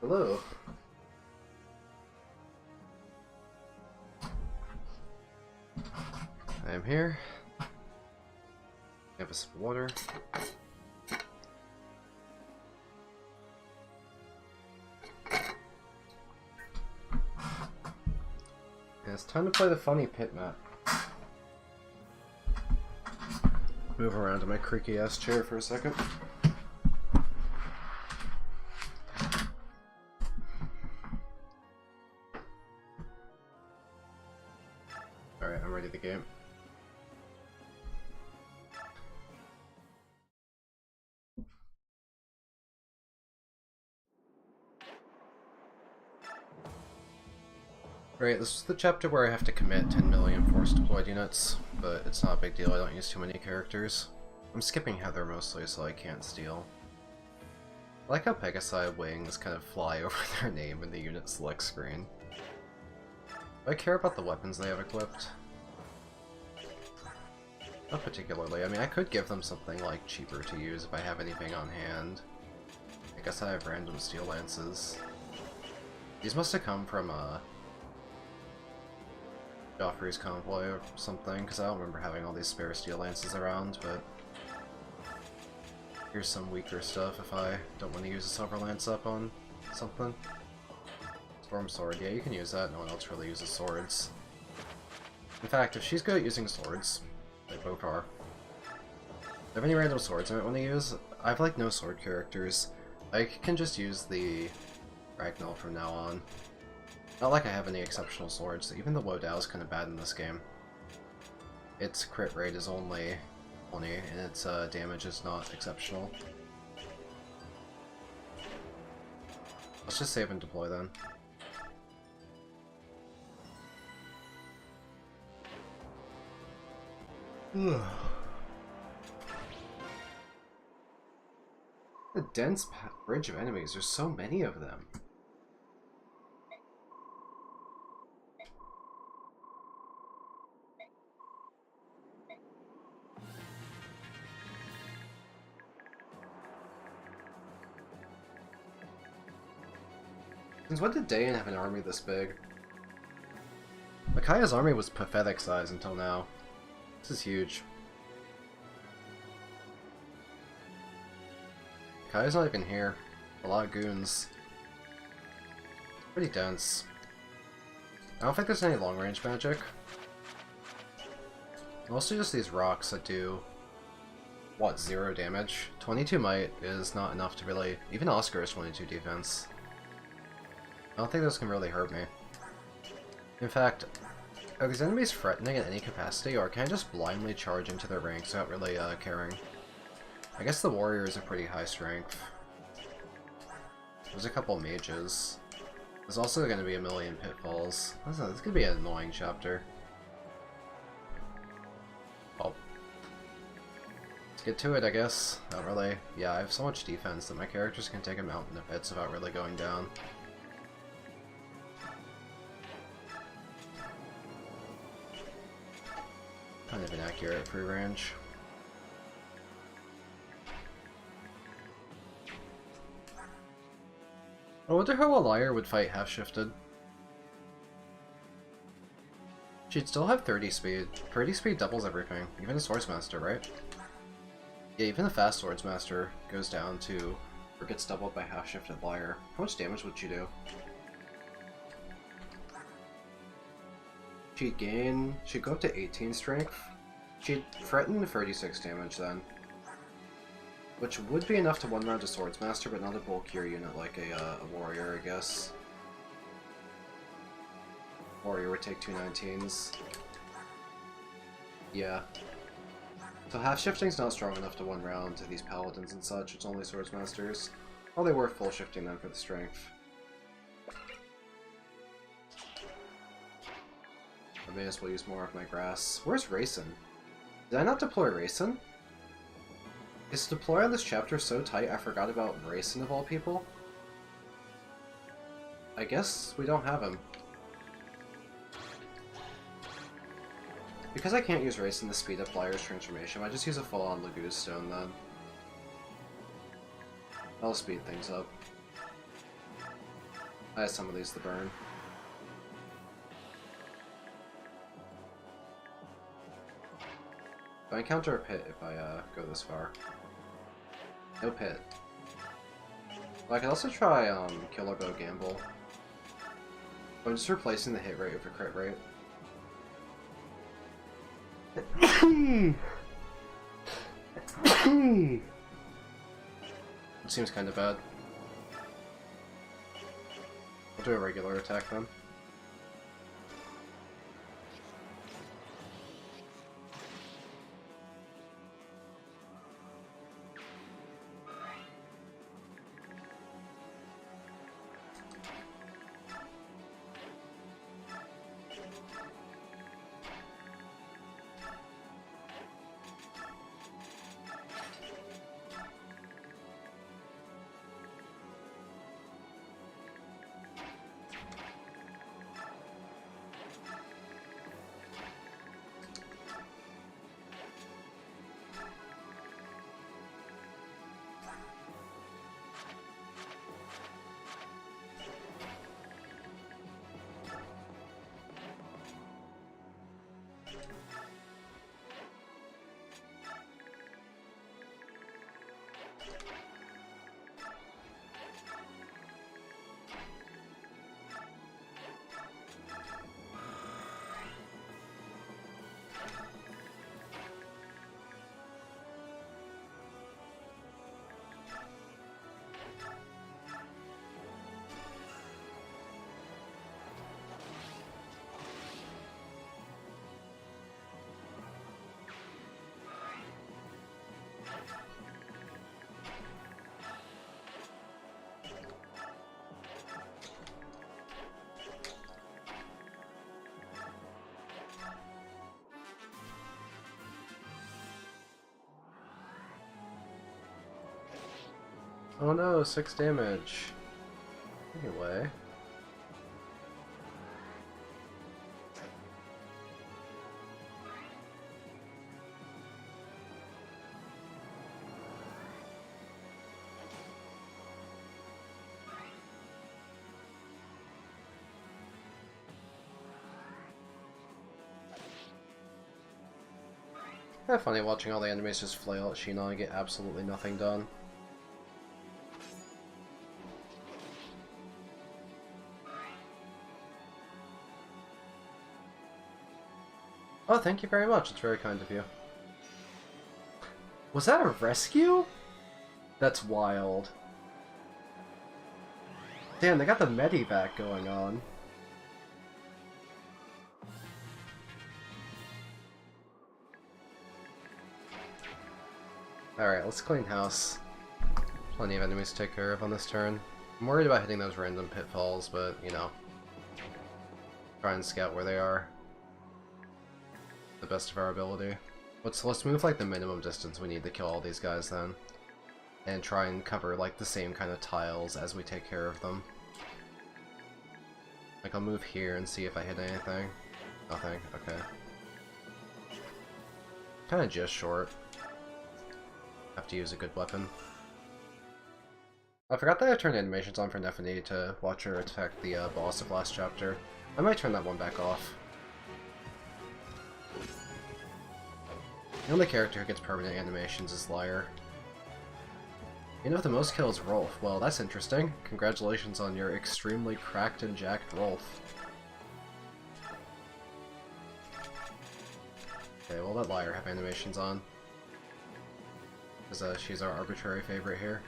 Hello. I am here. I have a sip of water. And it's time to play the funny pit map. Move around to my creaky ass chair for a second. Alright, I'm ready to game. Right, this is the chapter where I have to commit 10 million force deployed units, but it's not a big deal, I don't use too many characters. I'm skipping Heather mostly so I can't steal. I like how Pegasi wings kind of fly over their name in the unit select screen. Do I care about the weapons they have equipped? Not particularly. I mean, I could give them something like cheaper to use if I have anything on hand. I guess I have random steel lances. These must have come from Joffrey's convoy or something, because I don't remember having all these spare steel lances around, but here's some weaker stuff if I don't want to use a silver lance up on something. Storm sword, yeah, you can use that, no one else really uses swords. In fact, if she's good at using swords, they both are. Do I have any random swords I might want to use? I have like no sword characters. I can just use the Ragnall from now on. Not like I have any exceptional swords, even the Wodao is kind of bad in this game. Its crit rate is only 20, and its damage is not exceptional. Let's just save and deploy then. The dense bridge of enemies, there's so many of them. Since when did Dayan have an army this big? Micaiah's army was pathetic size until now. This is huge. Micaiah's not even here. A lot of goons. It's pretty dense. I don't think there's any long-range magic. Mostly just these rocks that do, what, 0 damage? 22 might is not enough to really... Even Oscar is 22 defense. I don't think those can really hurt me. In fact, are these enemies threatening in any capacity, or can I just blindly charge into their ranks without really caring? I guess the warriors are pretty high strength. There's a couple mages. There's also going to be a million pitfalls. This is going to be an annoying chapter. Well, let's get to it, I guess. Not really. Yeah, I have so much defense that my characters can take a mountain of hits without really going down. Kind of inaccurate at free range. I wonder how a liar would fight half-shifted. She'd still have 30 speed. 30 speed doubles everything, even a Swordsmaster, right? Yeah, even a fast Swordsmaster goes down to, or gets doubled by half-shifted liar. How much damage would she do? She'd go up to 18 strength. She'd threaten 36 damage then. Which would be enough to one-round a Swordsmaster, but not a bulkier unit like a warrior, I guess. Warrior would take 2 19s. Yeah. So half-shifting's not strong enough to one-round to these paladins and such, it's only Swordsmasters. Well, they were full-shifting then for the strength. I may as well use more of my grass. Where's Raisin? Did I not deploy Raisin? Is deploy on this chapter so tight I forgot about Raisin of all people? I guess we don't have him. Because I can't use Raisin to speed up Liar's transformation, I just use a full-on Laguz Stone then. I'll speed things up. I have some of these to burn. Do I encounter a pit if I go this far? No pit. Well, I could also try Killer Bow Gamble. I'm just replacing the hit rate with a crit rate. It seems kind of bad. I'll do a regular attack then. Oh no, 6 damage. Anyway. Kind of funny watching all the enemies just flail at Sheena and get absolutely nothing done. Oh, thank you very much. It's very kind of you. Was that a rescue? That's wild. Damn, they got the medivac going on. Alright, let's clean house. Plenty of enemies to take care of on this turn. I'm worried about hitting those random pitfalls, but, you know. Try and scout where they are. The best of our ability. Let's move like the minimum distance we need to kill all these guys then. And try and cover like the same kind of tiles as we take care of them. Like I'll move here and see if I hit anything. Nothing, okay. Kinda just short. Have to use a good weapon. I forgot that I turned animations on for Nephany to watch her attack the boss of last chapter. I might turn that one back off. The only character who gets permanent animations is Lyre. You know the most kills Rolf. Well, that's interesting. Congratulations on your extremely cracked and jacked Rolf. Okay, we'll let Lyre have animations on. Because she's our arbitrary favorite here.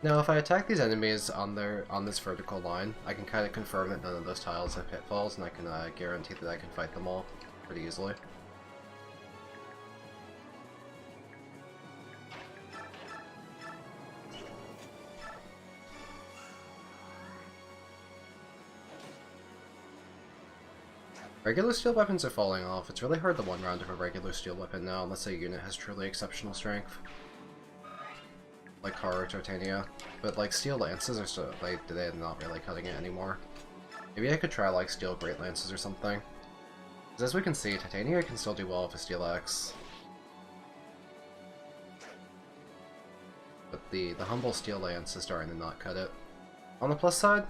Now, if I attack these enemies on this vertical line, I can kind of confirm that none of those tiles have pitfalls, and I can guarantee that I can fight them all pretty easily. Regular steel weapons are falling off. It's really hard to one round of a regular steel weapon now, unless a unit has truly exceptional strength. Like Kara or Titania, but like steel lances are still they're not really cutting it anymore. Maybe I could try like steel great lances or something. As we can see, Titania can still do well with a Steel Axe. But the humble Steel Lance is starting to not cut it. On the plus side,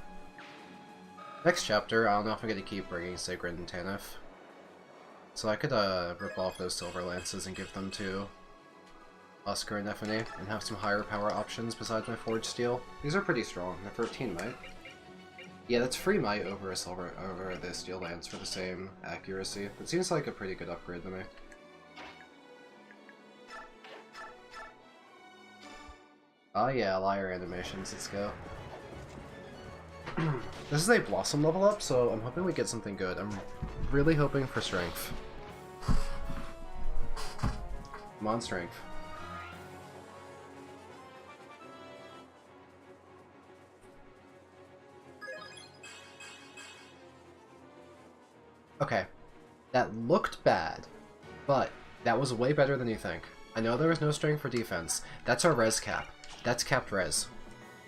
next chapter, I don't know if I'm going to keep bringing Sigrid and Tanith. So I could rip off those Silver Lances and give them to Oscar and Nephany, and have some higher power options besides my Forged Steel. These are pretty strong. They're 13 might. Yeah, that's free might over the Steel Lance for the same accuracy. It seems like a pretty good upgrade to me. Oh yeah, liar animations, let's go. This is a Blossom level up, so I'm hoping we get something good. I'm really hoping for Strength. Come on, Strength. Okay, that looked bad, but that was way better than you think. I know there was no strength for defense. That's our res cap. That's capped res.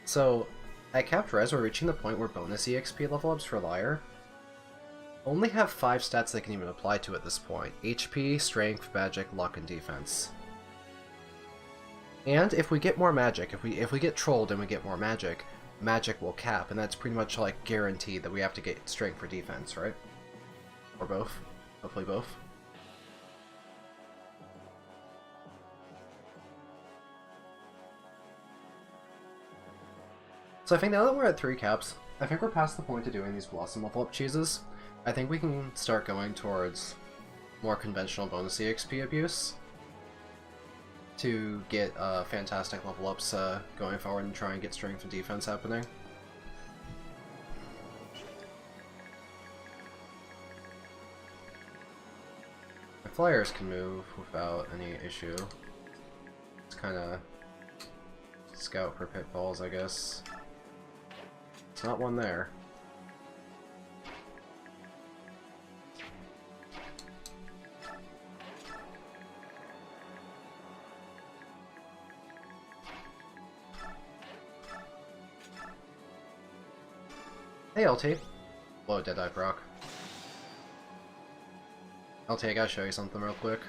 So, at capped res, we're reaching the point where bonus EXP level ups for Liar only have 5 stats they can even apply to at this point. HP, Strength, Magic, Luck, and Defense. And if we get more magic, if we get trolled and we get more magic, magic will cap, and that's pretty much like guaranteed that we have to get Strength for defense, right? Or both. Hopefully both. So I think now that we're at 3 caps, I think we're past the point of doing these Blossom level up cheeses. I think we can start going towards more conventional bonus EXP abuse to get fantastic level ups going forward and try and get strength and defense happening. The Flyers can move without any issue. It's kind of scout for Pitfalls, I guess. It's not one there. Hey LT. Whoa, Deadeye Brock. LT, I gotta show you something real quick.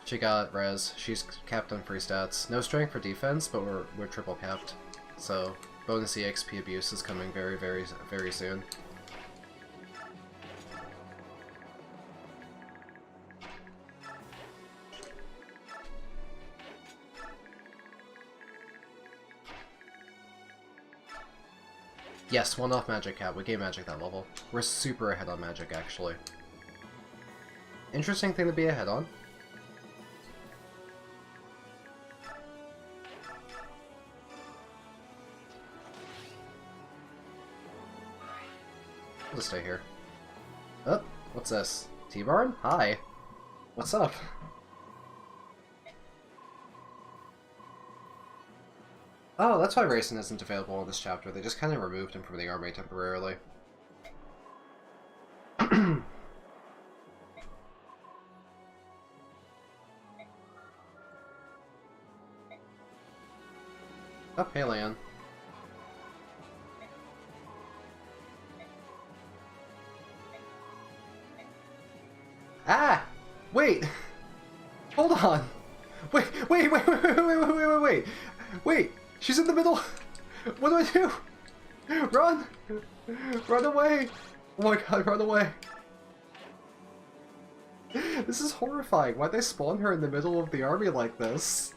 She got res. She's capped on free stats. No strength for defense, but we're triple capped. So bonus EXP abuse is coming very, very, very soon. Yes, one off magic cap. We gave magic that level. We're super ahead on magic, actually. Interesting thing to be ahead on. I'll just stay here. Oh, what's this? T-Barn? Hi. What's up? Oh, that's why Racing isn't available in this chapter. They just kind of removed him from the army temporarily. Oh, hey, Leon. Ah! Wait! Hold on! Wait! Wait! She's in the middle! What do I do? Run! Run away! Oh my god, run away! This is horrifying. Why'd they spawn her in the middle of the army like this?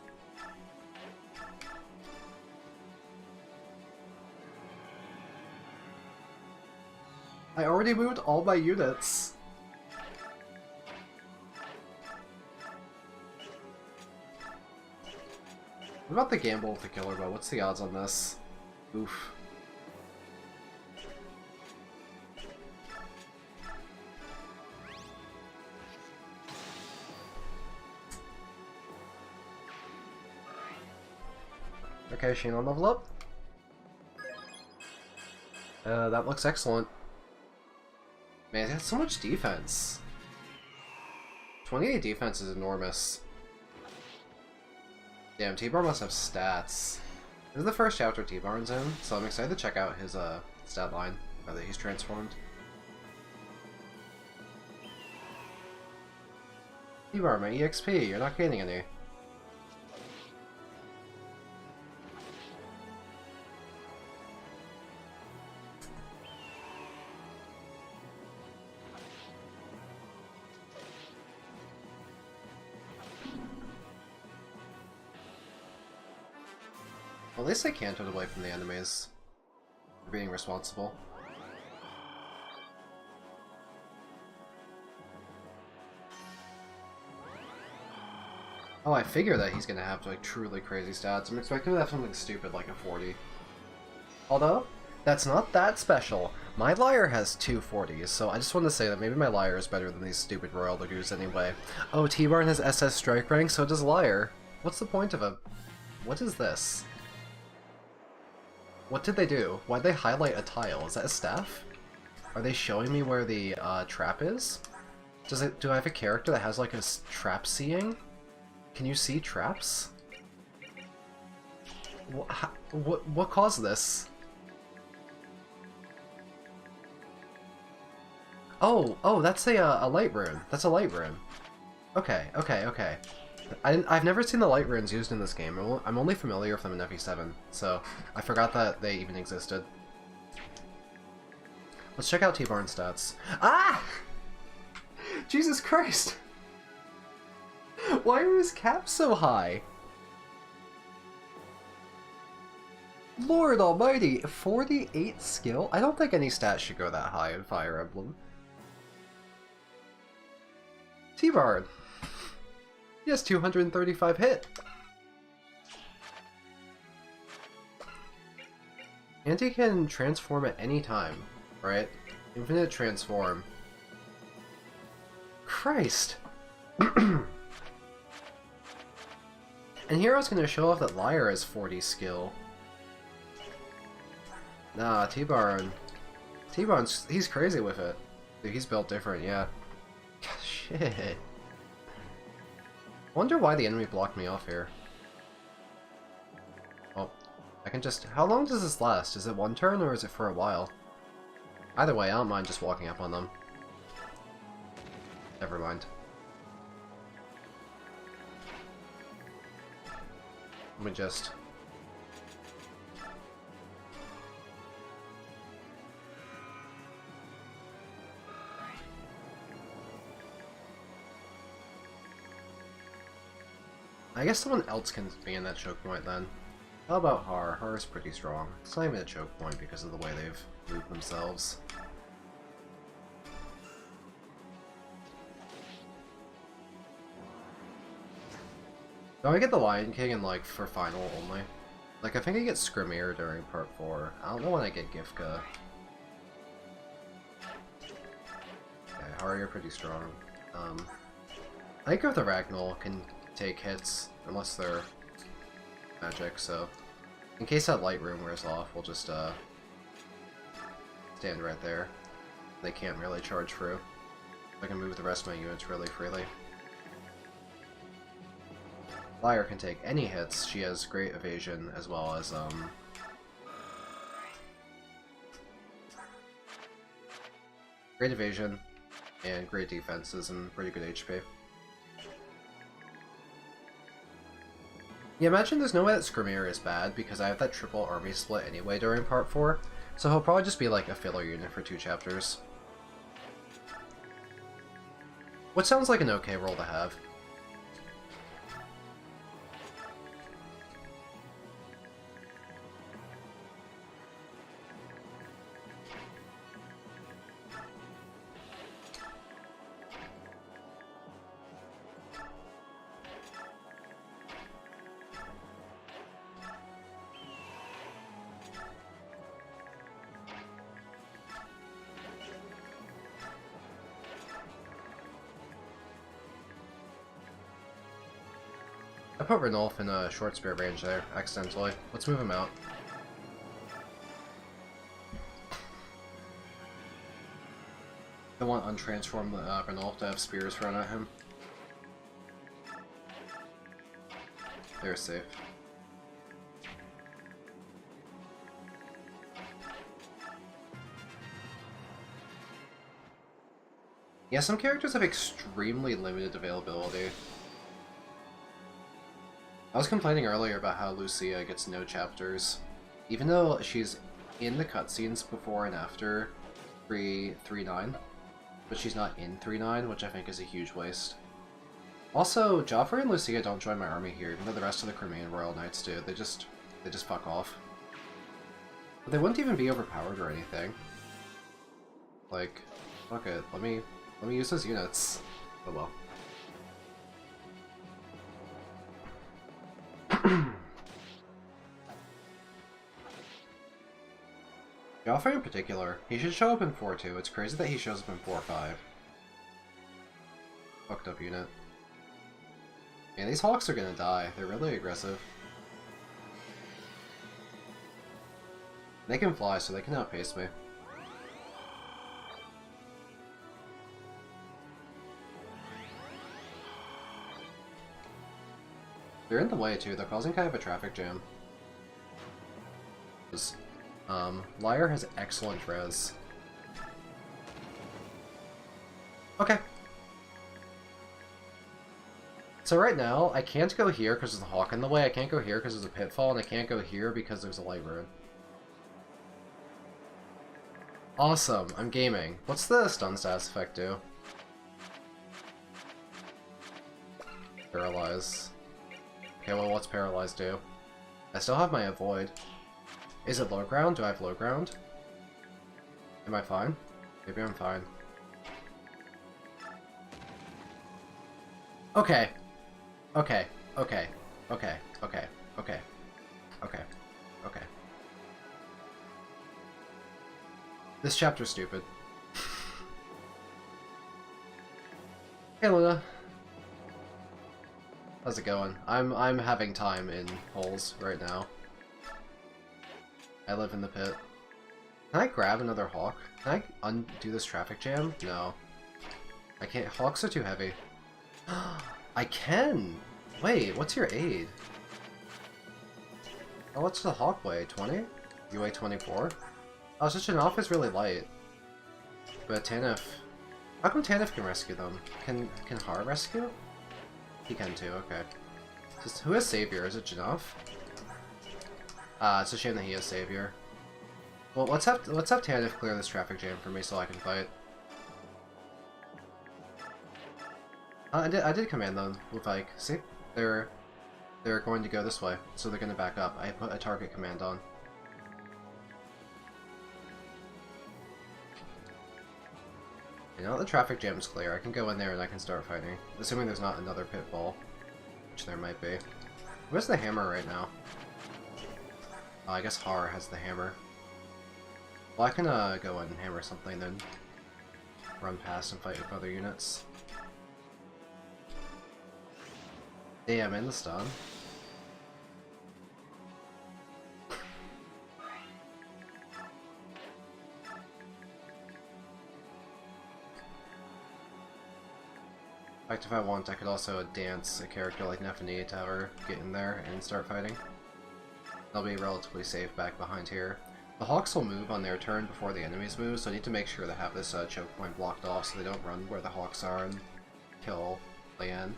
I already moved all my units. What about the gamble with the killer bow? What's the odds on this? Oof. Okay, Shinon level up. That looks excellent. Man, it has so much defense. 28 defense is enormous. Damn, T-Bar must have stats. This is the first chapter T-Bar's in, so I'm excited to check out his stat line now that he's transformed. You are my EXP, you're not gaining any. Well, at least I canted away from the enemies for being responsible. Oh, I figure that he's gonna have like truly crazy stats. I'm expecting to have something stupid like a 40. Although, that's not that special. My Liar has 2 40s, so I just want to say that maybe my Liar is better than these stupid Royal Lagoos anyway. Oh, T-Barn has SS Strike Rank, so does Liar. What's the point of a... What is this? What did they do? Why'd they highlight a tile? Is that a staff? Are they showing me where the trap is? Do I have a character that has like a trap seeing? Can you see traps? What caused this? Oh, that's a light rune. That's a light rune. Okay. I've never seen the light runes used in this game. I'm only familiar with them in FE7, so I forgot that they even existed. Let's check out T-Barn's stats. Ah! Jesus Christ! Why are his caps so high? Lord almighty, 48 skill? I don't think any stats should go that high in Fire Emblem. T-Barn! He has 235 hit! And he can transform at any time, right? Infinite transform. Christ! And here I was going to show off that Liar has 40 skill. Nah, T-Barn. T-Barn's... he's crazy with it. Dude, he's built different, yeah. Shit. Wonder why the enemy blocked me off here. Oh, I can just... How long does this last? Is it one turn or is it for a while? Either way, I don't mind just walking up on them. Never mind. Let me just... I guess someone else can be in that choke point then. How about Har? Har is pretty strong. It's not even a choke point because of the way they've moved themselves. Do I get the Lion King in, like, for final only? Like, I think I get Skrimir during part 4. I don't know when I get Gifka. Okay, Har, you're pretty strong. I think if the Ragnall can take hits, unless they're magic, so... In case that light room wears off, we'll just, stand right there. They can't really charge through. I can move the rest of my units really freely. Liar can take any hits. She has great evasion as well as great evasion and great defenses and pretty good HP. Yeah, imagine there's no way that Skrimir is bad because I have that triple army split anyway during part 4, so he'll probably just be like a filler unit for 2 chapters. What sounds like an okay role to have. I put Ranulf in a short spear range there, accidentally. Let's move him out. I want untransformed Ranulf to have spears thrown at him. They're safe. Yeah, some characters have extremely limited availability. I was complaining earlier about how Lucia gets no chapters. Even though she's in the cutscenes before and after 3.9, but she's not in 3.9, which I think is a huge waste. Also, Joffrey and Lucia don't join my army here, even though the rest of the Crimean Royal Knights do. They just fuck off. But they wouldn't even be overpowered or anything. Like, fuck it. Let me use those units. Oh well. Joffrey in particular, he should show up in 4-2. It's crazy that he shows up in 4-5. Fucked up unit. Man, these Hawks are gonna die. They're really aggressive. They can fly, so they can outpace me. They're in the way, too. They're causing kind of a traffic jam. Liar has excellent res. Okay. So right now, I can't go here because there's a Hawk in the way, I can't go here because there's a Pitfall, and I can't go here because there's a Light Rune. Awesome, I'm gaming. What's the stun status effect do? Paralyze. Okay, well, what's Paralyze do? I still have my Avoid. Is it low ground? Do I have low ground? Am I fine? Maybe I'm fine. Okay. Okay. Okay. Okay. Okay. Okay. Okay. Okay. This chapter's stupid. Hey Luna. How's it going? I'm having time in holes right now. I live in the pit. Can I grab another Hawk? Can I undo this traffic jam? No. I can't. Hawks are too heavy. I can! Wait, what's your aid? Oh, what's the Hawk weigh? 20? You weigh 24? Oh, Shichinov is really light. But Tanif... How come Tanif can rescue them? Can Har rescue? He can too, okay. Just, who has Savior? Is it Janov? It's a shame that he is Savior. Well, let's have Tanif clear this traffic jam for me so I can fight. I did command them with like, see? They're going to go this way, so they're gonna back up. I put a target command on. You know, the traffic jam's clear. I can go in there and I can start fighting. Assuming there's not another pitfall. Which there might be. Where's the hammer right now? Oh, I guess Har has the hammer. Well, I can go in and hammer something, then run past and fight with other units. Damn, in the stun. In fact, if I want, I could also dance a character like Nephany to have her get in there and start fighting. They'll be relatively safe back behind here. The Hawks will move on their turn before the enemies move, so I need to make sure they have this choke point blocked off so they don't run where the Hawks are and kill Leanne.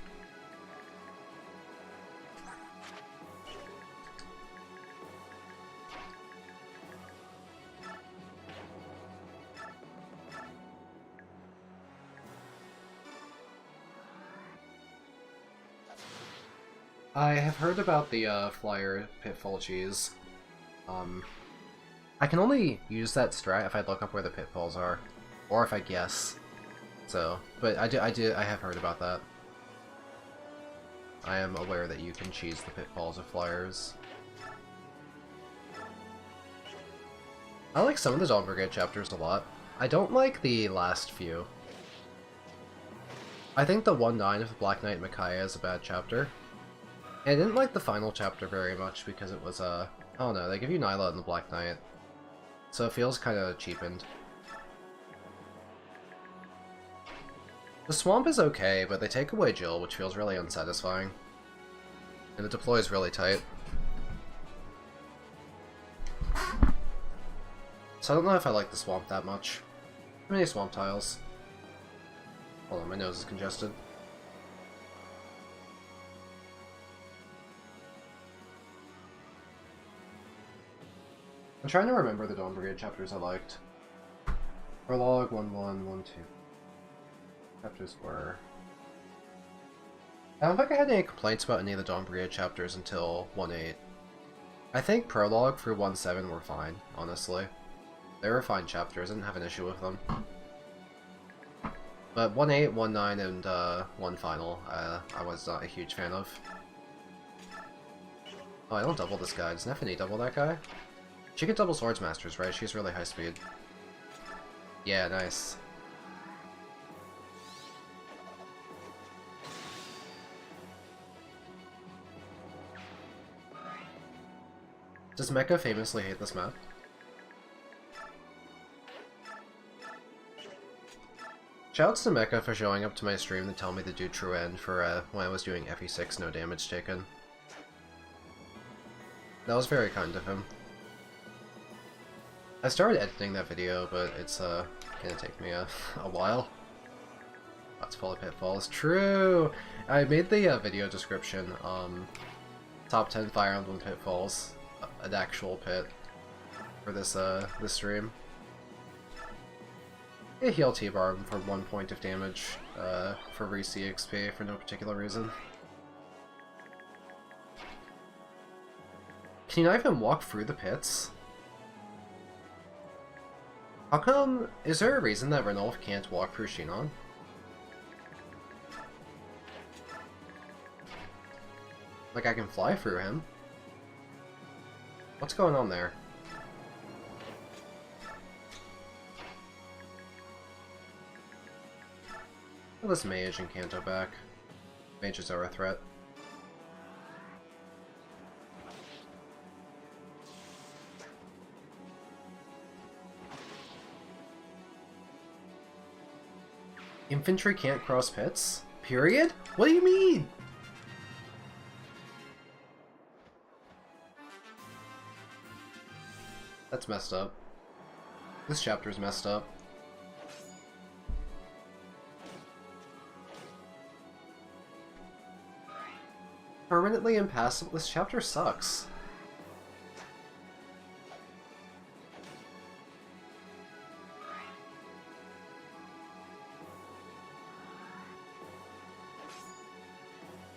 I have heard about the flyer pitfall cheese. I can only use that strat if I look up where the pitfalls are, or if I guess. So, but I have heard about that. I am aware that you can cheese the pitfalls of flyers. I like some of the Dawn Brigade chapters a lot. I don't like the last few. I think the 1-9 of Black Knight Micaiah is a bad chapter. I didn't like the final chapter very much because it was, I don't know, they give you Nyla and the Black Knight. So it feels kind of cheapened. The Swamp is okay, but they take away Jill, which feels really unsatisfying. And it deploys really tight. So I don't know if I like the Swamp that much. Too many Swamp tiles. Hold on, my nose is congested. I'm trying to remember the Dawn Brigade chapters I liked. Prologue 1-1, 1-2. Chapters were... I don't think I had any complaints about any of the Dawn Brigade chapters until 1-8. I think Prologue through 1-7 were fine, honestly. They were fine chapters, I didn't have an issue with them. But 1-8, 1-9, and 1 Final, I was not a huge fan of. Oh, I don't double this guy. Does Nefany double that guy? She can double Swords Masters, right? She's really high speed. Yeah, nice. Does Mecha famously hate this map? Shouts to Mecha for showing up to my stream to tell me to do True End for when I was doing FE6 no damage taken. That was very kind of him. I started editing that video, but it's gonna take me a while. That's full of pitfalls. True! I made the video description, top 10 Fire Emblem pitfalls, an actual pit, for this this stream. I heal T-Bar for 1 point of damage, for re-C XP for no particular reason. Can you not even walk through the pits? How come... Is there a reason that Ranulf can't walk through Shinon? Like, I can fly through him. What's going on there? Well, this mage and Kanto back. Mages are a threat. Infantry can't cross pits? Period? What do you mean? That's messed up. This chapter's messed up. Permanently impassable. This chapter sucks.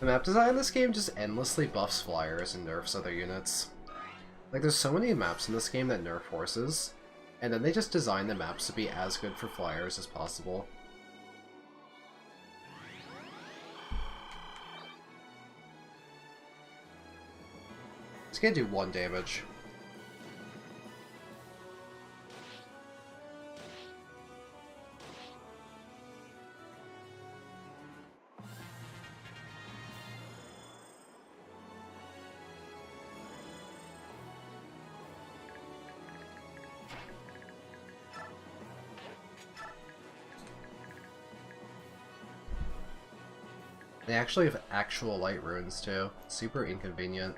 The map design in this game just endlessly buffs flyers and nerfs other units. Like, there's so many maps in this game that nerf horses, and then they just design the maps to be as good for flyers as possible. It's gonna do 1 damage. They actually have actual light runes too. Super inconvenient.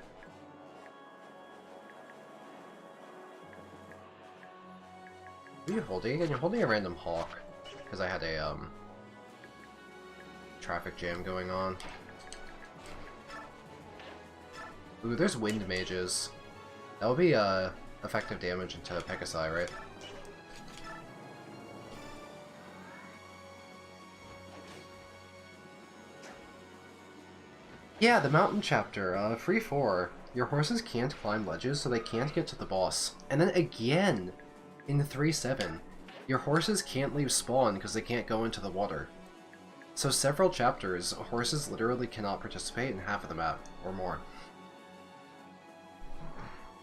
What are you holding again? You're holding a random hawk. Because I had a traffic jam going on. Ooh, there's wind mages. That will be effective damage into Pegasi, right? Yeah, the mountain chapter, free 4. Your horses can't climb ledges, so they can't get to the boss. And then again, in 3-7, your horses can't leave spawn because they can't go into the water. So several chapters, horses literally cannot participate in half of the map, or more.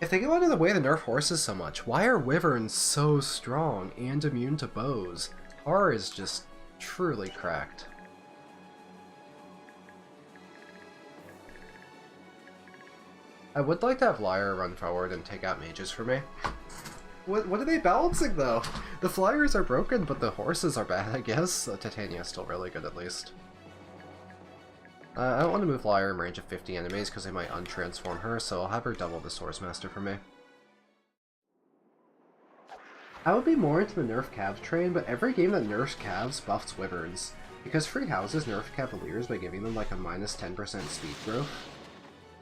If they go out of the way to nerf horses so much, why are wyverns so strong and immune to bows? R is just truly cracked. I would like to have Lyre run forward and take out mages for me. What are they balancing, though? The flyers are broken, but the horses are bad, I guess. Titania's still really good, at least. I don't want to move Lyre in range of 50 enemies, because they might untransform her, so I'll have her double the Swordsmaster for me. I would be more into the nerf Cavs train, but every game that nerfs Cavs buffs wyverns. Because free houses nerfed Cavaliers by giving them like a minus 10% speed growth.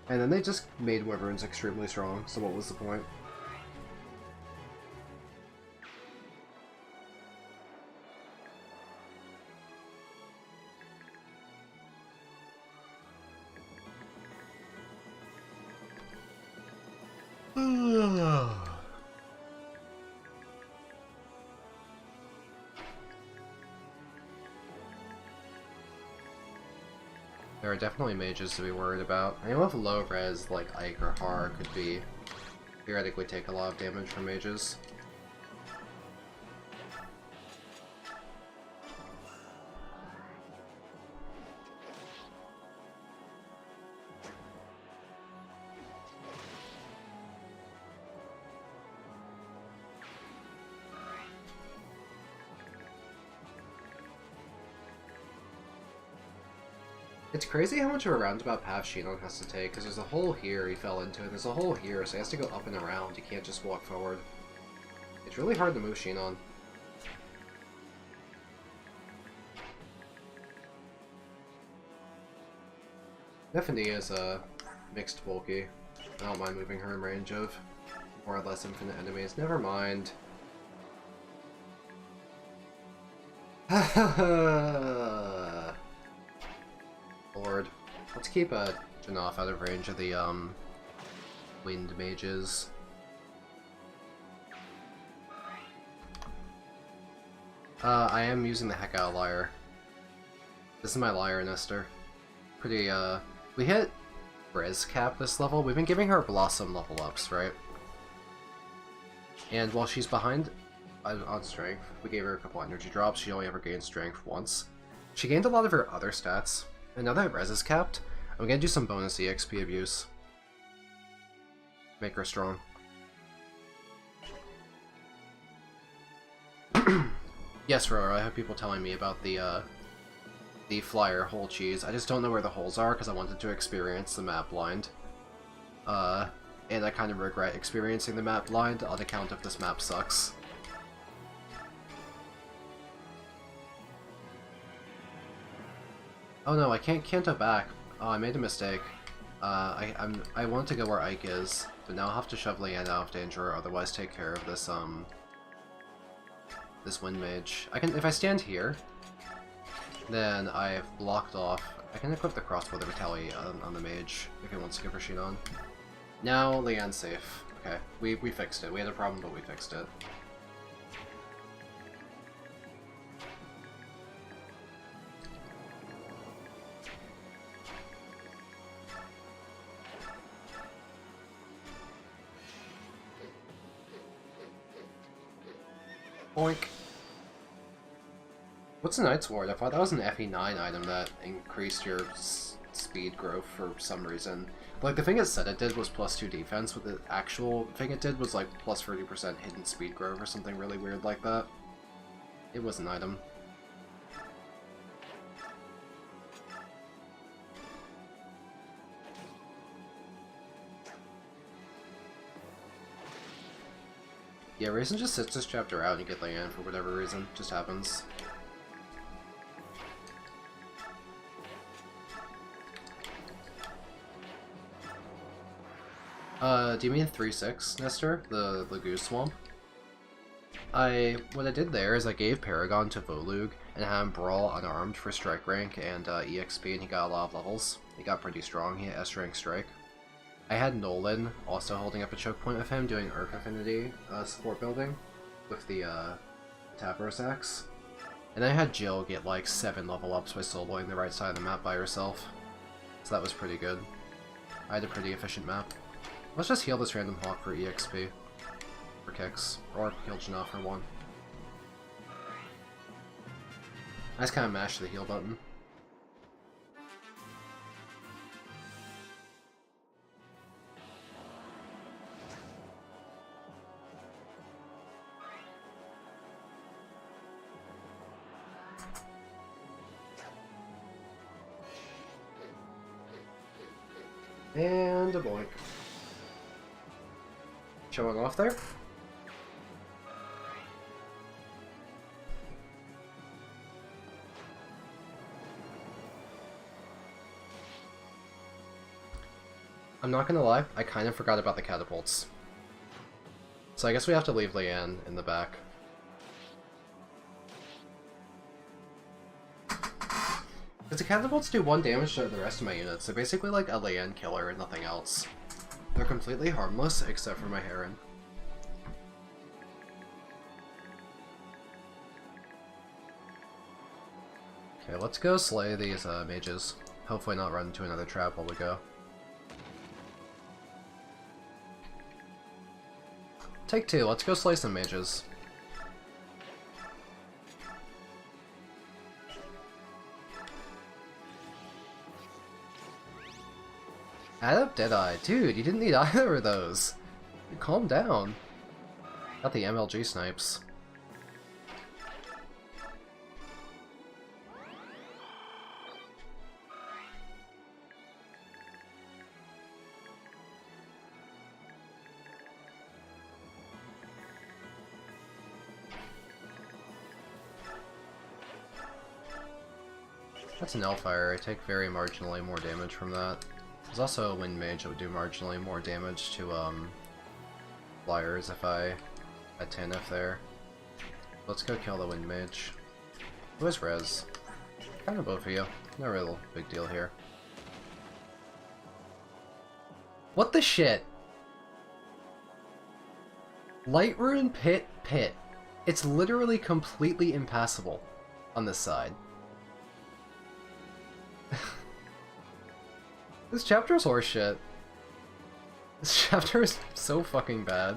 And then they just made Wyverns extremely strong, so what was the point? There are definitely mages to be worried about. Anyone with low res like Ike or Har could be theoretically take a lot of damage from mages. It's crazy how much of a roundabout path Shinon has to take, because there's a hole here he fell into, and there's a hole here, so he has to go up and around. He can't just walk forward. It's really hard to move Shinon. Nefany is a mixed bulky. I don't mind moving her in range of more or less infinite enemies. Never mind. Lord. Let's keep Janoph out of range of the wind mages. I am using the heck out of Lyre. This is my Lyre Nestor. Pretty we hit res cap this level. We've been giving her Blossom level ups, right? And while she's behind on strength, we gave her a couple energy drops. She only ever gained strength once. She gained a lot of her other stats. And now that res is capped, I'm gonna do some bonus EXP abuse. Make her strong. Yes, Roro, I have people telling me about the flyer hole cheese. I just don't know where the holes are because I wanted to experience the map blind. And I kind of regret experiencing the map blind on account of this map sucks. Oh no, I can't Kanto back. Oh, I made a mistake. I want to go where Ike is, but now I'll have to shove Leanne out of danger, or otherwise take care of this this wind mage. I can, if I stand here, then I've blocked off. I can equip the crossbow to retaliate on the mage if he wants to give her Shinon. Now Leanne's safe. Okay, we fixed it. We had a problem, but we fixed it. Boink. What's a Knight's Ward? I thought that was an FE9 item that increased your speed growth for some reason. Like, the thing it said it did was +2 defense, but the actual thing it did was like plus 30% hidden speed growth or something really weird like that. It was an item. Yeah, Raisin just sits this chapter out and you get Leanne for whatever reason. Just happens. Do you mean 3-6, Nestor? The Goose Swamp? What I did there is I gave Paragon to Volug and had him brawl unarmed for strike rank and EXP, and he got a lot of levels. He got pretty strong. He had S rank strike. I had Nolan also holding up a choke point with him, doing Earth Affinity support building with the Tapros axe. And I had Jill get like 7 level ups by soloing the right side of the map by herself. So that was pretty good. I had a pretty efficient map. Let's just heal this random hawk for EXP. For kicks. Or heal Janoph for 1. I just kind of mashed the heal button. And a boink. Showing off there. I'm not gonna lie, I kind of forgot about the catapults. So I guess we have to leave Leanne in the back. Because the catapults do 1 damage to the rest of my units. They're basically like a Leanne killer and nothing else. They're completely harmless except for my Heron. Okay, let's go slay these mages. Hopefully not run into another trap while we go. Take 2, let's go slay some mages. Add up Deadeye. Dude, you didn't need either of those. Calm down. Got the MLG snipes. That's an Hellfire. I take very marginally more damage from that. There's also a Wind Mage that would do marginally more damage to flyers if I had Tanif there. Let's go kill the Wind Mage. Who has res? Kind of both of you. No real big deal here. What the shit? Light Rune Pit. It's literally completely impassable on this side. This chapter is horseshit. This chapter is so fucking bad.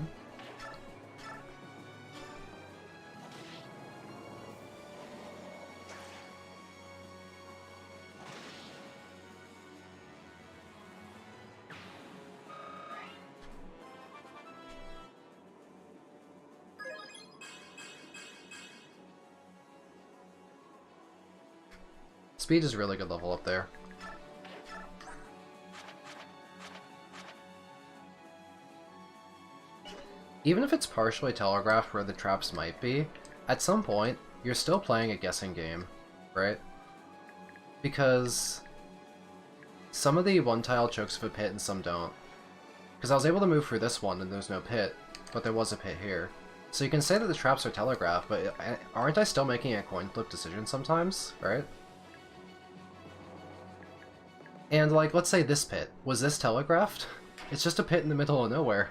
Speed is a really good level up there. Even if it's partially telegraphed where the traps might be, at some point, you're still playing a guessing game, right? Because some of the one-tile chokes of a pit and some don't. Because I was able to move through this one and there's no pit, but there was a pit here. So you can say that the traps are telegraphed, but aren't I still making a coin flip decision sometimes, right? And like, let's say this pit. Was this telegraphed? It's just a pit in the middle of nowhere.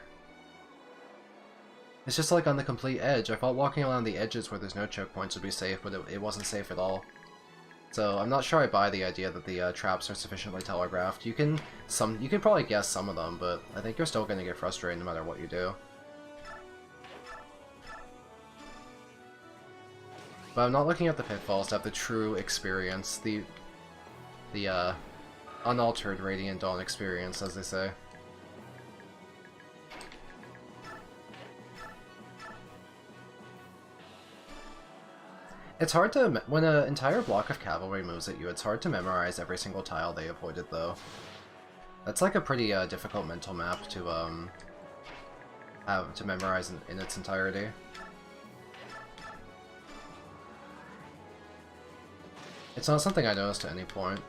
It's just like on the complete edge. I thought walking around the edges where there's no choke points would be safe, but it wasn't safe at all. So I'm not sure I buy the idea that the traps are sufficiently telegraphed. You can probably guess some of them, but I think you're still going to get frustrated no matter what you do. But I'm not looking at the Pitfalls to have the true experience, the unaltered Radiant Dawn experience, as they say. It's hard to, when an entire block of cavalry moves at you, it's hard to memorize every single tile they avoided, though. That's like a pretty difficult mental map to have to memorize in its entirety. It's not something I noticed at any point.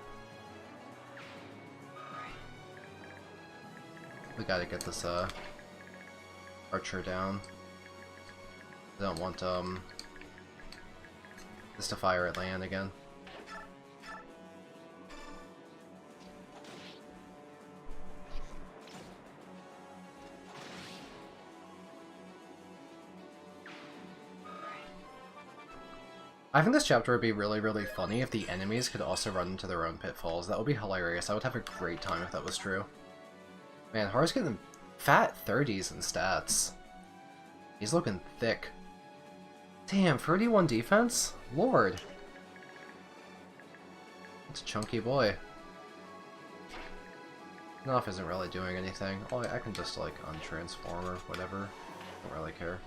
We gotta get this archer down. I don't want this to fire at land again. I think this chapter would be really, really funny if the enemies could also run into their own pitfalls. That would be hilarious. I would have a great time if that was true. Man, Haru's getting fat 30s in stats. He's looking thick. Damn, 31 defense? Lord. That's a chunky boy. Knopf isn't really doing anything. Oh, I can just, like, untransform or whatever. Don't really care.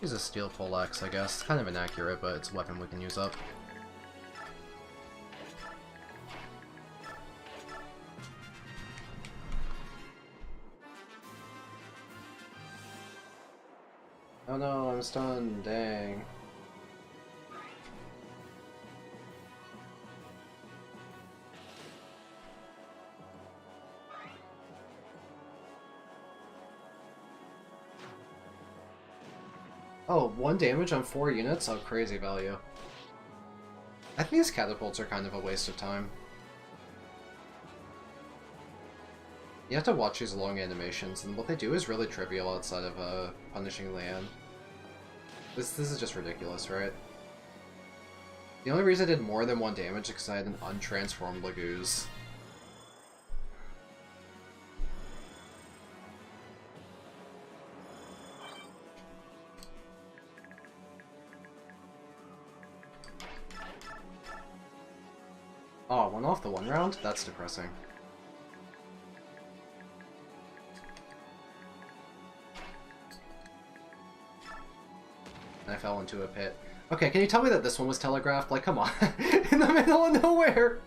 Use a steel poleaxe, I guess. Kind of inaccurate, but it's a weapon we can use up. Oh no, I'm stunned, dang. Oh, 1 damage on 4 units? Oh, crazy value. I think these catapults are kind of a waste of time. You have to watch these long animations, and what they do is really trivial outside of punishing Leanne. This is just ridiculous, right? The only reason I did more than 1 damage is because I had an untransformed Laguz. Oh, went off the 1 round? That's depressing. And I fell into a pit. Okay, can you tell me that this one was telegraphed? Like, come on. In the middle of nowhere!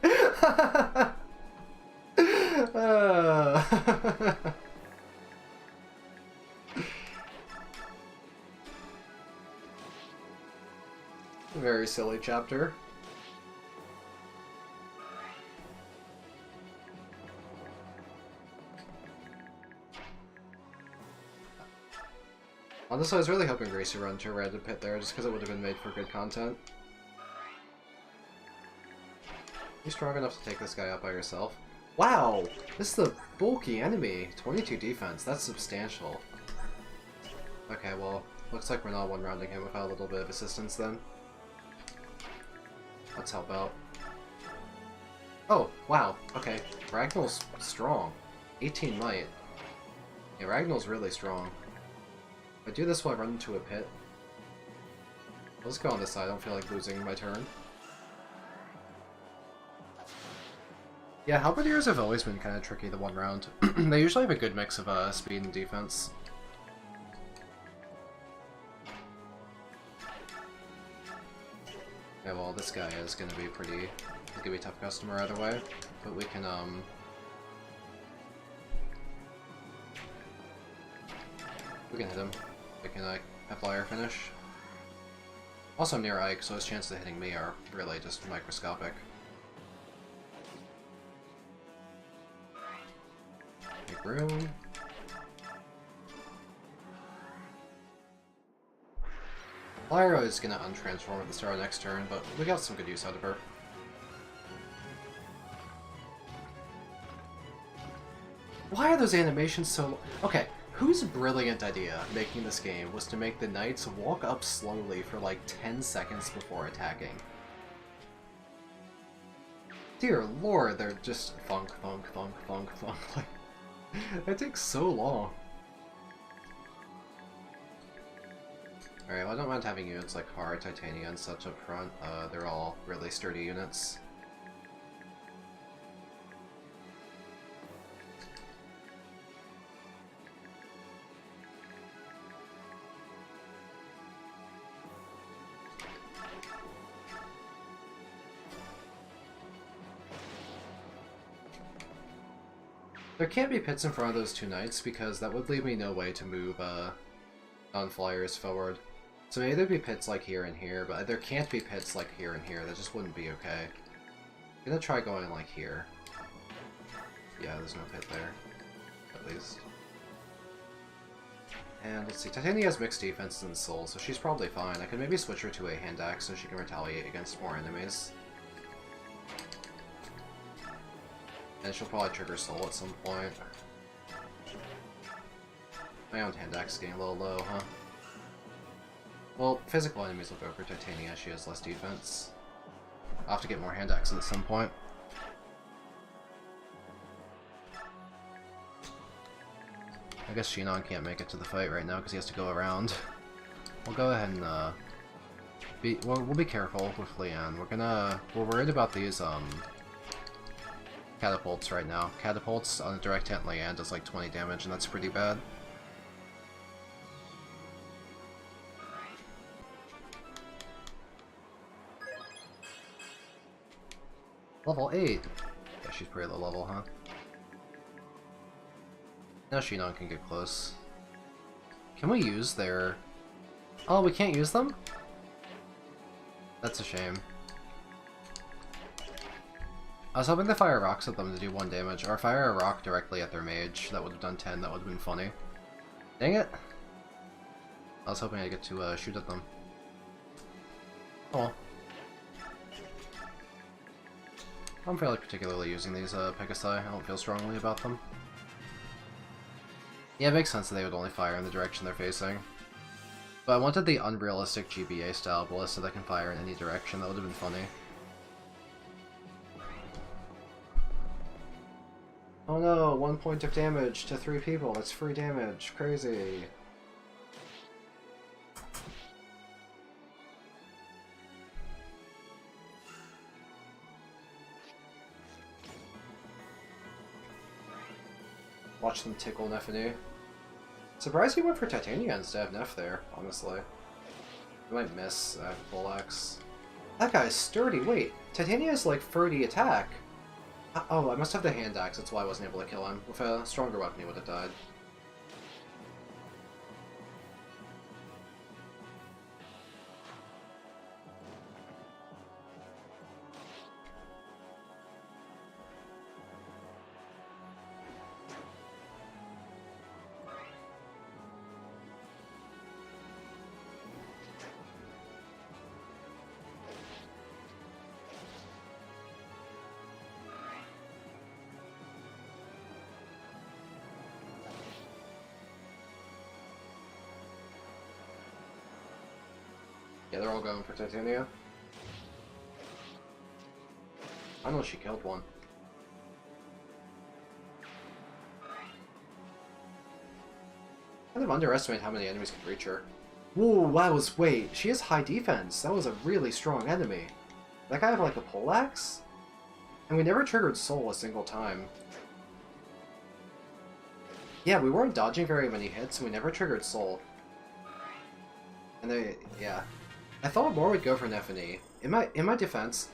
Very silly chapter. Honestly, I was really hoping Gracie run to a random pit there, just because it would have been made for good content. You're strong enough to take this guy out by yourself. Wow! This is a bulky enemy! 22 defense, that's substantial. Okay, well, looks like we're not one-rounding him without a little bit of assistance then. Let's help out. Oh, wow, okay. Ragnall's strong. 18 might. Yeah, Ragnall's really strong. If I do this while I run into a pit. Let's go on this side, I don't feel like losing my turn. Yeah, Halberdiers have always been kind of tricky the 1 round. They usually have a good mix of speed and defense. Yeah, well, this guy is going to be pretty... He's going to be a tough customer either way. But we can, we can hit him. We can, have flyer finish. Also, I'm near Ike, so his chances of hitting me are really just microscopic. Make room. Lyra is gonna untransform at the start of next turn, but we got some good use out of her. Why are those animations so... Okay, whose brilliant idea making this game was to make the knights walk up slowly for like 10 seconds before attacking? Dear lord, they're just thunk, thunk, thunk, thunk, thunk. Like, that takes so long. Alright, well I don't mind having units like Hard, Titania, and such up front. They're all really sturdy units. There can't be pits in front of those 2 knights, because that would leave me no way to move non-flyers forward. So maybe there'd be pits like here and here, but there can't be pits like here and here. That just wouldn't be okay. I'm gonna try going like here. Yeah, there's no pit there. At least. And let's see, Titania has mixed defense and soul, so she's probably fine. I could maybe switch her to a hand axe so she can retaliate against more enemies. And she'll probably trigger soul at some point. My own hand axe is getting a little low, huh? Well, physical enemies will go for Titania, she has less defense. I'll have to get more hand axes at some point. I guess Shinon can't make it to the fight right now because he has to go around. We'll go ahead and we'll be careful with Leanne. We're worried about these catapults right now. Catapults on a direct hit Leanne does like 20 damage, and that's pretty bad. Level 8! Yeah, she's pretty low level, huh? Now Shinon can get close. Can we use their... Oh, we can't use them? That's a shame. I was hoping to fire rocks at them to do 1 damage, or fire a rock directly at their mage. That would have done 10, that would have been funny. Dang it! I was hoping I'd get to shoot at them. Oh. I'm fairly particularly using these Pegasi. I don't feel strongly about them. Yeah, it makes sense that they would only fire in the direction they're facing. But I wanted the unrealistic GBA style ballista that can fire in any direction. That would have been funny. Oh no, 1 point of damage to 3 people. That's free damage. Crazy. Watch them tickle Neffany. Surprised he went for Titania instead of Neff there, honestly. I might miss Full Axe. That guy's sturdy. Wait, Titania's like 30 attack. Oh, I must have the hand axe, that's why I wasn't able to kill him. With a stronger weapon, he would have died. Yeah, they're all going for Titania. I know she killed one. I kind of underestimate how many enemies can reach her. Whoa, that was... Wait, she has high defense. That was a really strong enemy. That guy had like a poleaxe? And we never triggered Soul a single time. Yeah, we weren't dodging very many hits, and we never triggered Soul. And they... yeah. I thought more would go for Neffany. In my defense,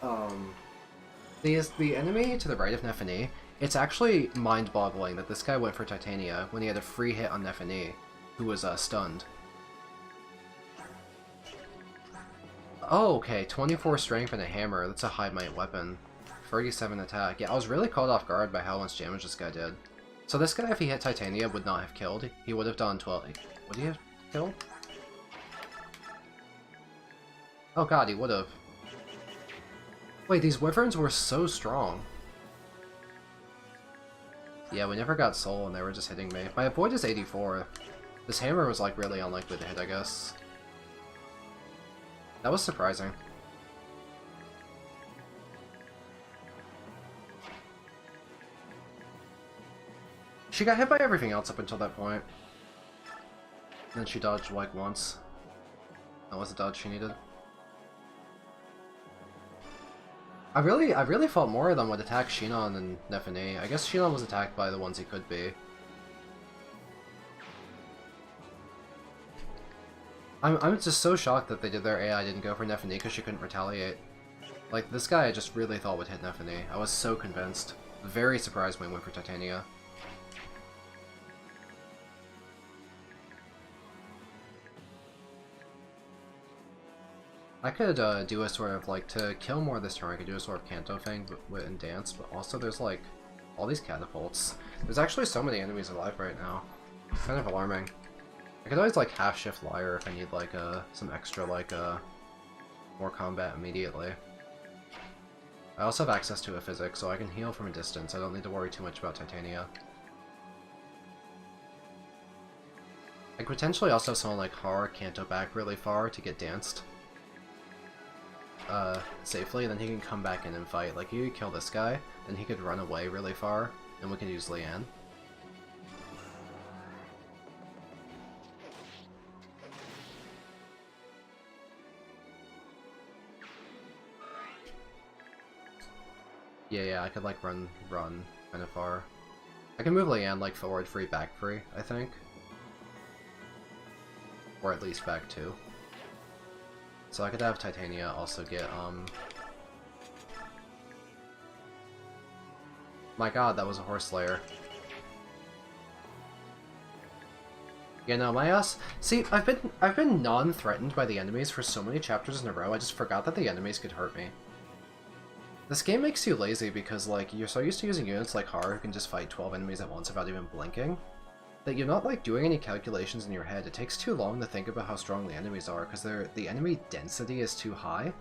the enemy to the right of Neffany, it's actually mind-boggling that this guy went for Titania when he had a free hit on Neffany, who was stunned. Oh, okay, 24 strength and a hammer. That's a high might weapon. 37 attack. Yeah, I was really caught off guard by how much damage this guy did. So this guy, if he hit Titania, would not have killed. He would have done 12. Would he have killed? Oh god, he would've. Wait, these wyverns were so strong. Yeah, we never got soul and they were just hitting me. My avoid is 84. This hammer was like really unlikely to hit, I guess. That was surprising. She got hit by everything else up until that point. And then she dodged like once. That was the dodge she needed. I really thought more of them would attack Shinon and Neffany. I guess Shinon was attacked by the ones he could be. I'm just so shocked that they did their AI didn't go for Neffany because she couldn't retaliate. Like, this guy I just really thought would hit Neffany. I was so convinced. Very surprised when he went for Titania. I could do a sort of, like, to kill more this turn, I could do a sort of Kanto thing and dance, but also there's, like, all these catapults. There's actually so many enemies alive right now. It's kind of alarming. I could always, like, half-shift Lyre if I need, like, some extra, like, more combat immediately. I also have access to a physic, so I can heal from a distance. I don't need to worry too much about Titania. I could potentially also have someone like Har Kanto back really far to get danced. Safely, then he can come back in and fight. Like, you could kill this guy, then he could run away really far, and we could use Leanne. Yeah, I could, like, run kind of far. I can move Leanne, like, forward free, back free, I think. Or at least back 2. So I could have Titania also get, My god, that was a horse slayer. Yeah, no, my ass. See, I've been non-threatened by the enemies for so many chapters in a row. I just forgot that the enemies could hurt me. This game makes you lazy because, like, you're so used to using units like Har who can just fight 12 enemies at once without even blinking, that you're not, like, doing any calculations in your head. It takes too long to think about how strong the enemies are because the enemy density is too high.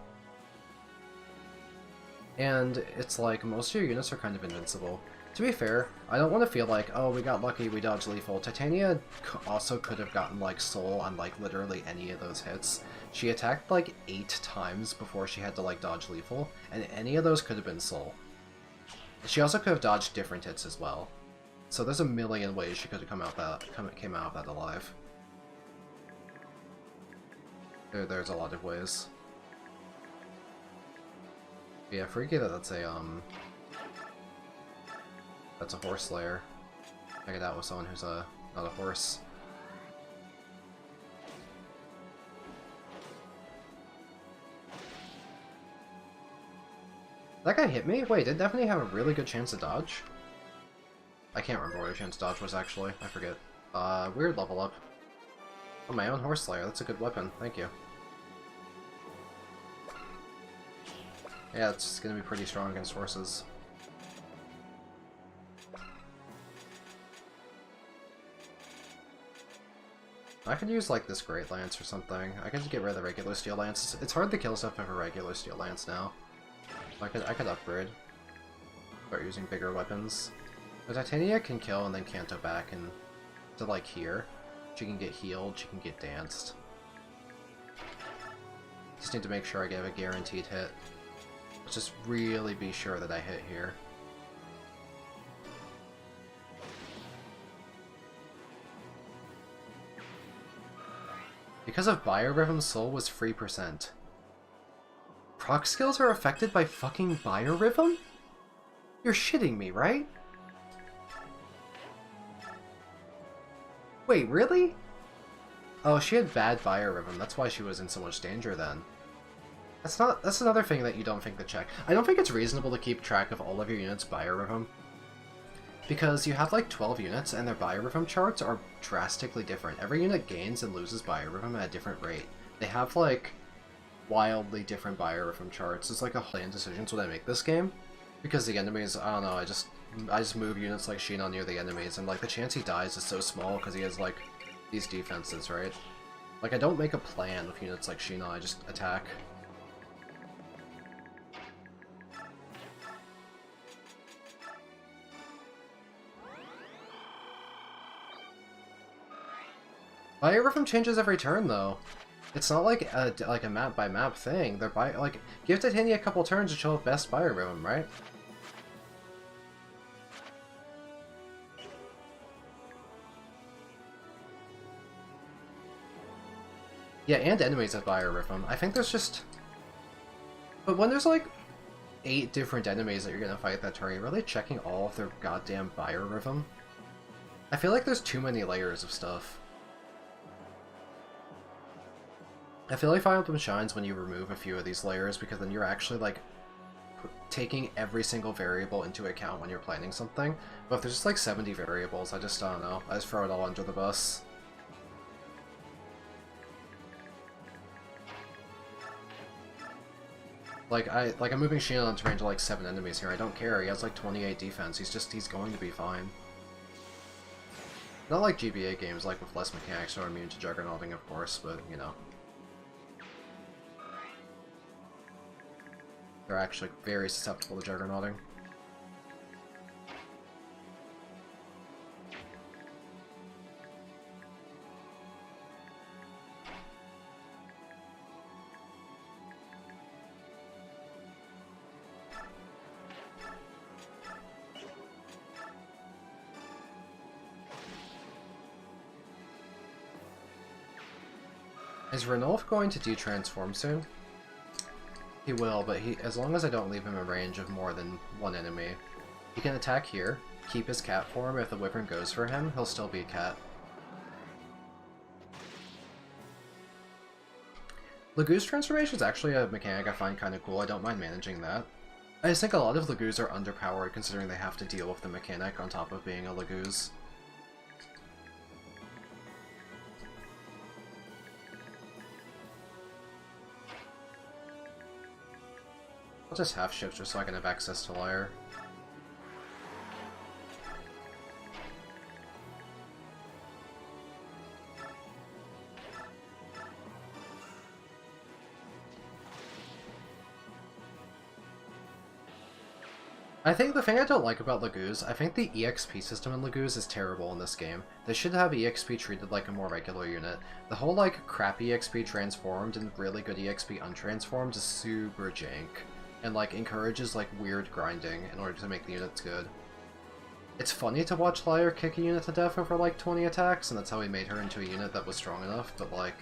And it's like, most of your units are kind of invincible. To be fair, I don't want to feel like, oh, we got lucky, we dodged lethal. Titania also could have gotten, like, soul on, like, literally any of those hits. She attacked, like, 8 times before she had to, like, dodge lethal, and any of those could have been soul. She also could have dodged different hits as well. So there's a million ways she could have came out of that alive. There's a lot of ways. But yeah, freaky that that's a horse slayer. Check it out with someone who's not a horse. That guy hit me? Wait, did Daphne have a really good chance to dodge? I can't remember what her chance to dodge was actually. I forget. Weird level up. Oh, my own horse slayer. That's a good weapon. Thank you. Yeah, it's gonna be pretty strong against horses. I could use, like, this Great Lance or something. I could just get rid of the regular Steel Lance. It's hard to kill stuff with a regular Steel Lance now. I could upgrade. Start using bigger weapons. But Titania can kill and then Canto back and to, like, here. She can get healed, she can get danced. Just need to make sure I get a guaranteed hit. Let's just really be sure that I hit here. Because of Biorhythm, Soul was 3%. Proc skills are affected by fucking Biorhythm? You're shitting me, right? Wait, really? Oh, she had bad Biorhythm, that's why she was in so much danger then. That's another thing that you don't think to check. I don't think it's reasonable to keep track of all of your units' Biorhythm. Because you have like 12 units and their Biorhythm charts are drastically different. Every unit gains and loses Biorhythm at a different rate. They have like wildly different Biorhythm charts. It's like a plan decisions when I make this game. Because the enemies, I don't know, I just move units like Shinon near the enemies and like the chance he dies is so small because he has like these defenses, right? Like I don't make a plan with units like Shinon, I just attack. Biorhythm changes every turn, though. It's not like a map by map thing. They're like give Titania a couple turns to show best Biorhythm, right? Yeah, and enemies have Biorhythm. I think there's just, but when there's like 8 different enemies that you're gonna fight that turn, you're really checking all of their goddamn Biorhythm. I feel like there's too many layers of stuff. I feel like Fire Emblem shines when you remove a few of these layers, because then you're actually, like, taking every single variable into account when you're planning something. But if there's just, like, 70 variables, I don't know. I just throw it all under the bus. I'm moving Shinon onto range of, like, 7 enemies here. I don't care. He has, like, 28 defense. He's going to be fine. Not like GBA games, like, with less mechanics or immune to juggernauting, of course, but, you know. They're actually very susceptible to juggernauting. Is Ranulf going to detransform soon? He will, but as long as I don't leave him in range of more than one enemy. He can attack here, keep his cat form. If the Wyvern goes for him, he'll still be a cat. Lagoose transformation is actually a mechanic I find kind of cool. I don't mind managing that. I just think a lot of Lagoos are underpowered considering they have to deal with the mechanic on top of being a Lagoos. I'll just half shift just so I can have access to Lyre. I think the thing I don't like about Lagoos, I think the EXP system in Lagoos is terrible in this game. They should have EXP treated like a more regular unit. The whole, like, crap EXP transformed and really good EXP untransformed is super jank, and, like, encourages, like, weird grinding in order to make the units good. It's funny to watch Lyre kick a unit to death over, like, 20 attacks, and that's how we made her into a unit that was strong enough, but, like,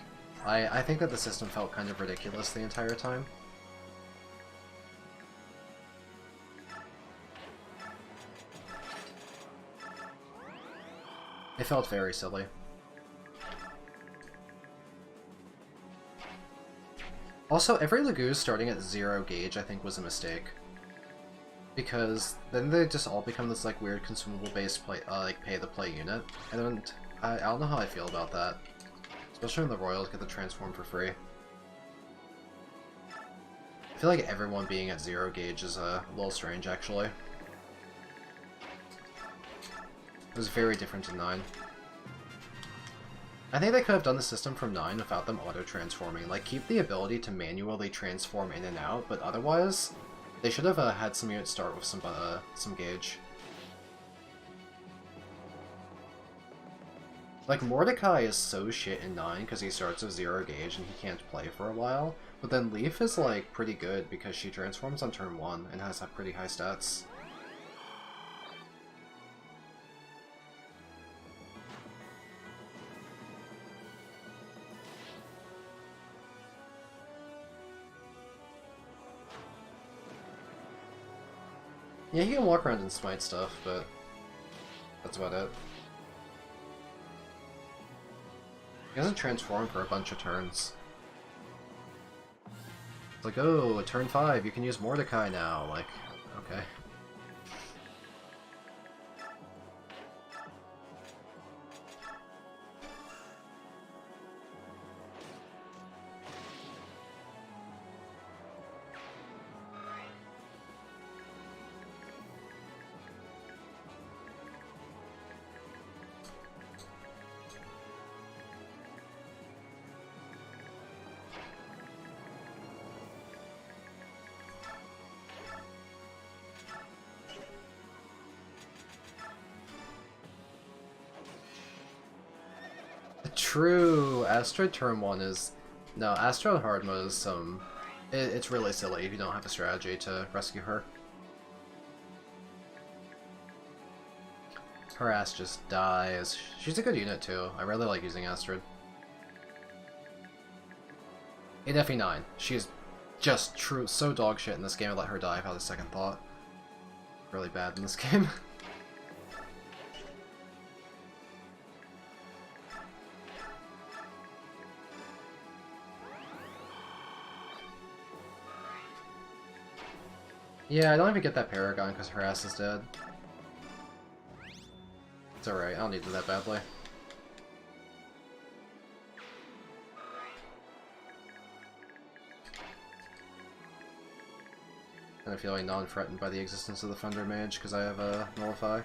I think that the system felt kind of ridiculous the entire time. It felt very silly. Also, every Lagoos starting at 0 gauge I think was a mistake. Because then they just all become this like weird consumable-based play, like pay-to-play unit. And I don't know how I feel about that. Especially when the Royals get the transform for free. I feel like everyone being at 0 gauge is a little strange, actually. It was very different in 9. I think they could have done the system from 9 without them auto-transforming. Like, keep the ability to manually transform in and out, but otherwise, they should have had some units start with some gauge. Like, Mordecai is so shit in 9 because he starts with 0 gauge and he can't play for a while, but then Leaf is, like, pretty good because she transforms on turn 1 and has pretty high stats. Yeah, he can walk around and smite stuff, but that's about it. He doesn't transform for a bunch of turns. It's like, oh, turn 5, you can use Mordecai now. Like, okay. True, Astrid turn 1 is... No, Astrid hard mode is it's really silly if you don't have a strategy to rescue her. Her ass just dies. She's a good unit too. I really like using Astrid. In FE9, she's just so dog shit in this game I let her die without a second thought. Really bad in this game. Yeah, I don't even get that Paragon because her ass is dead. It's alright, I don't need it that badly. And I feel like non-threatened by the existence of the Thunder Mage because I have a Nullify.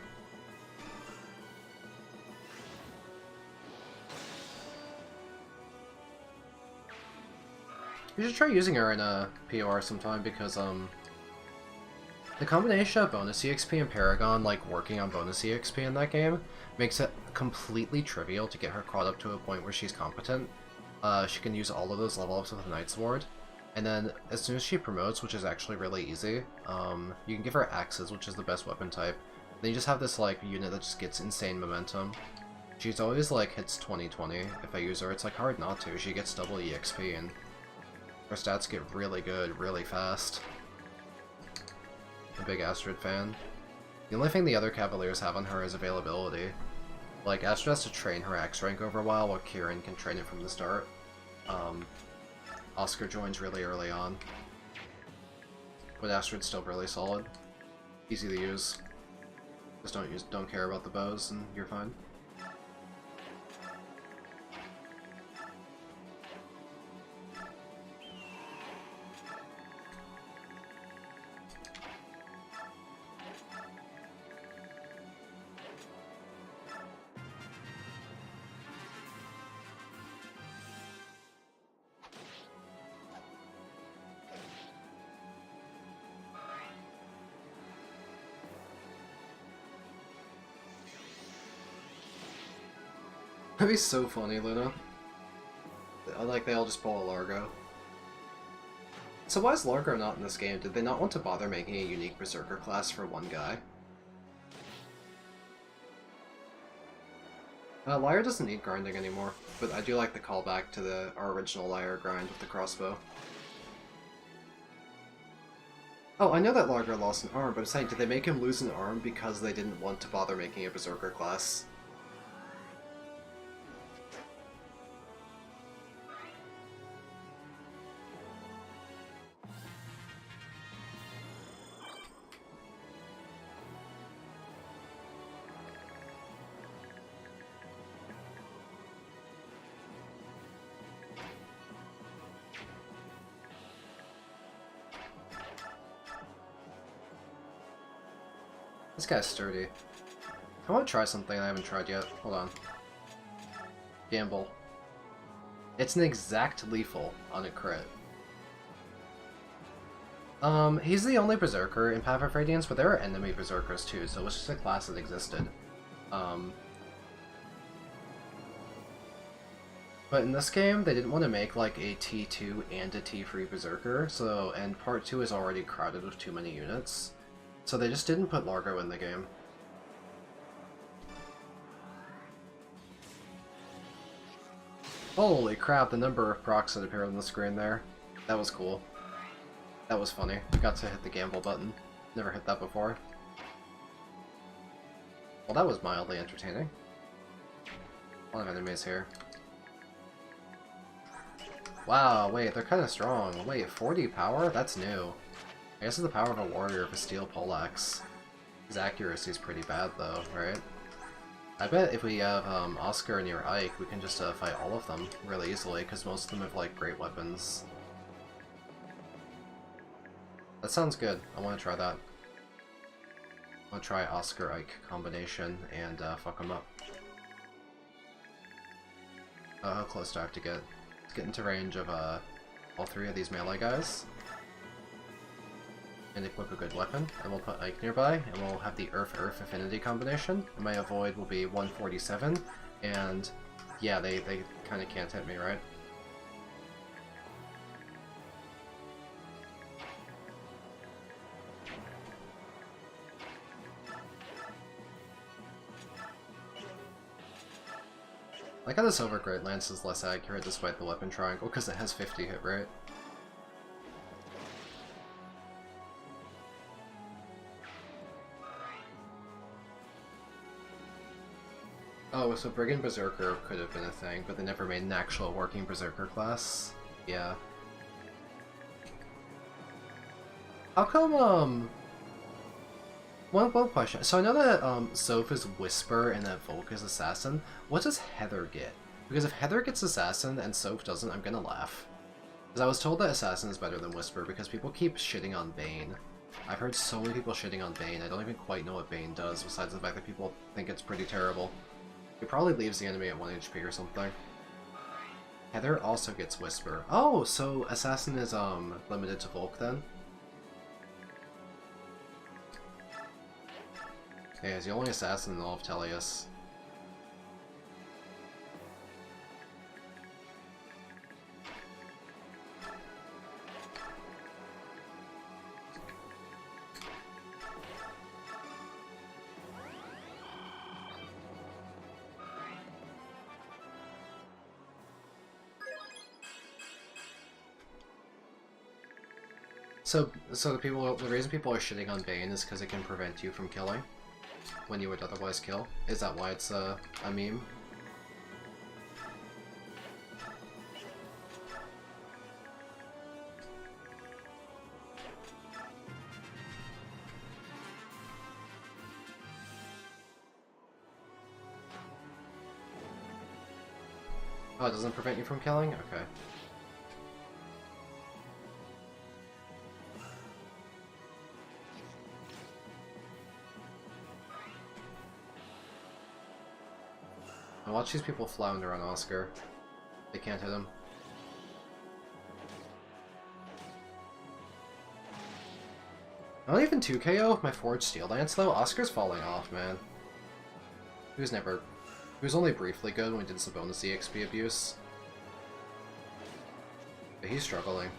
You should try using her in a POR sometime because, the combination of bonus EXP and Paragon, like, working on bonus EXP in that game, makes it completely trivial to get her caught up to a point where she's competent. She can use all of those level ups with a Night Sword, and then as soon as she promotes, which is actually really easy, you can give her Axes, which is the best weapon type. Then you just have this, like, unit that just gets insane momentum. She's always, like, hits 20-20 if I use her. It's, like, hard not to. She gets double EXP, and her stats get really good really fast. A big Astrid fan. The only thing the other Cavaliers have on her is availability. Like, Astrid has to train her X rank over a while Kieran can train it from the start. Oscar joins really early on. but Astrid's still really solid. Easy to use. Just don't care about the bows and you're fine. That'd be so funny, Luna. Like, they all just pull a Largo. So why is Largo not in this game? Did they not want to bother making a unique Berserker class for one guy? Lyre doesn't need grinding anymore, but I do like the callback to our original Lyre grind with the crossbow. Oh, I know that Largo lost an arm, but I'm saying, did they make him lose an arm because they didn't want to bother making a Berserker class? This guy's sturdy. I want to try something I haven't tried yet. Hold on. Gamble. It's an exact lethal on a crit. He's the only Berserker in Path of Radiance, but there are enemy Berserkers too, so it was just a class that existed. But in this game, they didn't want to make like a T2 and a T3 Berserker, and Part 2 is already crowded with too many units. So they just didn't put Largo in the game. Holy crap, the number of procs that appeared on the screen there. That was cool. That was funny. I got to hit the gamble button. Never hit that before. Well, that was mildly entertaining. A lot of enemies here. Wow, wait, they're kind of strong. Wait, 40 power? That's new. I guess it's the power of a warrior of a steel poleaxe. His accuracy is pretty bad though, right? I bet if we have Oscar near Ike, we can just fight all of them really easily, because most of them have like great weapons. That sounds good. I want to try that. I want to try Oscar-Ike combination and fuck them up. How close do I have to get? Let's get into range of all three of these melee guys. And equip a good weapon, and we'll put Ike nearby, and we'll have the Earth-Earth affinity combination. And my avoid will be 147, and yeah, they kind of can't hit me, right? I like how the Silver Great Lance is less accurate despite the weapon triangle, because it has 50 hit rate. Oh, so Brigand Berserker could have been a thing, but they never made an actual working Berserker class. Yeah. How come, one question. So I know that, Soph is Whisper and that Volk is Assassin. What does Heather get? Because if Heather gets Assassin and Soph doesn't, I'm gonna laugh. Because I was told that Assassin is better than Whisper because people keep shitting on Bane. I've heard so many people shitting on Bane, I don't even quite know what Bane does, besides the fact that people think it's pretty terrible. It probably leaves the enemy at 1 HP or something. Heather also gets Whisper. Oh, so Assassin is limited to Volk then? Okay, he's the only assassin in all of Teleus. So the reason people are shitting on Bane is because it can prevent you from killing when you would otherwise kill. Is that why it's a meme? Oh, it doesn't prevent you from killing? Okay. I watch these people flounder on Oscar. They can't hit him. Not even 2 KO with my Forged Steel Lance though. Oscar's falling off, man. He was only briefly good when we did some bonus EXP abuse. But he's struggling.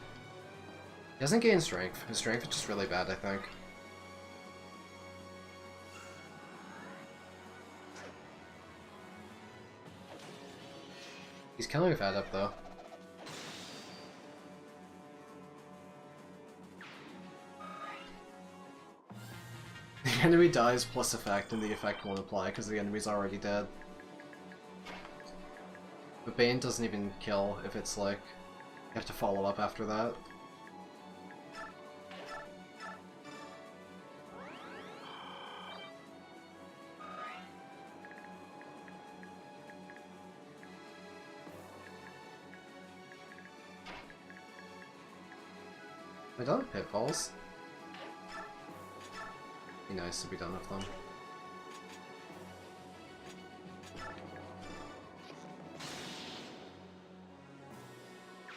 He doesn't gain strength. His strength is just really bad, I think. He's killing with that up though. The enemy dies plus effect and the effect won't apply because the enemy's already dead. But Bane doesn't even kill if it's like, you have to follow up after that. Am I done with Pitfalls? Be nice to be done with them.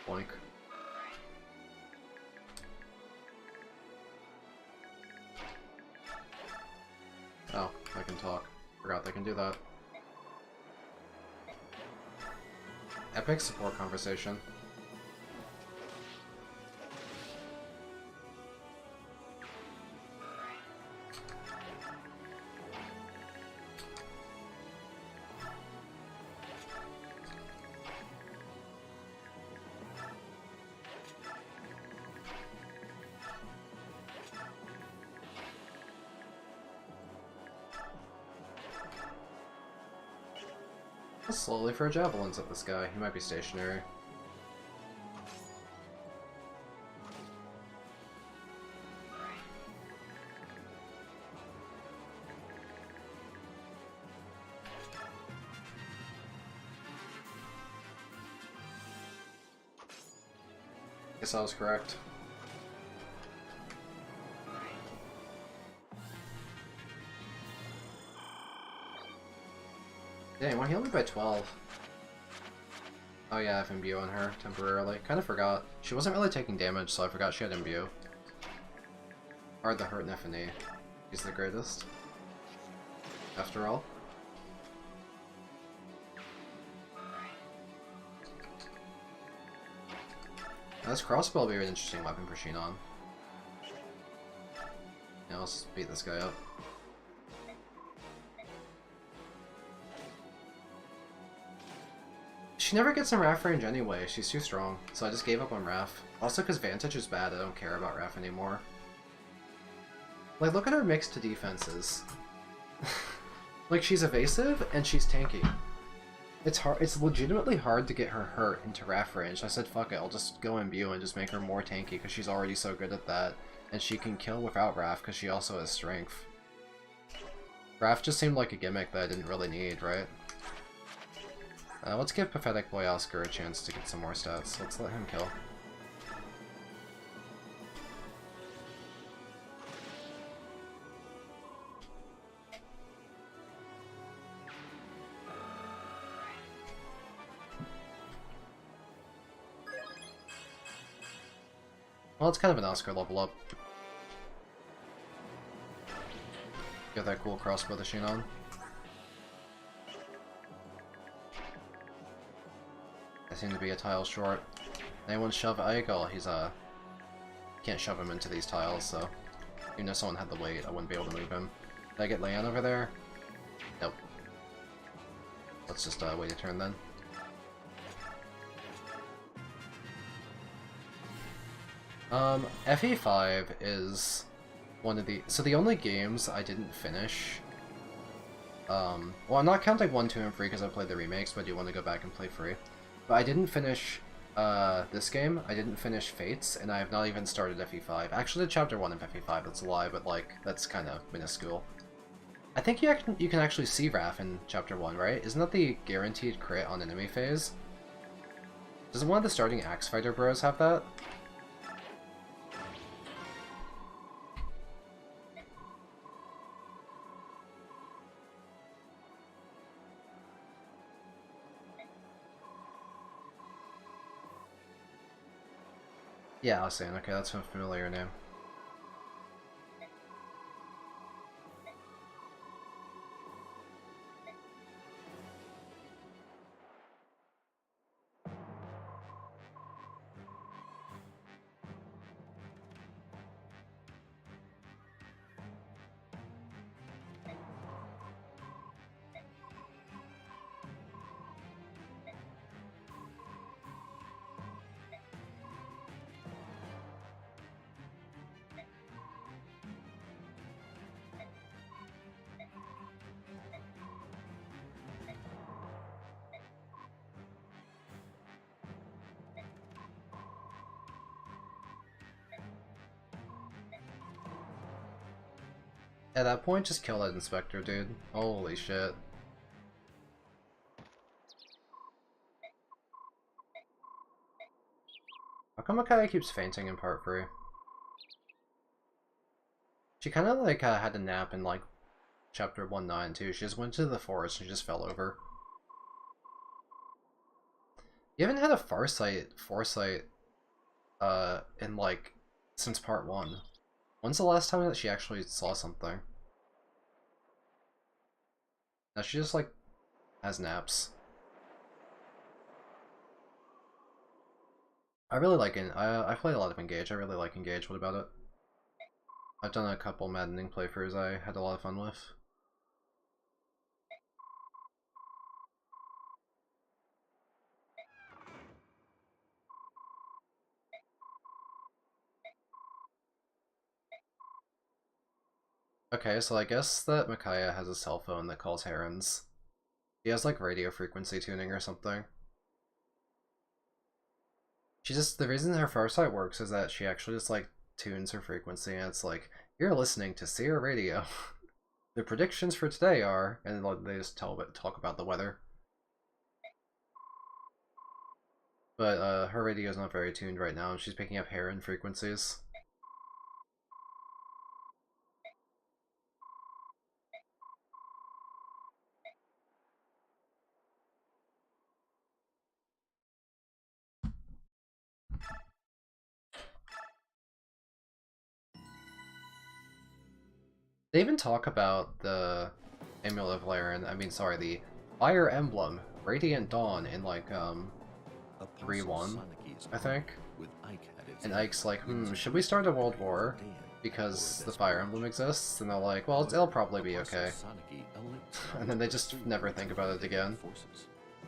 Boink. Oh, I can talk. Forgot they can do that. Epic support conversation. I'll slowly throw javelins at this guy. He might be stationary. Guess I was correct. Dang, why heal me by 12? Oh yeah, I have Imbue on her temporarily. Kinda forgot. She wasn't really taking damage, so I forgot she had Imbue. Hard to hurt Nefany. He's the greatest. After all. This crossbow will be an interesting weapon for Shinon. Now let's beat this guy up. She never gets in Raph range anyway, she's too strong, so I just gave up on Raph. Also because Vantage is bad, I don't care about Raph anymore. Like, look at her mixed defenses. Like, she's evasive, and she's tanky. It's legitimately hard to get her hurt into Raph range. I said, fuck it, I'll just go Imbue and just make her more tanky, because she's already so good at that. And she can kill without Raph, because she also has strength. Raph just seemed like a gimmick that I didn't really need, right? Let's give Pathetic Boy Oscar a chance to get some more stats. Let's let him kill. Well, it's kind of an Oscar level up. Get that cool crossbow to Shinon. I seem to be a tile short. Anyone shove Aegal? He's can't shove him into these tiles, so even if someone had the weight, I wouldn't be able to move him. Did I get Leon over there? Nope. Let's just wait a turn then. FE5 is one of the... So the only games I didn't finish... well, I'm not counting 1, 2, and 3 because I played the remakes, but I do want to go back and play 3. But I didn't finish this game, I didn't finish Fates, and I have not even started FE5. Actually, Chapter 1 of FE5, that's a lie, but like, that's kind of minuscule. I think you can actually see Raph in Chapter 1, right? Isn't that the guaranteed crit on enemy phase? Doesn't one of the starting Axe Fighter bros have that? Yeah, I was saying, okay, that's a familiar name. At that point, just kill that Inspector, dude. Holy shit. How come Micaiah keeps fainting in part 3? She kind of like had a nap in like chapter 1-9 too. She just went to the forest and she just fell over. You haven't had a foresight in like since part 1. When's the last time that she actually saw something? Now she just like has naps. I really like it. I played a lot of Engage. I really like Engage. What about it? I've done a couple maddening playthroughs I had a lot of fun with. Okay, so I guess that Micaiah has a cell phone that calls herons. She has like radio frequency tuning or something. She just, the reason her farsight works is that she actually just like tunes her frequency and it's like, you're listening to Sierra Radio. The predictions for today are, and they just talk about the weather. But her radio is not very tuned right now and she's picking up heron frequencies. They even talk about the Amulet of Laren, the Fire Emblem, Radiant Dawn in like 3-1, I think. And Ike's like, should we start a world war because the Fire Emblem exists? And they're like, well, it'll probably be okay. And then they just never think about it again.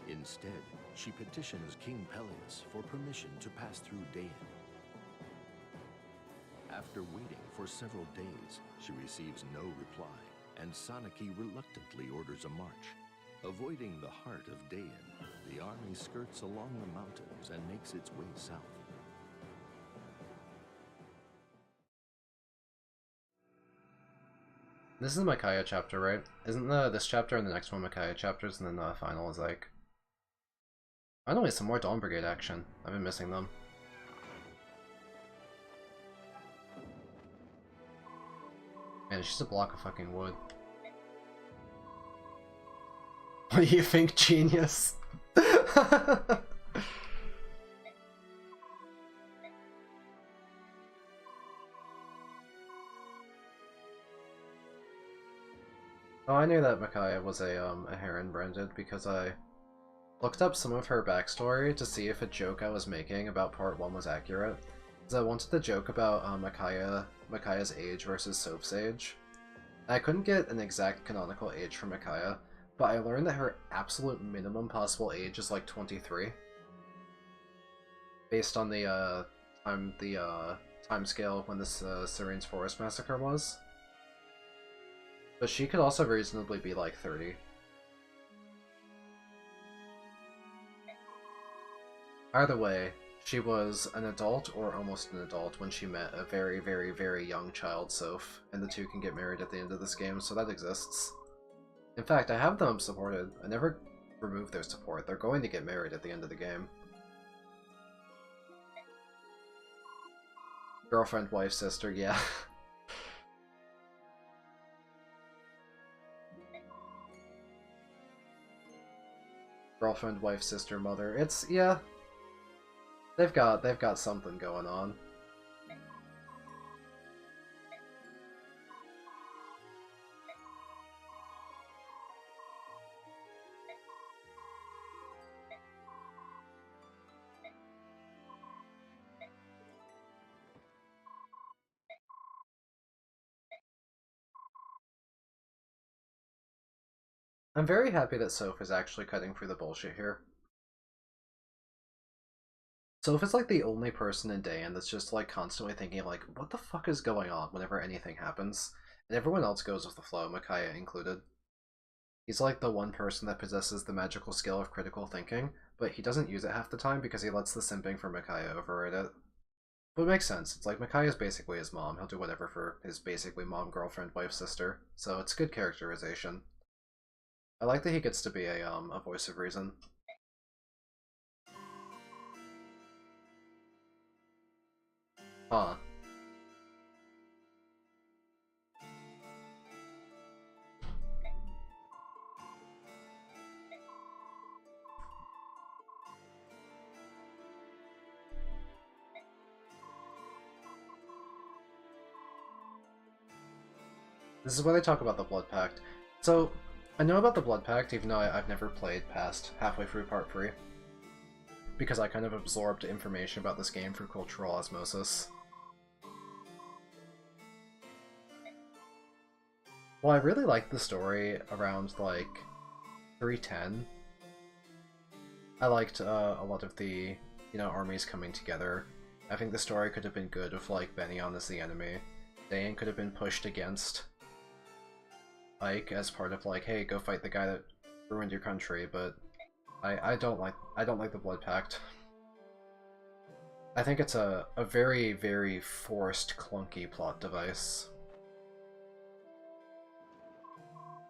Instead, she petitions King Peleus for permission to pass through Daein. After waiting for several days, she receives no reply, and Sanaki reluctantly orders a march. Avoiding the heart of Daein, the army skirts along the mountains and makes its way south. This is the Micaiah chapter, right? Isn't this chapter and the next one Micaiah chapters, and then the final is like... Finally, some more Dawn Brigade action. I've been missing them. Man, it's just a block of fucking wood. What do you think, genius? Oh, I knew that Micaiah was a heron branded because I looked up some of her backstory to see if a joke I was making about part 1 was accurate. Because I wanted to joke about Micaiah's age versus Soph's age. I couldn't get an exact canonical age for Micaiah, but I learned that her absolute minimum possible age is like 23. Based on the time scale of when this Serene's Forest Massacre was. But she could also reasonably be like 30. Either way, she was an adult or almost an adult when she met a very, very, very young child Soph, and the two can get married at the end of this game, so that exists. In fact, I have them supported. I never removed their support. They're going to get married at the end of the game. Girlfriend, wife, sister, yeah. Girlfriend, wife, sister, mother. It's, yeah. They've got something going on. I'm very happy that Soph is actually cutting through the bullshit here. Soph is like the only person in Dayan that's just like constantly thinking like, what the fuck is going on whenever anything happens? And everyone else goes with the flow, Micaiah included. He's like the one person that possesses the magical skill of critical thinking, but he doesn't use it half the time because he lets the simping for Micaiah override it. But it makes sense. It's like Micaiah's basically his mom. He'll do whatever for his basically mom, girlfriend, wife, sister. So it's good characterization. I like that he gets to be a voice of reason. Huh. This is where they talk about the Blood Pact. So, I know about the Blood Pact, even though I've never played past halfway through Part 3. Because I kind of absorbed information about this game through cultural osmosis. Well, I really liked the story around, like, 310. I liked a lot of the, armies coming together. I think the story could have been good with, like, Benyon as the enemy. Dayan could have been pushed against Ike as part of, like, hey, go fight the guy that ruined your country, but I don't like the Blood Pact. I think it's a very, very forced, clunky plot device.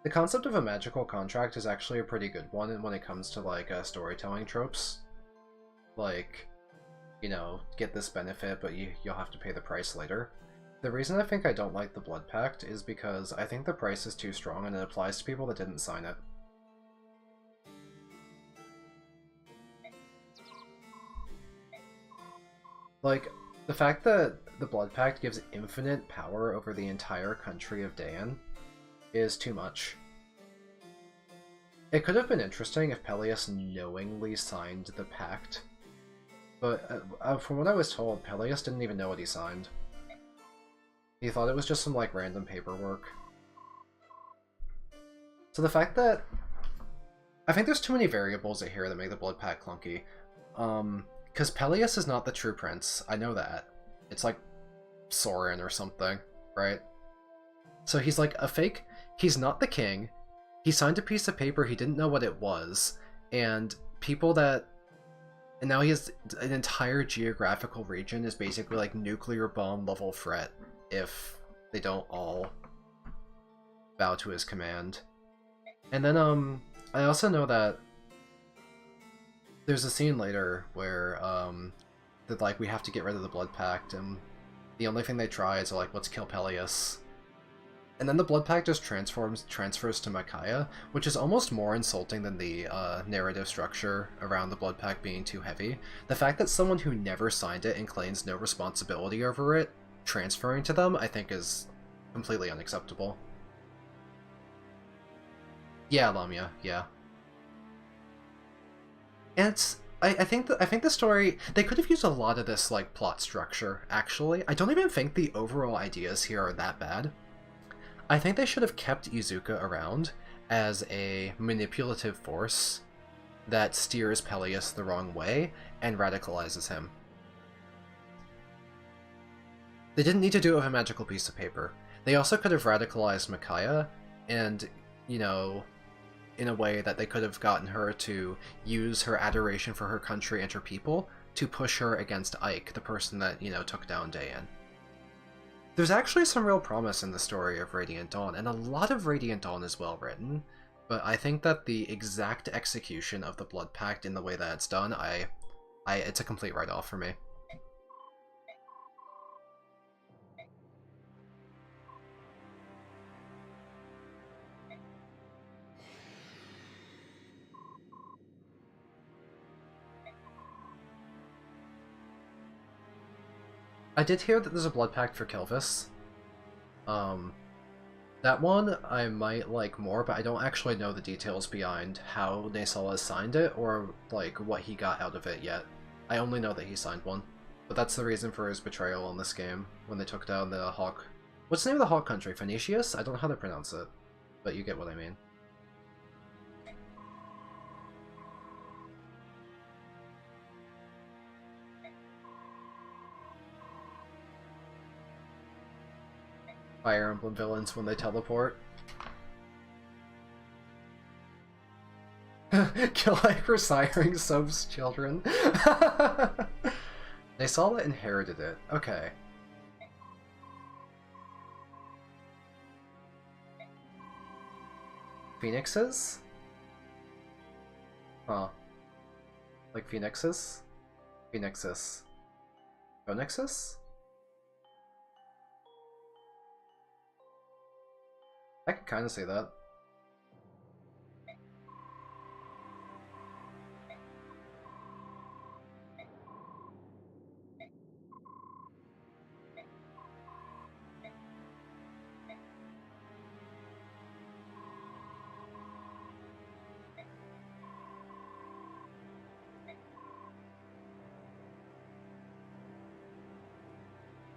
The concept of a magical contract is actually a pretty good one when it comes to, like, storytelling tropes. Like, get this benefit, but you'll have to pay the price later. The reason I think I don't like the Blood Pact is because I think the price is too strong and it applies to people that didn't sign it. Like, the fact that the Blood Pact gives infinite power over the entire country of Dayan is too much. It could have been interesting if Peleus knowingly signed the pact, but from what I was told, Peleus didn't even know what he signed. He thought it was just some, like, random paperwork. So the fact that... I think there's too many variables here that make the Blood Pact clunky. Because Peleus is not the true prince, I know that. It's like Soren or something, right? So he's like a fake... He's not the king. He signed a piece of paper, he didn't know what it was, and people that... And now he has an entire geographical region is basically like nuclear bomb level threat if they don't all bow to his command. And then, I also know that there's a scene later where, that, like, we have to get rid of the Blood Pact, and the only thing they try is, like, let's kill Peleus. And then the Blood Pact just transfers to Micaiah, which is almost more insulting than the narrative structure around the Blood Pact being too heavy. The fact that someone who never signed it and claims no responsibility over it transferring to them, I think, is completely unacceptable. Yeah, Lamia, yeah. And it's... I think the story... They could have used a lot of this, like, plot structure, actually. I don't even think the overall ideas here are that bad. I think they should have kept Izuka around as a manipulative force that steers Peleus the wrong way and radicalizes him. They didn't need to do it with a magical piece of paper. They also could have radicalized Micaiah and, in a way that they could have gotten her to use her adoration for her country and her people to push her against Ike, the person that, took down Dayan. There's actually some real promise in the story of Radiant Dawn, and a lot of Radiant Dawn is well written, but I think that the exact execution of the Blood Pact in the way that it's done, it's a complete write-off for me. I did hear that there's a blood pact for Kelvis. That one I might like more, but I don't actually know the details behind how Naysala signed it or like what he got out of it yet. I only know that he signed one. But that's the reason for his betrayal in this game, when they took down the Hawk... What's the name of the Hawk country? Phoenicius? I don't know how to pronounce it, but you get what I mean. Fire Emblem villains when they teleport. Kill like for siring Soap's children. Naysala inherited it. Okay. Phoenixes? Huh. Like Phoenixes? Phoenixes. Phoenixes? I can kind of see that.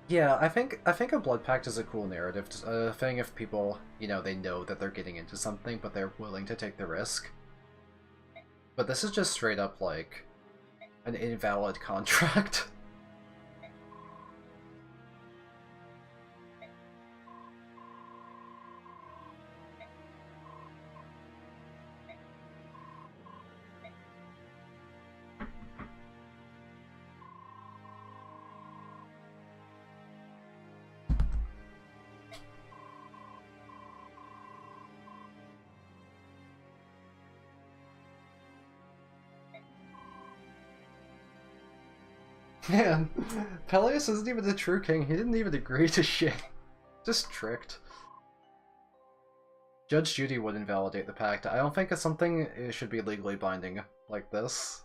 Yeah, I think a blood pact is a cool narrative thing if people, you know, they know that they're getting into something, but they're willing to take the risk. But this is just straight up like an invalid contract. Man, Peleus isn't even the true king. He didn't even agree to shit. Just tricked. Judge Judy would invalidate the pact. I don't think it's something it should be legally binding like this.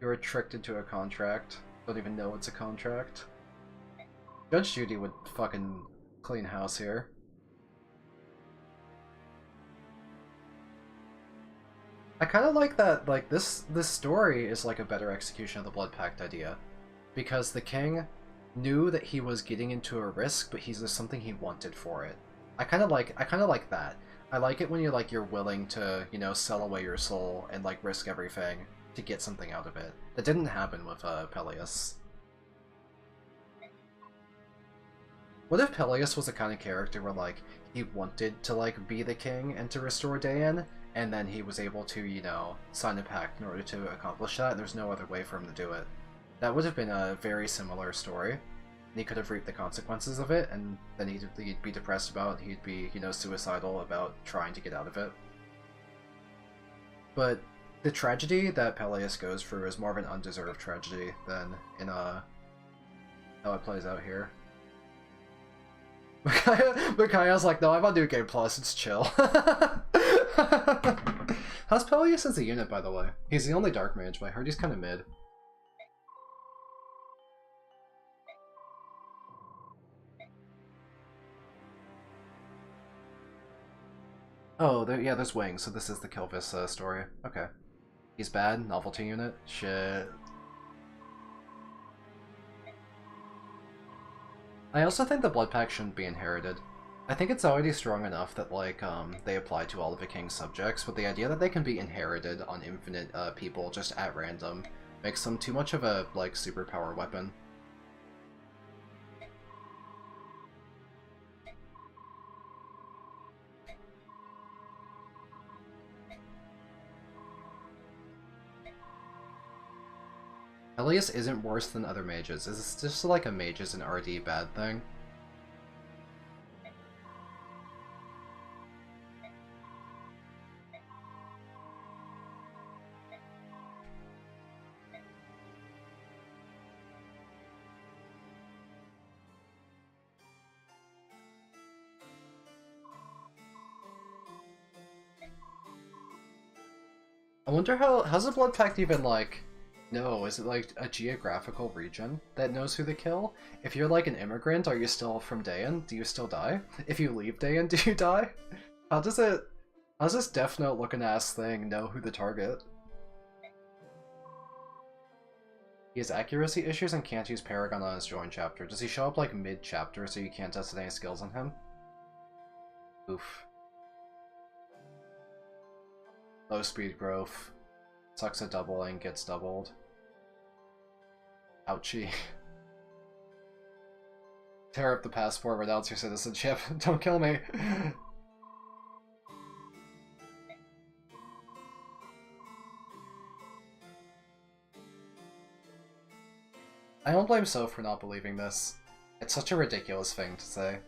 You were tricked into a contract. Don't even know it's a contract. Judge Judy would fucking clean house here. I kind of like that, like, this story is like a better execution of the Blood Pact idea. Because the king knew that he was getting into a risk, but there's something he wanted for it. I kind of like that. I like it when you're willing to, you know, sell away your soul and, like, risk everything to get something out of it. That didn't happen with, Peleus. What if Peleus was the kind of character where, like, he wanted to, like, be the king and to restore Daein, and then he was able to, you know, sign a pact in order to accomplish that, and there's no other way for him to do it? That would have been a very similar story. And he could have reaped the consequences of it, and then he'd be depressed about it, he'd be, you know, suicidal about trying to get out of it. But the tragedy that Peleus goes through is more of an undeserved tragedy than in, how it plays out here. Makaya's like, no, I'm on New Game Plus, it's chill. How's Peleus as a unit, by the way? He's the only Dark Mage, but I heard he's kind of mid. Oh, yeah, there's wings, so this is the Kelvis story. Okay. He's bad, novelty unit? Shit. I also think the Blood Pact shouldn't be inherited. I think it's already strong enough that, like, they apply to all of the king's subjects, but the idea that they can be inherited on infinite people just at random makes them too much of a, like, superpower weapon. Elias isn't worse than other mages. Is this just like a mages and RD bad thing? I wonder how's the Blood Pact even, like, No, is it like a geographical region that knows who to kill? If you're like an immigrant, are you still from Dayan? Do you still die? If you leave Dayan, do you die? How does this Death Note looking ass thing know who to target? He has accuracy issues and can't use Paragon on his join chapter. Does he show up like mid-chapter so you can't test any skills on him? Oof. Low speed growth. Sucks at doubling, gets doubled. Ouchie. Tear up the passport, renounce your citizenship. Don't kill me. I don't blame Soph for not believing this. It's such a ridiculous thing to say.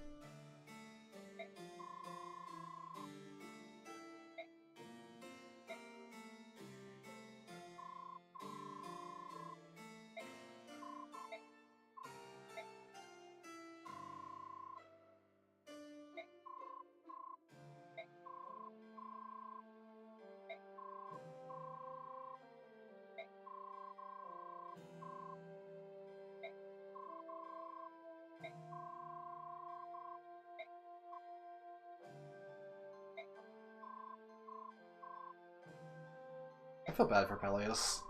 I feel bad for Peleus.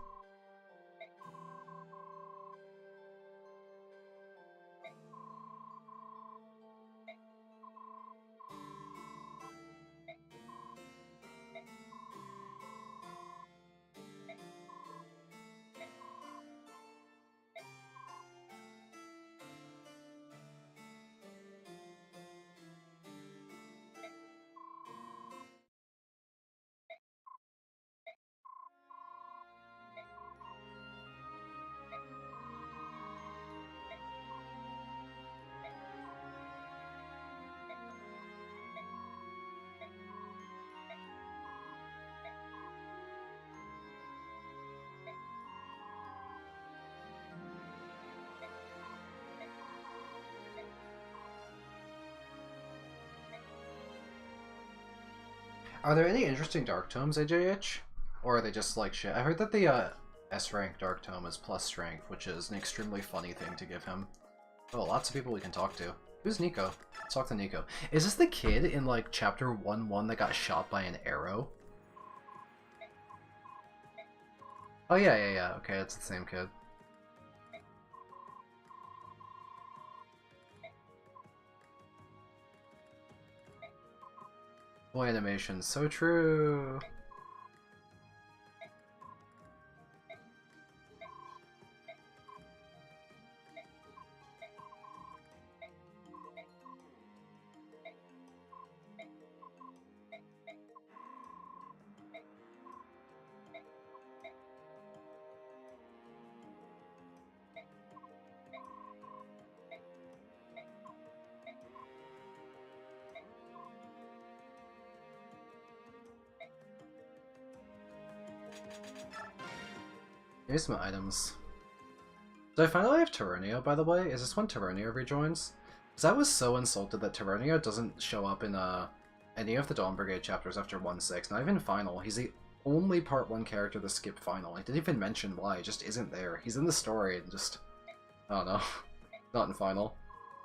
Are there any interesting Dark Tomes, AJH? Or are they just like shit? I heard that the S-rank Dark Tome is plus strength, which is an extremely funny thing to give him. Oh, lots of people we can talk to. Who's Nico? Let's talk to Nico. Is this the kid in like chapter 1-1 that got shot by an arrow? Oh yeah. Okay, it's the same kid. Boy, animation, so true. Here's some items. Did I finally have Terranio, by the way? Is this when Terranio rejoins? Because I was so insulted that Terranio doesn't show up in any of the Dawn Brigade chapters after 1-6, not even Final. He's the only Part 1 character to skip Final. I didn't even mention why, he just isn't there. He's in the story and just... I don't know. Not in Final.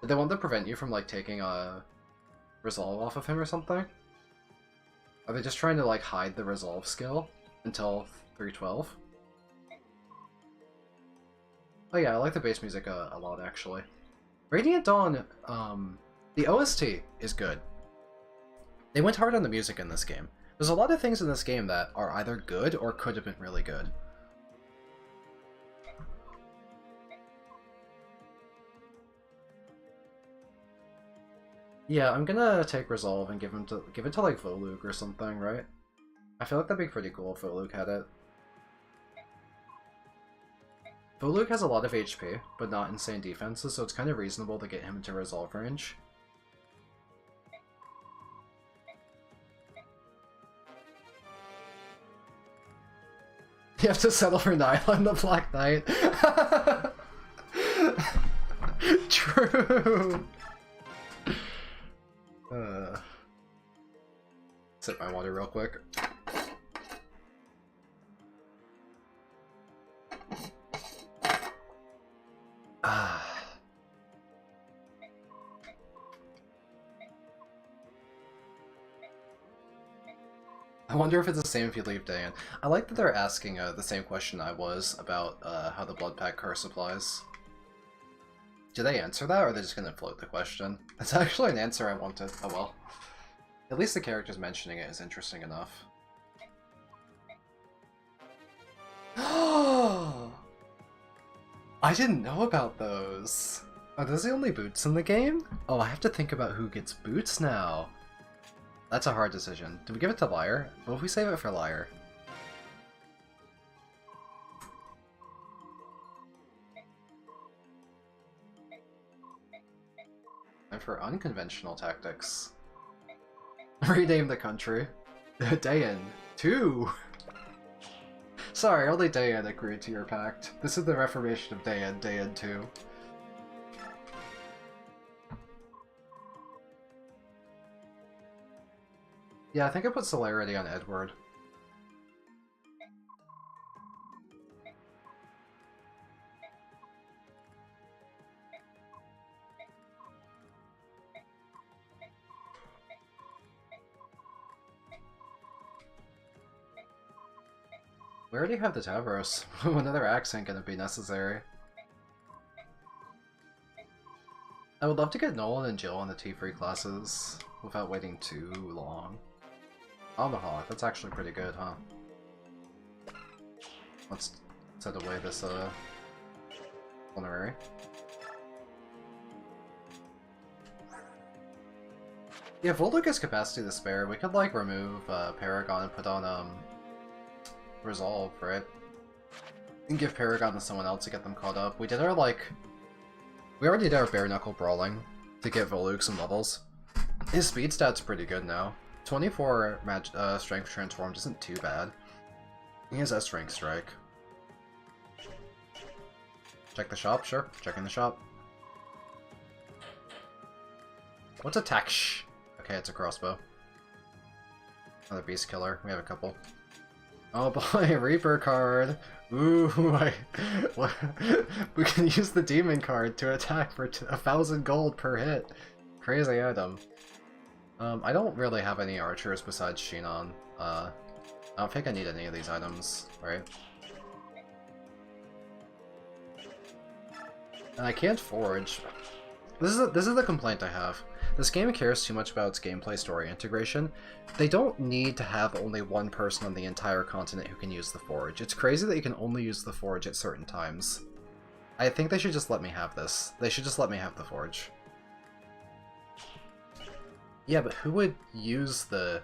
Did they want to prevent you from, like, taking a Resolve off of him or something? Are they just trying to, like, hide the Resolve skill until 312? Oh yeah, I like the bass music a lot, actually. Radiant Dawn, the OST is good. They went hard on the music in this game. There's a lot of things in this game that are either good or could have been really good. Yeah, I'm gonna take Resolve and give it to like Volug or something, right? I feel like that'd be pretty cool if Volug had it. Volug has a lot of HP, but not insane defenses, so it's kind of reasonable to get him into Resolve range. You have to settle for Nyla and the Black Knight. True! Sip my water real quick. I wonder if it's the same if you leave Dayan. I like that they're asking the same question I was about how the Blood Pact curse applies. Do they answer that, or are they just gonna float the question? That's actually an answer I wanted. Oh well. At least the characters mentioning it is interesting enough. I didn't know about those. Are those the only boots in the game? Oh, I have to think about who gets boots now. That's a hard decision. Do we give it to Lyre? What if we save it for Lyre? And for unconventional tactics. Rename the country. Dayan 2! Sorry, only Dayan agreed to your pact. This is the reformation of Dayan, Dayan 2. Yeah, I think I put Celerity on Edward. We already have the Tavros. Another axe ain't gonna be necessary. I would love to get Nolan and Jill on the T3 classes without waiting too long. Tomahawk, that's actually pretty good, huh? Let's set away this, honorary. Yeah, if Volduke has capacity to spare, we could, like, remove, Paragon and put on, Resolve, right? And give Paragon to someone else to get them caught up. We did our, like... We already did our bare-knuckle brawling to get Volduke some levels. His speed stat's pretty good now. 24 strength transformed isn't too bad. He has S-rank strike. Check the shop? Sure. Checking the shop. What's attack? Shh. Okay, it's a crossbow. Another beast killer. We have a couple. Oh boy, Reaper card! Ooh, we can use the demon card to attack for 1,000 gold per hit. Crazy item. I don't really have any archers besides Shinon. I don't think I need any of these items, right? And I can't forge. This is the complaint I have. This game cares too much about its gameplay story integration. They don't need to have only one person on the entire continent who can use the forge. It's crazy that you can only use the forge at certain times. I think they should just let me have this. They should just let me have the forge. Yeah, but who would use the...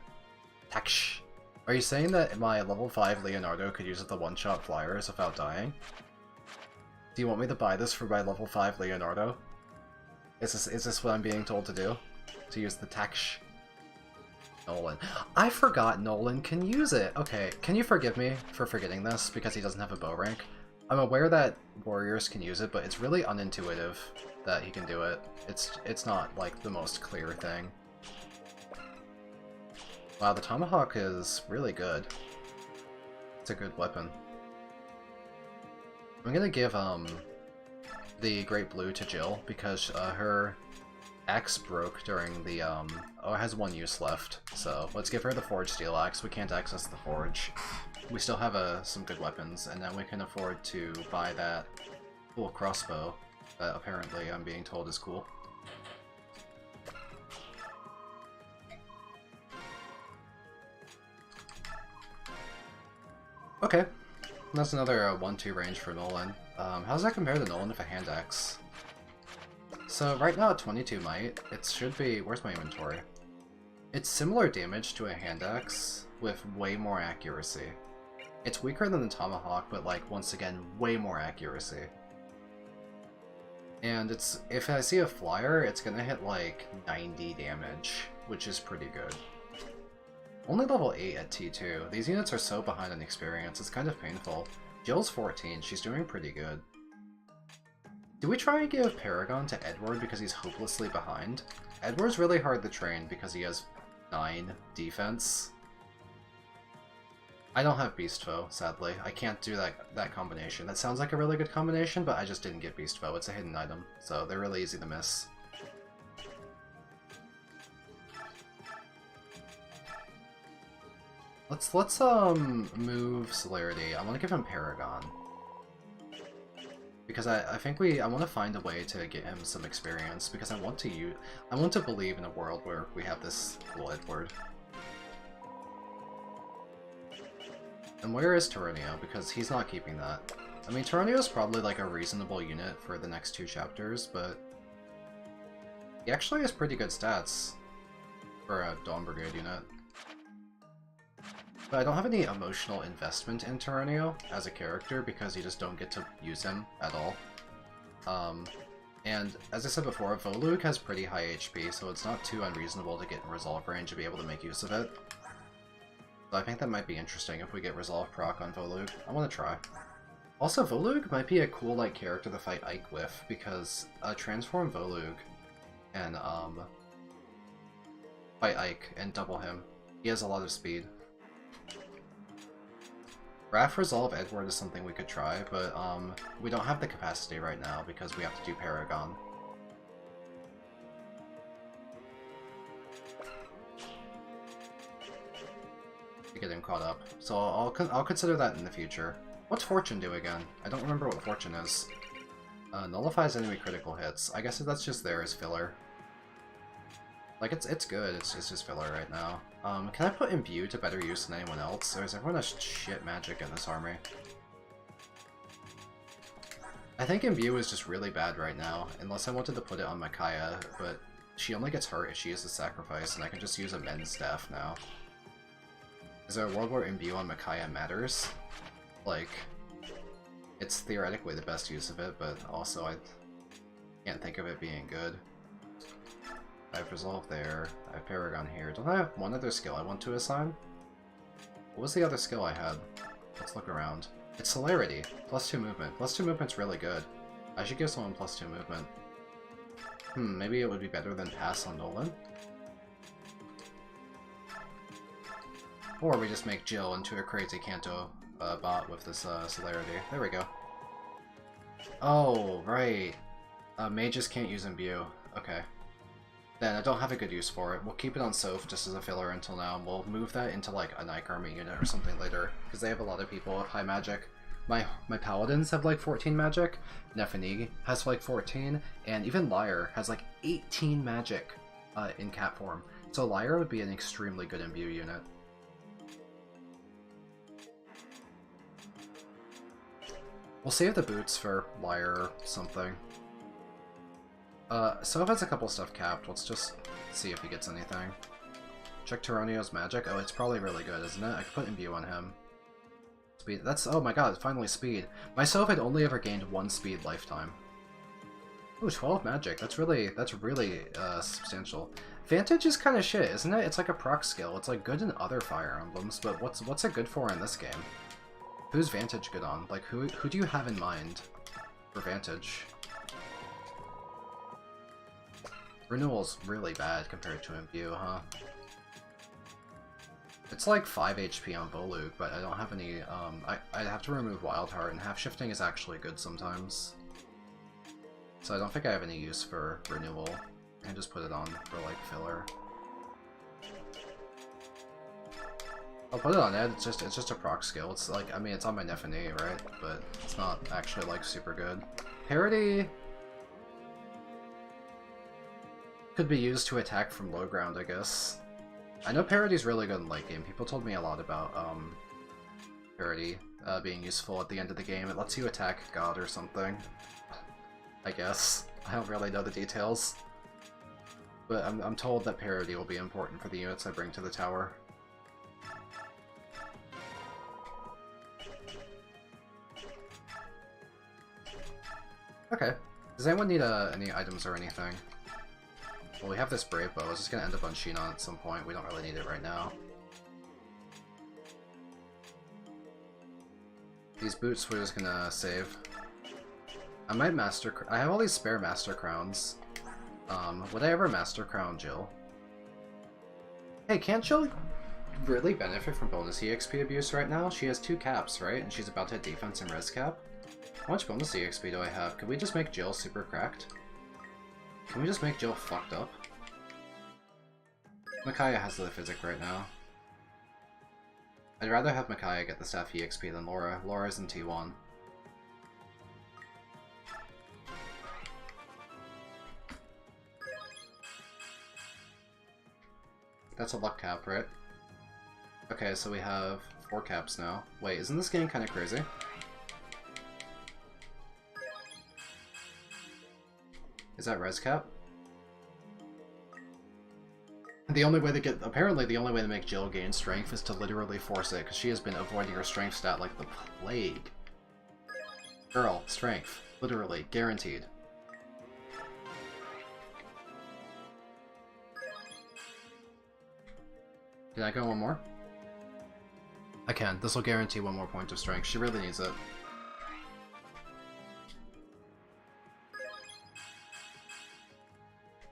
Taksh? Are you saying that my level 5 Leonardo could use the one-shot flyers without dying? Do you want me to buy this for my level 5 Leonardo? Is this what I'm being told to do? To use the Taksh? Nolan. I forgot Nolan can use it! Okay, can you forgive me for forgetting this because he doesn't have a bow rank? I'm aware that warriors can use it, but it's really unintuitive that he can do it. It's not, like, the most clear thing. Wow, the Tomahawk is really good. It's a good weapon. I'm gonna give, the Great Blue to Jill, because, her axe broke during the, oh, it has one use left, so let's give her the Forged Steel Axe. We can't access the Forge. We still have, some good weapons, and then we can afford to buy that cool crossbow that apparently I'm being told is cool. Okay, that's another 1-2 range for Nolan. How does that compare to Nolan with a hand axe? So right now at 22 might, it should be... Where's my inventory? It's similar damage to a hand axe with way more accuracy. It's weaker than the Tomahawk, but like, once again, way more accuracy. And it's... if I see a flyer, it's gonna hit like 90 damage, which is pretty good. Only level 8 at T2. These units are so behind in experience, it's kind of painful. Jill's 14, she's doing pretty good. Do we try and give Paragon to Edward because he's hopelessly behind? Edward's really hard to train because he has 9 defense. I don't have Beast Foe, sadly. I can't do that combination. That sounds like a really good combination, but I just didn't get Beast Foe. It's a hidden item, so they're really easy to miss. Let's move Celerity. I want to give him Paragon. Because I think I want to find a way to get him some experience, because I want to believe in a world where we have this cool Edward. And where is Tyranio? Because he's not keeping that. I mean, Tyranio's probably like a reasonable unit for the next 2 chapters, but he actually has pretty good stats for a Dawn Brigade unit. But I don't have any emotional investment in Tyranio as a character because you just don't get to use him at all. And as I said before, Volug has pretty high HP, so it's not too unreasonable to get in resolve range and be able to make use of it. So I think that might be interesting if we get resolve proc on Volug. I want to try. Also, Volug might be a cool like character to fight Ike with, because transform Volug and fight Ike and double him. He has a lot of speed. Wrath Resolve Edward is something we could try, but we don't have the capacity right now because we have to do Paragon. To get him caught up. So I'll consider that in the future. What's Fortune do again? I don't remember what Fortune is. Nullifies enemy critical hits. I guess that's just there as filler. Like, it's good, it's just filler right now. Can I put Imbue to better use than anyone else, or is everyone a shit magic in this army? I think Imbue is just really bad right now, unless I wanted to put it on Micaiah, but she only gets hurt if she uses Sacrifice, and I can just use a Men's Staff now. Is there a world where Imbue on Micaiah matters? Like, it's theoretically the best use of it, but also I can't think of it being good. I have Resolve there, I have Paragon here. Don't I have one other skill I want to assign? What was the other skill I had? Let's look around. It's Celerity, +2 movement. +2 movement's really good. I should give someone +2 movement. Maybe it would be better than Pass on Nolan? Or we just make Jill into a crazy Kanto bot with this Celerity. There we go. Oh, right. Mages can't use Imbue. Okay. Then I don't have a good use for it. We'll keep it on Soph just as a filler until now, and we'll move that into like a Nike Army unit or something later, because they have a lot of people with high magic. My Paladins have like 14 magic, Nephanigue has like 14, and even Lyre has like 18 magic in cat form. So Lyre would be an extremely good Imbue unit. We'll save the boots for Lyre or something. Soph has a couple stuff capped. Let's just see if he gets anything. Check Tyranio's magic. Oh, it's probably really good, isn't it? I could put Imbue on him. Speed. That's... oh my god, finally speed. My Soph had only ever gained 1 speed lifetime. Ooh, 12 magic. That's really substantial. Vantage is kind of shit, isn't it? It's like a proc skill. It's like good in other Fire Emblems, but what's it good for in this game? Who's Vantage good on? Like, who do you have in mind for Vantage? Renewal's really bad compared to Imbue, huh? It's like 5 HP on Volug, but I don't have any, I'd have to remove Wild Heart, and half shifting is actually good sometimes. So I don't think I have any use for Renewal. I can just put it on for, like, filler. I'll put it on Ed, it's just a proc skill. It's like, I mean, it's on my Nephanigue, right? But it's not actually, like, super good. Parity could be used to attack from low ground, I guess. I know Parity's really good in late game. People told me a lot about Parity being useful at the end of the game. It lets you attack God or something. I guess. I don't really know the details. But I'm told that Parity will be important for the units I bring to the tower. Okay. Does anyone need any items or anything? Well, we have this Brave Bow. It's just gonna end up on Shinon at some point. We don't really need it right now. These boots we're just gonna save. I might I have all these spare Master Crowns. Would I ever Master Crown Jill? Hey, can't Jill really benefit from bonus EXP abuse right now? She has 2 caps, right? And she's about to hit defense and res cap. How much bonus EXP do I have? Could we just make Jill super cracked? Can we just make Jill fucked up? Micaiah has the physic right now. I'd rather have Micaiah get the staff EXP than Laura. Laura's in T1. That's a luck cap, right? Okay, so we have 4 caps now. Wait, isn't this getting kind of crazy? Is that res cap? The only way to get, apparently the only way to make Jill gain strength is to literally force it, because she has been avoiding her strength stat like the plague. Girl, strength. Literally, guaranteed. Can I go one more? I can. This will guarantee 1 more point of strength. She really needs it.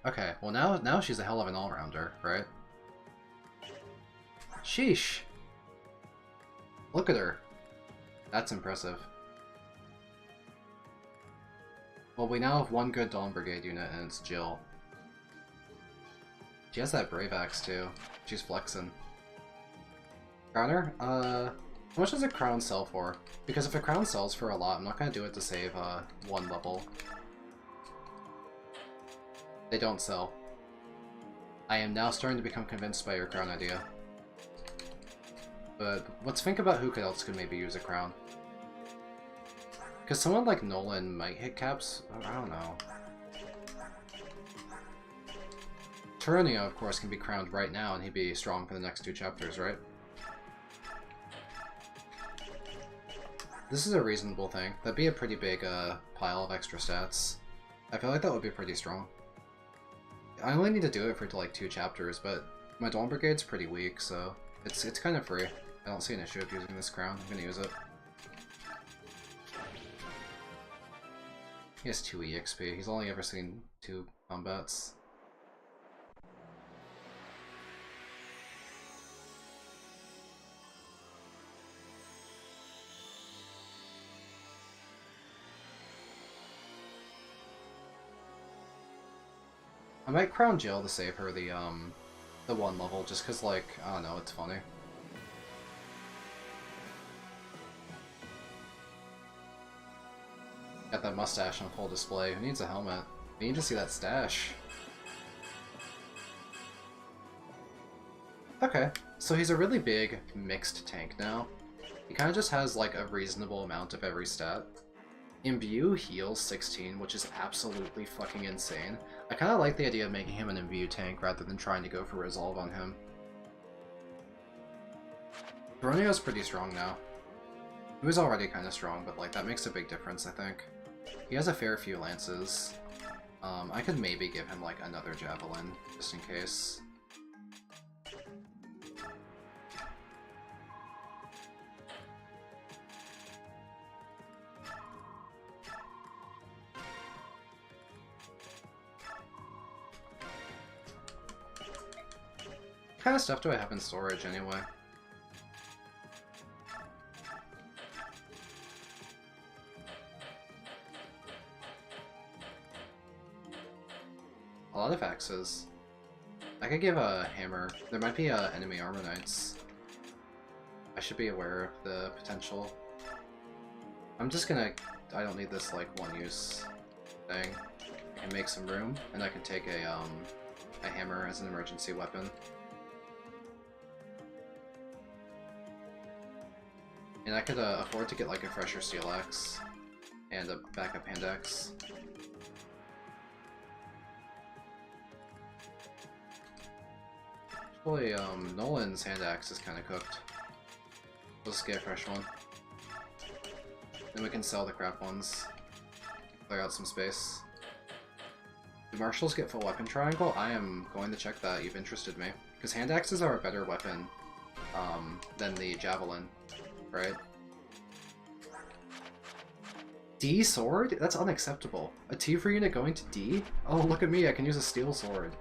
Okay, well now she's a hell of an all-rounder, right? Sheesh! Look at her. That's impressive. Well, we now have 1 good Dawn Brigade unit, and it's Jill. She has that Brave Axe, too. She's flexing. Crowner? How much does a crown sell for? Because if a crown sells for a lot, I'm not gonna do it to save, 1 level. They don't sell. I am now starting to become convinced by your crown idea. But let's think about who else could maybe use a crown. Because someone like Nolan might hit caps? I don't know. Tyrannia, of course, can be crowned right now and he'd be strong for the next 2 chapters, right? This is a reasonable thing. That'd be a pretty big pile of extra stats. I feel like that would be pretty strong. I only need to do it for like 2 chapters, but my Dawn Brigade's pretty weak, so it's kind of free. I don't see an issue with using this crown. I'm gonna use it. He has 2 EXP. He's only ever seen 2 combats. I might crown Jill to save her the 1 level, just cause, like, I don't know, it's funny. Got that mustache on full display. Who needs a helmet? We need to see that stash. Okay, so he's a really big, mixed tank now. He kind of just has, like, a reasonable amount of every stat. Imbue heals 16, which is absolutely fucking insane. I kind of like the idea of making him an Imbue tank rather than trying to go for Resolve on him. Baronio's pretty strong now. He was already kind of strong, but like that makes a big difference, I think. He has a fair few lances. I could maybe give him like another Javelin, just in case. What kind of stuff do I have in storage anyway? A lot of axes. I could give a hammer. There might be enemy armor knights. I should be aware of the potential. I'm just gonna... I don't need this like one use thing. I can make some room, and I can take a hammer as an emergency weapon. And I could afford to get like a fresher steel axe and a backup hand axe. Actually, Nolan's hand axe is kind of cooked. Let's get a fresh one. Then we can sell the crap ones. Clear out some space. Do marshals get full weapon triangle? I am going to check that. You've interested me. Because hand axes are a better weapon than the javelin. Right? D sword? That's unacceptable. A Tifa unit going to D? Oh, look at me, I can use a steel sword.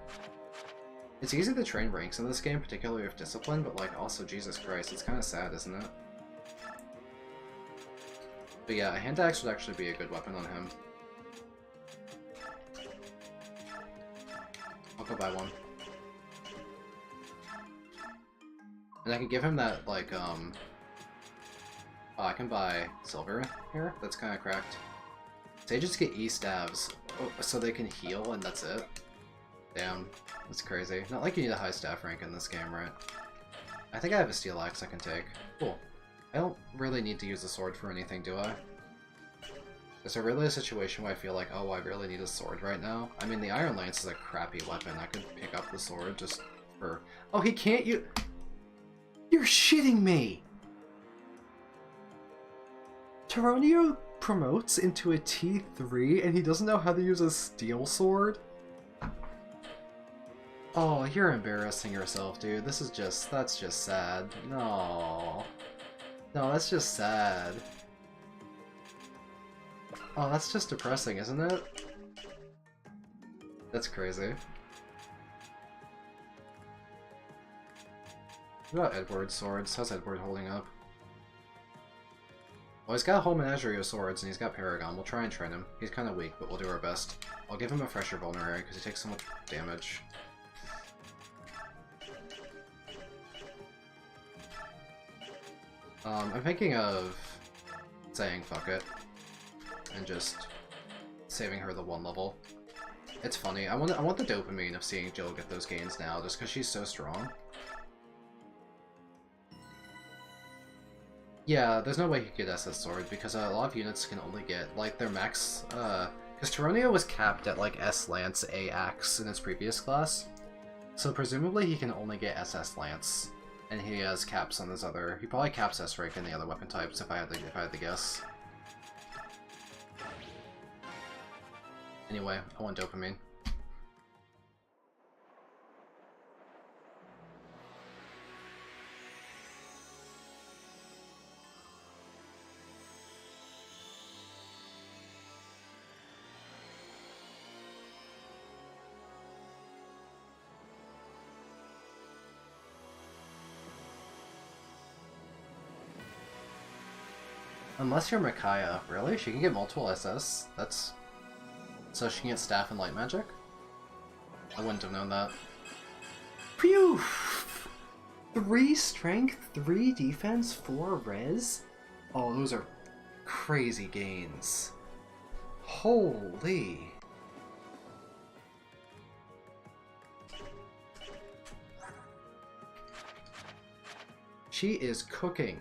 It's easy to train ranks in this game, particularly with discipline, but like also, Jesus Christ, it's kind of sad, isn't it? But yeah, a hand axe would actually be a good weapon on him. I'll go buy one. And I can give him that, like, oh, I can buy silver here? That's kind of cracked. Sages get E stabs, so they can heal and that's it? Damn, that's crazy. Not like you need a high staff rank in this game, right? I think I have a steel axe I can take. Cool. I don't really need to use a sword for anything, do I? Is there really a situation where I feel like, oh, I really need a sword right now? I mean, the Iron Lance is a crappy weapon. I could pick up the sword just for... Oh, he can't use... You're shitting me! Taronio promotes into a T3 and he doesn't know how to use a steel sword? Oh, you're embarrassing yourself, dude. This is just... that's just sad. No. No, that's just sad. Oh, that's just depressing, isn't it? That's crazy. What about Edward's swords? How's Edward holding up? Well, he's got a whole menagerie of swords, and he's got Paragon. We'll try and train him. He's kind of weak, but we'll do our best. I'll give him a fresher vulnerary, because he takes so much damage. I'm thinking of saying fuck it, and just saving her the 1 level. It's funny, I want the dopamine of seeing Jill get those gains now, just because she's so strong. Yeah, there's no way he could get SS Sword, because a lot of units can only get, like, their max, because Taronio was capped at, like, S Lance A Axe in his previous class, so presumably he can only get SS Lance, and he has caps on his other, he probably caps S Rank in the other weapon types, if I had to guess. Anyway, I want dopamine. Unless you're Micaiah. Really? She can get multiple SS? That's... So she can get staff and light magic? I wouldn't have known that. Phew! 3 strength, 3 defense, 4 res? Oh, those are crazy gains. Holy! She is cooking.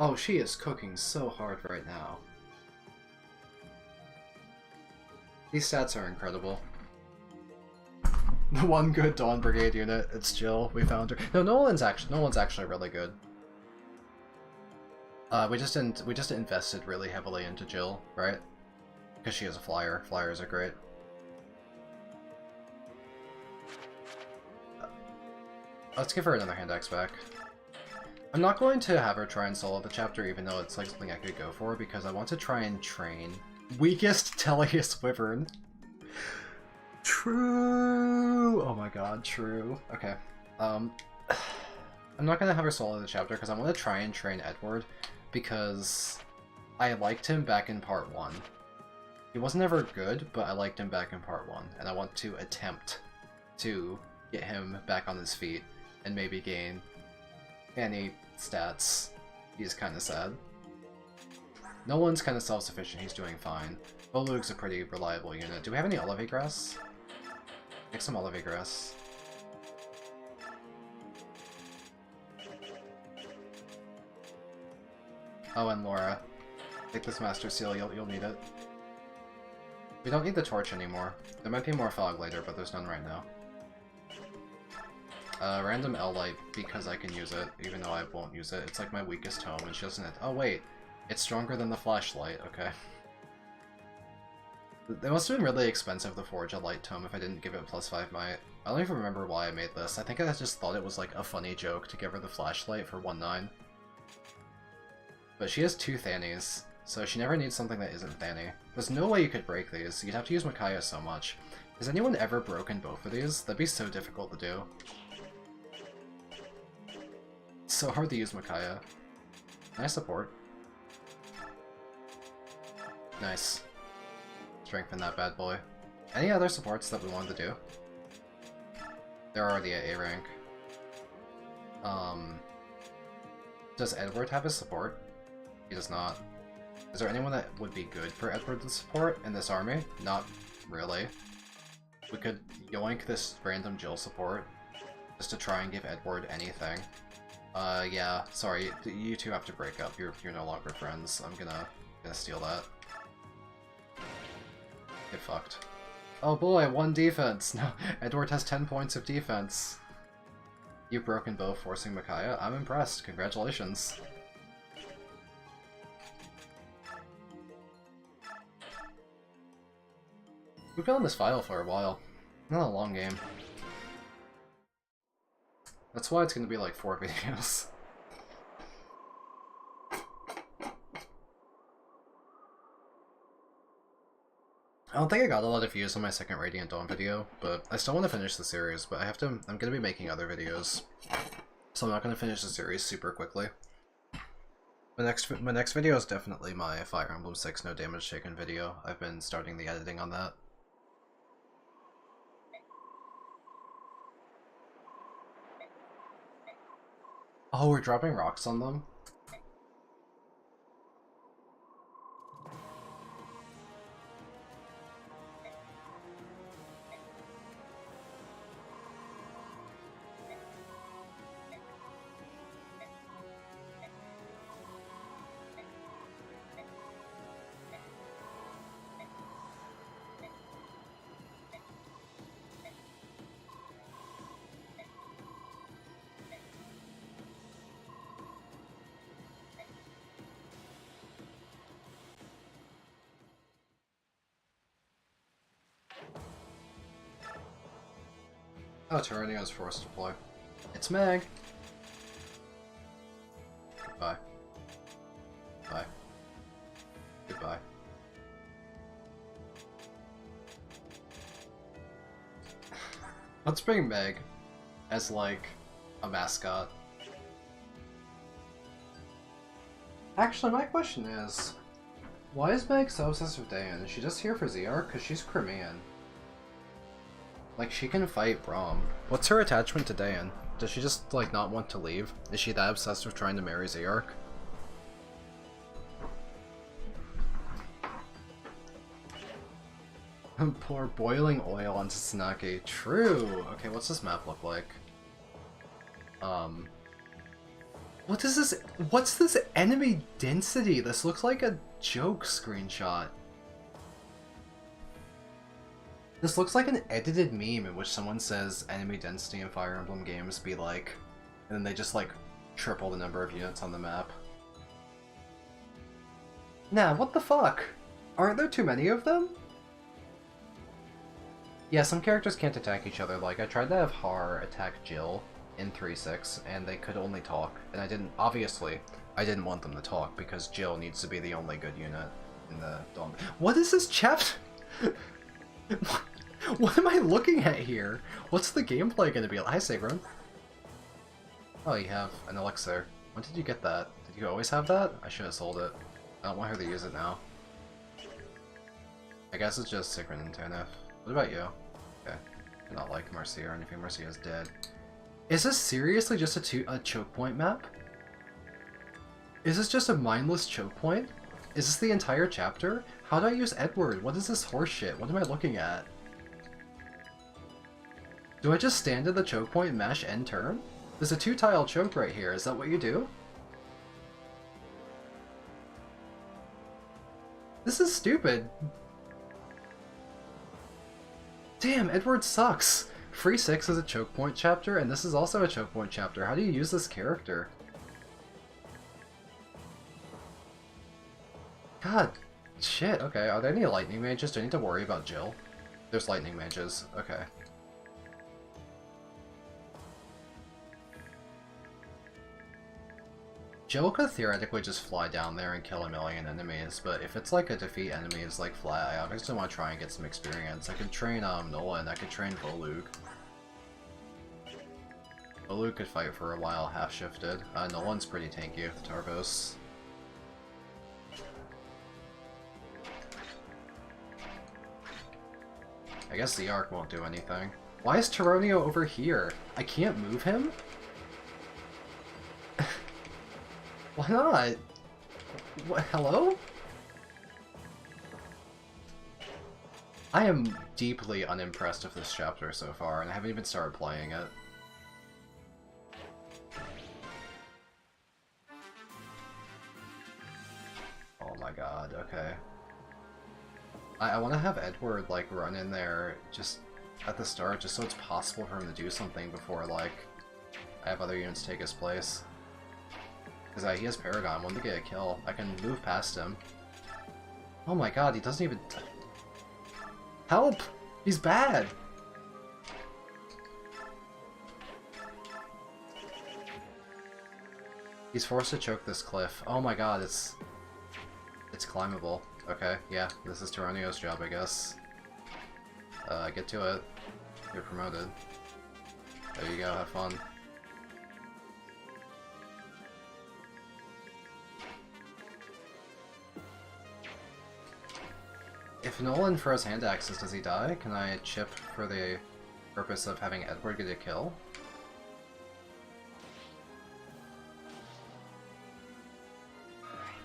Oh, she is cooking so hard right now. These stats are incredible. The one good Dawn Brigade unit, it's Jill, we found her. No, Nolan's actually really good. We just invested really heavily into Jill, right? Because she is a flyer. Flyers are great. Let's give her another hand axe back. I'm not going to have her try and solo the chapter, even though it's like something I could go for, because I want to try and train. Weakest Teleus Wyvern. True! Oh my god, true. Okay. I'm not gonna have her solo the chapter, because I want to try and train Edward, because I liked him back in part 1. He wasn't ever good, but I liked him back in part 1, and I want to attempt to get him back on his feet, and maybe gain any stats. He's kind of sad. Nolan's kind of self-sufficient, he's doing fine. Bolug's a pretty reliable unit. Do we have any Olivate Grass? Make some Olivate Grass. Oh, and Laura. Take this Master Seal, you'll need it. We don't need the torch anymore. There might be more fog later, but there's none right now. Random L-Light, because I can use it, even though I won't use it. It's like my weakest tome, and she doesn't... Oh wait, it's stronger than the flashlight, okay. It must have been really expensive to forge a light tome if I didn't give it +5 might. I don't even remember why I made this. I think I just thought it was like a funny joke to give her the flashlight for 1/9. But she has 2 Thannies, so she never needs something that isn't Thanny. There's no way you could break these. You'd have to use Micaiah so much. Has anyone ever broken both of these? That'd be so difficult to do. It's so hard to use Micaiah. Nice support. Nice. Strengthen that bad boy. Any other supports that we wanted to do? They're already at A rank. Does Edward have his support? He does not. Is there anyone that would be good for Edward to support in this army? Not really. We could yoink this random Jill support just to try and give Edward anything. Yeah, sorry, you two have to break up. You're no longer friends. I'm gonna steal that. Get fucked. Oh boy, 1 defense! No, Edward has 10 points of defense. You've broken bow, forcing Micaiah. I'm impressed. Congratulations. We've been on this file for a while. Not a long game. That's why it's gonna be like 4 videos. I don't think I got a lot of views on my second Radiant Dawn video, but I still want to finish the series, but I'm gonna be making other videos. So I'm not gonna finish the series super quickly. My next video is definitely my Fire Emblem 6 No Damage Taken video. I've been starting the editing on that. Oh, we're dropping rocks on them? Oh, Tyrannia's forced to play. It's Meg! Goodbye. Bye. Goodbye. Let's bring Meg as, like, a mascot. Actually, my question is, why is Meg so obsessed with Dayan? Is she just here for ZR? Because she's Crimean. Like, she can fight Braum. What's her attachment to Dayan? Does she just, like, not want to leave? Is she that obsessed with trying to marry Zayark? Pour boiling oil onto Tsunaki. True! Okay, what's this map look like? What is this? What's this enemy density? This looks like a joke screenshot. This looks like an edited meme in which someone says enemy density in Fire Emblem games be like, and then they just like triple the number of units on the map. Nah, what the fuck? Aren't there too many of them? Yeah, some characters can't attack each other. Like, I tried to have Har attack Jill in 3.6, and they could only talk. And I didn't, obviously, I didn't want them to talk, because Jill needs to be the only good unit in the Dawn. What is this chapter? What am I looking at here? What's the gameplay gonna be like? Hi, Sigrun. Oh, you have an elixir. When did you get that? Did you always have that? I should have sold it. I don't want her to use it now. I guess it's just Sigrun and Tanef. What about you? Okay. I not like Marcia or anything. Marcia's dead. Is this seriously just a choke point map? Is this just a mindless choke point? Is this the entire chapter? How do I use Edward? What is this horseshit? What am I looking at? Do I just stand at the choke point and mash end turn? There's a 2-tile choke right here. Is that what you do? This is stupid. Damn, Edward sucks. Free 6 is a choke point chapter, and this is also a choke point chapter. How do you use this character? God, shit, okay. Are there any lightning mages? Do I need to worry about Jill? There's lightning mages, okay. Jill could theoretically just fly down there and kill a million enemies, but if it's like a defeat enemies like flat, I obviously want to try and get some experience. I could train Nolan, I could train Volug. Volug could fight for a while half-shifted. Nolan's pretty tanky with Tarvos. I guess the Arc won't do anything. Why is Tyronio over here? I can't move him? Why not? What, hello? I am deeply unimpressed with this chapter so far, and I haven't even started playing it. Oh my god, okay. I want to have Edward, like, run in there just at the start, just so it's possible for him to do something before, like, I have other units take his place. Because he has Paragon, I want to get a kill. I can move past him. Oh my god, he doesn't even... Help! He's bad! He's forced to choke this cliff. Oh my god, it's climbable. Okay, yeah, this is Tyranio's job, I guess. Get to it. You're promoted. There you go, have fun. If Nolan throws hand axes, does he die? Can I chip for the purpose of having Edward get a kill?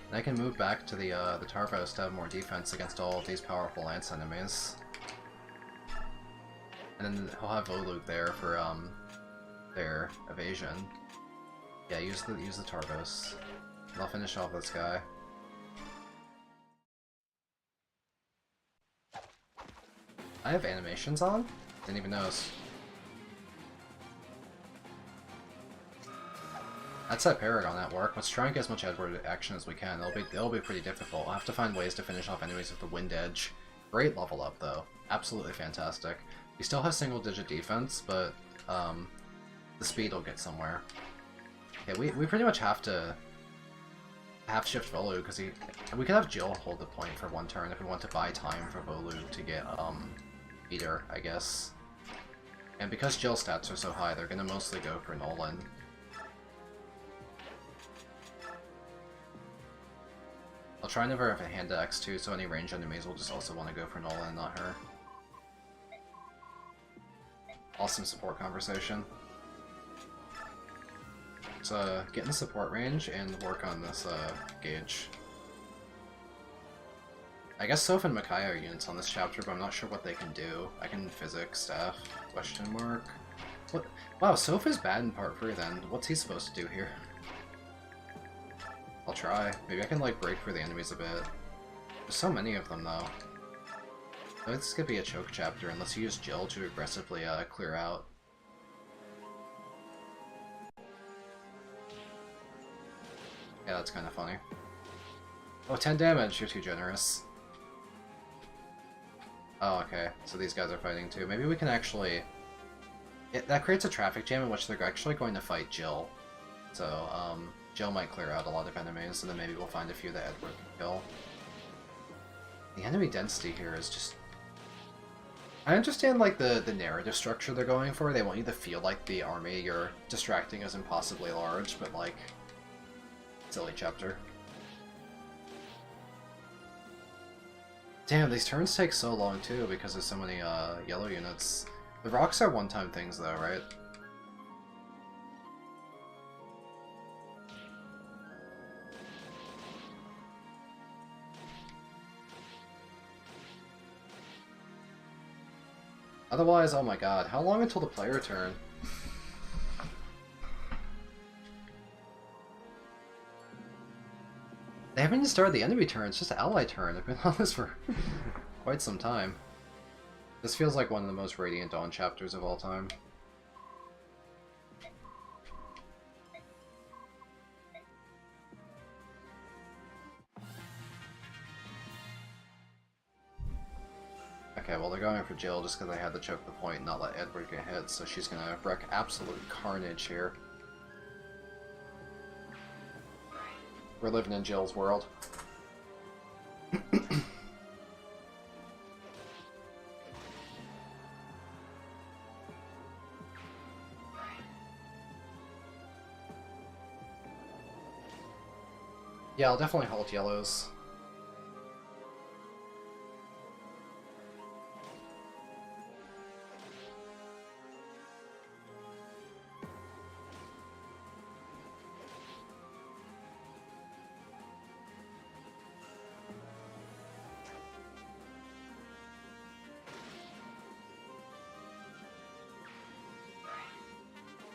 And I can move back to the Tarvos to have more defense against all of these powerful lance enemies. And then he'll have Volug there for their evasion. Yeah, use the Tarvos. And I'll finish off this guy. I have animations on? Didn't even notice. That's that Paragon at work. Let's try and get as much Edward action as we can. It'll be pretty difficult. I'll have to find ways to finish off enemies with the Wind Edge. Great level up though. Absolutely fantastic. We still have single digit defense, but the speed will get somewhere. Okay, we pretty much have to shift Volu because we could have Jill hold the point for one turn if we want to buy time for Volu to get Peter, I guess. And because Jill's stats are so high, they're gonna mostly go for Nolan. I'll try and never have a hand to X2, so any range enemies will just also want to go for Nolan, not her. Awesome support conversation. Let's get in the support range and work on this gauge. I guess Soph and Micaiah are units on this chapter, but I'm not sure what they can do. I can physics, staff, question mark. What? Wow, Soph is bad in part 3 then. What's he supposed to do here? I'll try. Maybe I can like break through the enemies a bit. There's so many of them though. I think this could be a choke chapter unless you use Jill to aggressively clear out. Yeah, that's kind of funny. Oh, 10 damage! You're too generous. Oh, okay. So these guys are fighting too. Maybe we can actually... that creates a traffic jam in which they're actually going to fight Jill. So, Jill might clear out a lot of enemies, and then maybe we'll find a few that Edward can kill. The enemy density here is just... I understand, like, the narrative structure they're going for. They want you to feel like the army you're distracting is impossibly large, but, like... silly chapter. Damn, these turns take so long too because there's so many yellow units. The rocks are one-time things though, right? Otherwise, oh my god, how long until the player turn? They haven't even started the enemy turn, it's just ally turn. I've been on this for quite some time. This feels like one of the most Radiant Dawn chapters of all time. Okay, well they're going for Jill just because they had to choke the point and not let Edward get hit, so she's gonna wreak absolute carnage here. We're living in Jill's world. Yeah, I'll definitely halt yellows.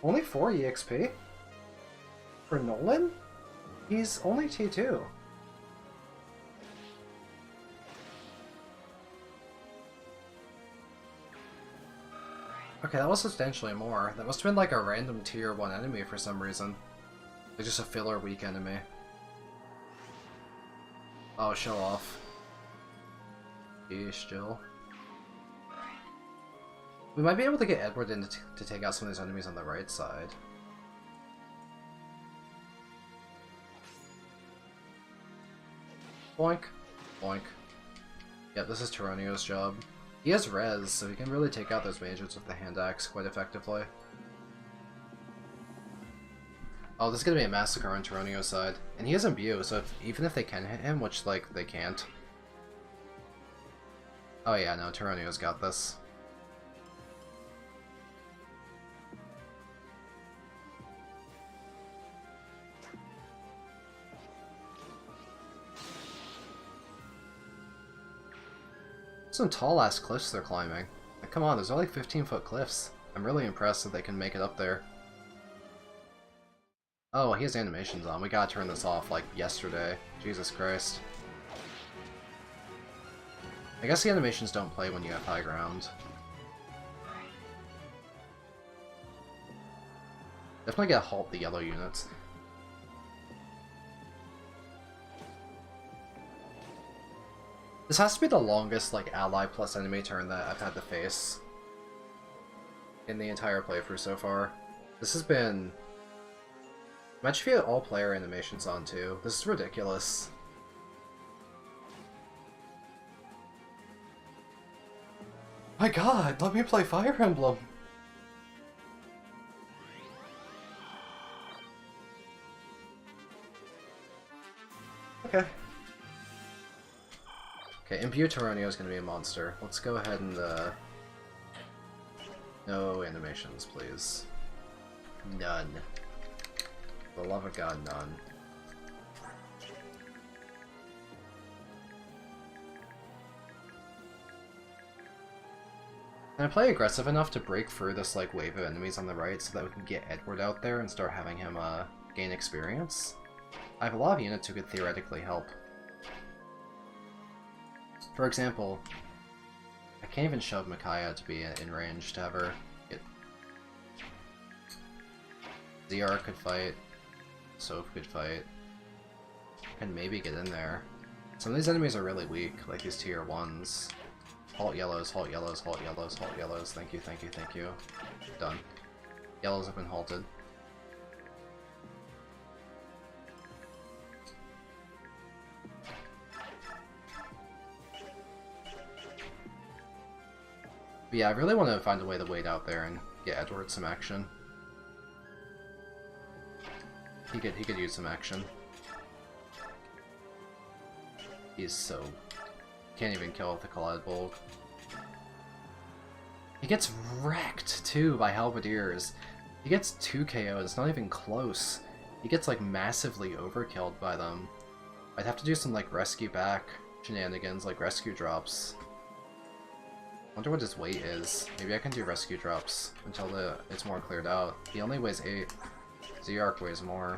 Only 4 EXP? For Nolan? He's only T2. Okay, that was substantially more. That must have been like a random tier 1 enemy for some reason. Like just a filler weak enemy. Oh, show off. Yeesh, Jill. We might be able to get Edward in to take out some of these enemies on the right side. Boink. Boink. Yep, this is Tyranio's job. He has res, so he can really take out those mages with the hand axe quite effectively. Oh, this is gonna be a massacre on Tyranio's side. And he has imbue, so even if they can hit him, which, like, they can't. Oh yeah, no, Tyranio's got this. Some tall-ass cliffs they're climbing. Like, come on, there's only 15-foot cliffs. I'm really impressed that they can make it up there. Oh, he has animations on. We gotta turn this off, like, yesterday. Jesus Christ. I guess the animations don't play when you have high ground. Definitely gotta halt the yellow units. This has to be the longest, like, ally plus enemy turn that I've had to face in the entire playthrough so far. This has been... Imagine if you had all player animations on too. This is ridiculous. My god, let me play Fire Emblem! Okay. Okay, Imbue Tyranio is going to be a monster. Let's go ahead and, no animations, please. None. For the love of God, none. Can I play aggressive enough to break through this, like, wave of enemies on the right so that we can get Edward out there and start having him, gain experience? I have a lot of units who could theoretically help. For example, I can't even shove Micaiah to be in range to have her get... ZR could fight, Soph could fight, and maybe get in there. Some of these enemies are really weak, like these tier 1s. Halt yellows, halt yellows, halt yellows, halt yellows, thank you, thank you, thank you. Done. Yellows have been halted. But yeah, I really want to find a way to wait out there and get Edward some action. He could use some action. He's so... Can't even kill with the Collide Bulk. He gets wrecked, too, by Halberdiers. He gets 2 KOs, it's not even close. He gets, like, massively overkilled by them. I'd have to do some, like, rescue back shenanigans, like rescue drops. I wonder what his weight is. Maybe I can do rescue drops until it's more cleared out. He only weighs 8. Z-Arc weighs more.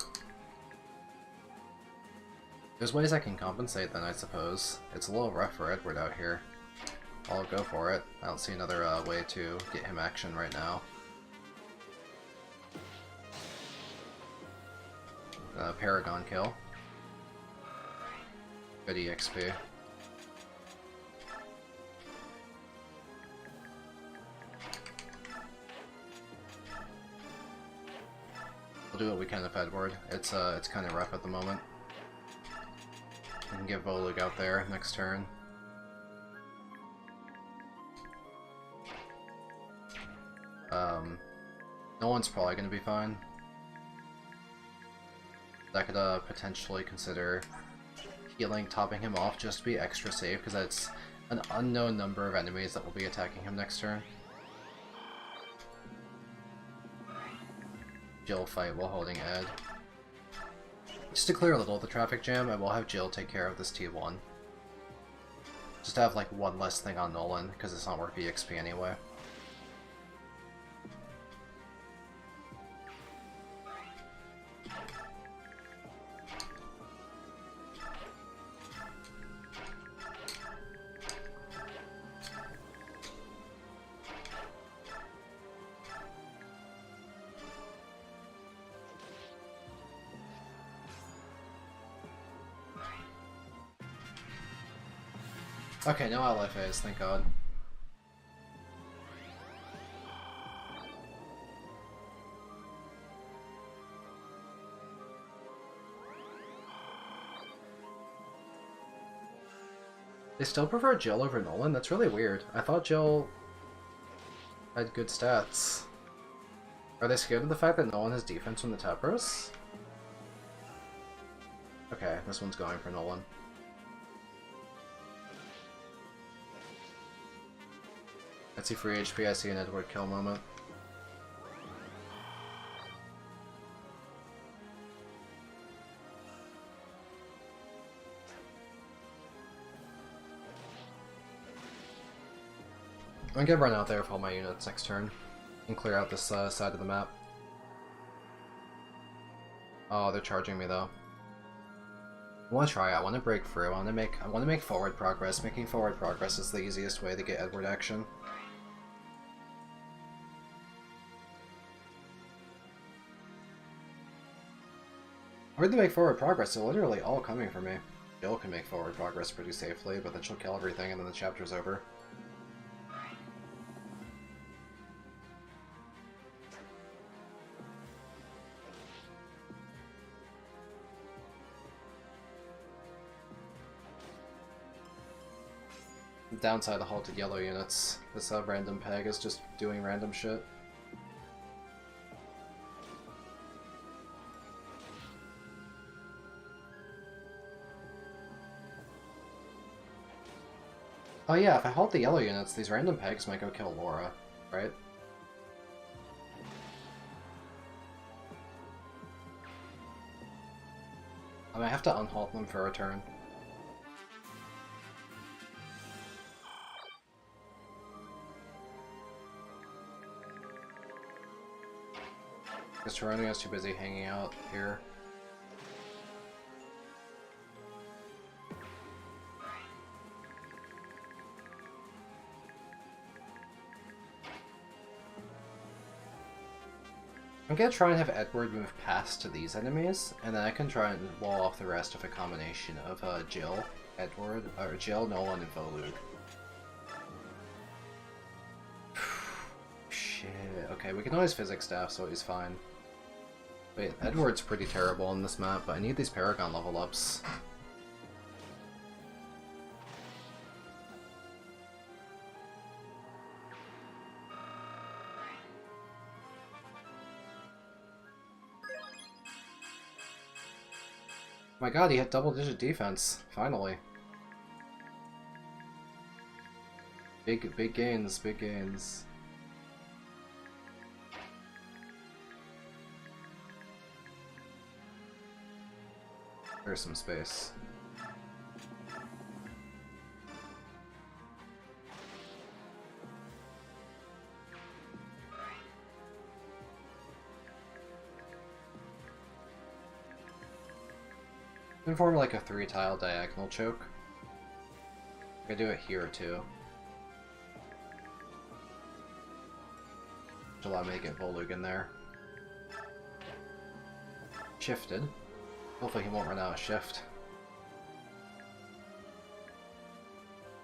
There's ways I can compensate then, I suppose. It's a little rough for Edward out here. I'll go for it. I don't see another way to get him action right now. Paragon kill. Good EXP. We'll do what we can with Edward. It's kind of rough at the moment. We can get Volug out there next turn. No one's probably going to be fine. I could potentially consider healing, topping him off just to be extra safe, because that's an unknown number of enemies that will be attacking him next turn. Jill fight while holding Ed. Just to clear a little of the traffic jam, I will have Jill take care of this T1. Just to have like one less thing on Nolan, because it's not worth EXP anyway. Okay, no LFAs, thank god. They still prefer Jill over Nolan? That's really weird. I thought Jill had good stats. Are they scared of the fact that Nolan has defense from the Tepros? Okay, this one's going for Nolan. I see free HP, I see an Edward kill moment. I'm gonna run out there with all my units next turn and clear out this side of the map. Oh, they're charging me though. I want to try. I want to break through. I want to make forward progress. Making forward progress is the easiest way to get Edward action. Hard to make forward progress. They're literally all coming for me. Jill can make forward progress pretty safely, but then she'll kill everything and then the chapter's over. The downside of halted yellow units. This random peg is just doing random shit. Oh yeah, if I halt the yellow units, these random pegs might go kill Laura, right? I might have to unhalt them for a turn. Because Tyrannia's too busy hanging out here. I'm gonna try and have Edward move past to these enemies, and then I can try and wall off the rest with a combination of Jill, Edward, or Jill, Nolan, and Volug. Shit. Okay, we can always physics staff, so he's fine. Wait, Edward's pretty terrible on this map, but I need these Paragon level ups. My god, he had double-digit defense, finally. Big gains, big gains. There's some space. Can form like a 3-tile diagonal choke. I could do it here too. Which allow me to get Volug in there. Shifted. Hopefully he won't run out of shift.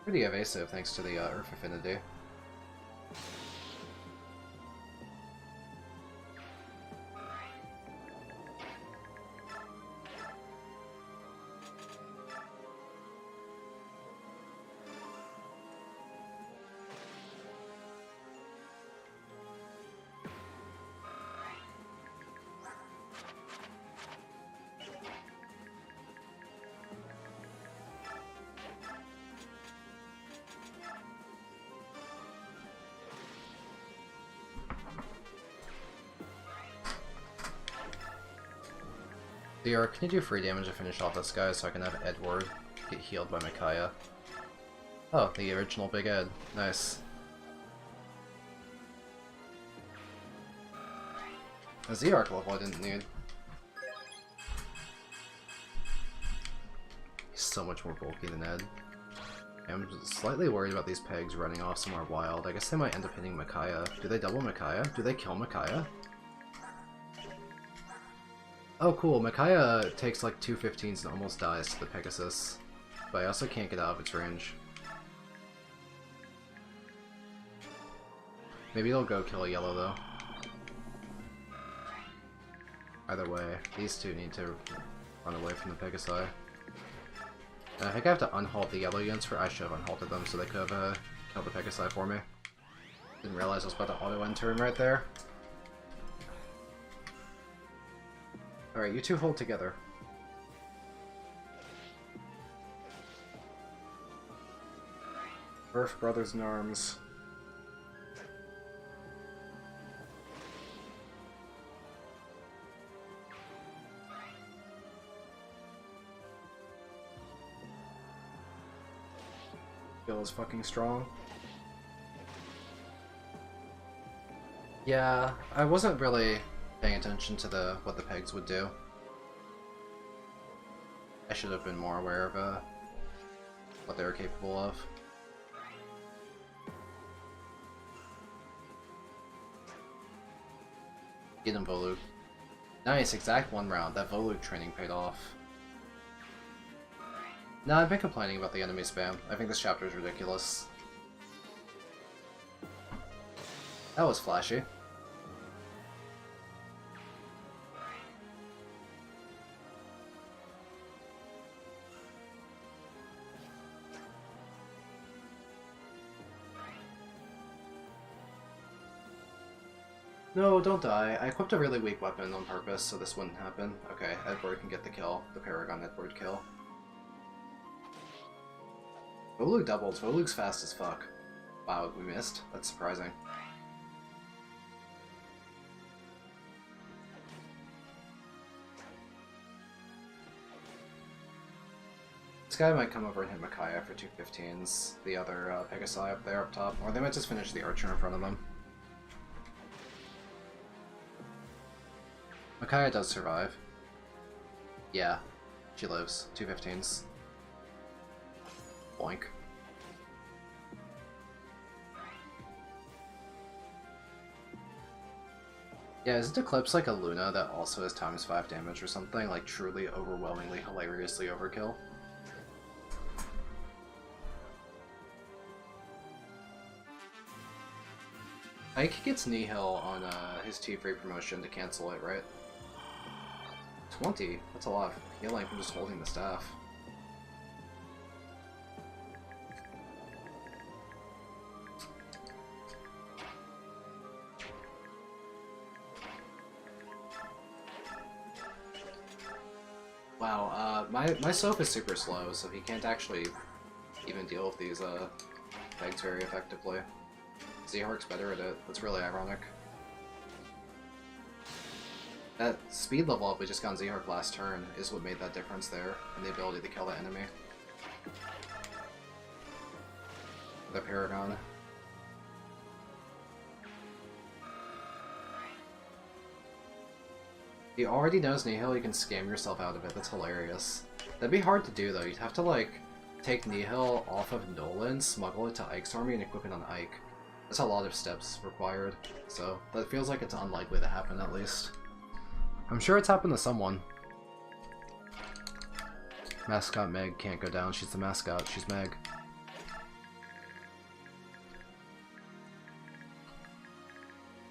Pretty evasive thanks to the Earth Affinity. DR, can you do free damage to finish off this guy so I can have Edward get healed by Micaiah? Oh, the original Big Ed. Nice. A Z-Arc level I didn't need. He's so much more bulky than Ed. I'm slightly worried about these pegs running off somewhere wild. I guess they might end up hitting Micaiah. Do they double Micaiah? Do they kill Micaiah? Oh cool, Micaiah takes like 2 15s and almost dies to the Pegasus. But I also can't get out of its range. Maybe they'll go kill a yellow, though. Either way, these two need to run away from the Pegasi. And I think I have to unhalt the yellow units, I should have unhalted them so they could have killed the Pegasi for me. Didn't realize I was about to auto-end turn right there. Alright, you two hold together. Earth Brothers in Arms. Gil is fucking strong. Yeah, I wasn't really paying attention to what the pegs would do. I should have been more aware of what they were capable of. Get him, Volug. Nice, exact 1 round. That Volug training paid off. Nah, I've been complaining about the enemy spam. I think this chapter is ridiculous. That was flashy. No, don't die. I equipped a really weak weapon on purpose, so this wouldn't happen. Okay, Edward can get the kill. The Paragon Edward kill. Volug doubles. Volug's fast as fuck. Wow, we missed? That's surprising. This guy might come over and hit Micaiah for 2 15s. The other Pegasi up there up top. Or they might just finish the archer in front of them. Micaiah does survive. Yeah, she lives. 2 15s. Boink. Yeah, isn't Eclipse like a Luna that also has ×5 damage or something? Like truly overwhelmingly, hilariously overkill? Ike gets Nihil on his T-free promotion to cancel it, right? 20? That's a lot of healing from just holding the staff. Wow, my Soph is super slow, so he can't actually even deal with these pegs very effectively. Zehark's better at it. That's really ironic. That speed level up we just got on Zehark last turn is what made that difference there, and the ability to kill the enemy. The Paragon. He already knows Nihil, you can scam yourself out of it. That's hilarious. That'd be hard to do though. You'd have to like take Nihil off of Nolan, smuggle it to Ike's army, and equip it on Ike. That's a lot of steps required, so that feels like it's unlikely to happen at least. I'm sure it's happened to someone. Mascot Meg can't go down, she's the mascot, she's Meg.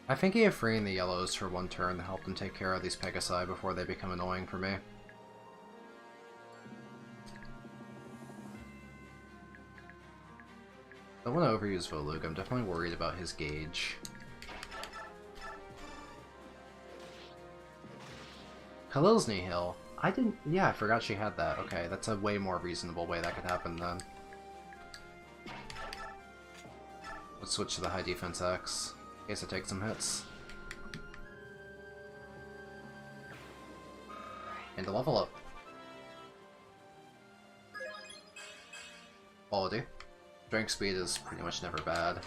I think he freeing the yellows for 1 turn to help them take care of these Pegasi before they become annoying for me. I don't want to overuse Volug, I'm definitely worried about his gauge. Khalil's Nihil. Yeah, I forgot she had that. Okay, that's a way more reasonable way that could happen then. Let's switch to the high defense X, in case I take some hits. And a level up. Quality. Drink speed is pretty much never bad.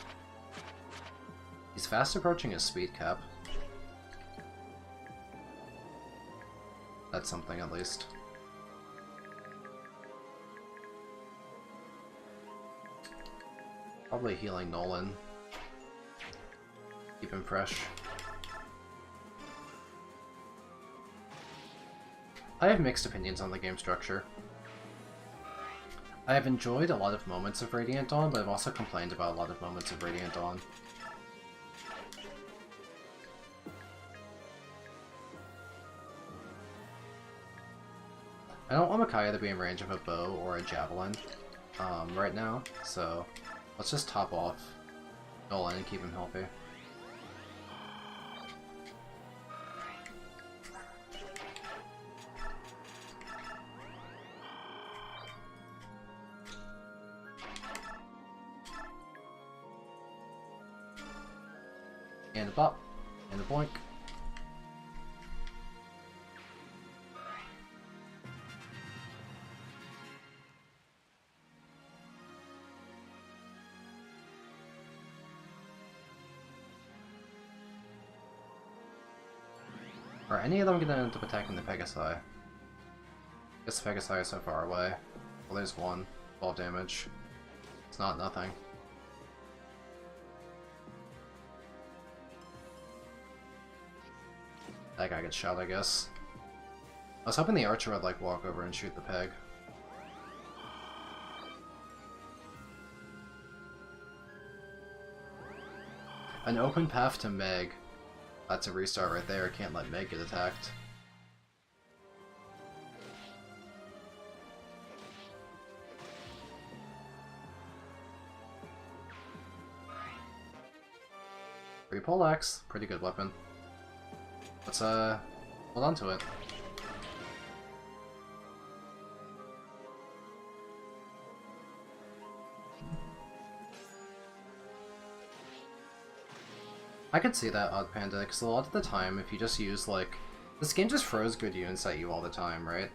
He's fast approaching his speed cap. That's something at least. Probably healing Nolan. Keep him fresh. I have mixed opinions on the game structure. I have enjoyed a lot of moments of Radiant Dawn, but I've also complained about a lot of moments of Radiant Dawn. I don't want Micaiah to be in range of a bow or a javelin right now, so let's just top off Nolan and keep him healthy. And a bop, and a boink. Are any of them gonna end up attacking the Pegasi? I guess the Pegasi is so far away. Well, there's one. 12 damage. It's not nothing. That guy gets shot, I guess. I was hoping the archer would, like, walk over and shoot the peg. An open path to Meg. That's a restart right there. Can't let Meg get attacked. Free pole axe. Pretty good weapon. Let's, hold on to it. I could see that, Odd Panda, because a lot of the time, if you just use, like... This game just throws good units at you all the time, right?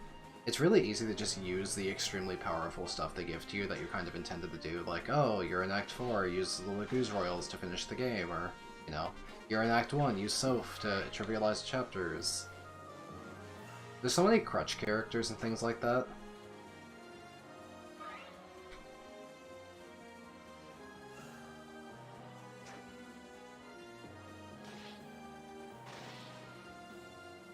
It's really easy to just use the extremely powerful stuff they give to you that you're kind of intended to do, like, oh, you're in Act 4, use the Laguz Royals to finish the game, or, you know, you're in Act 1, use Soph to trivialize chapters. There's so many crutch characters and things like that.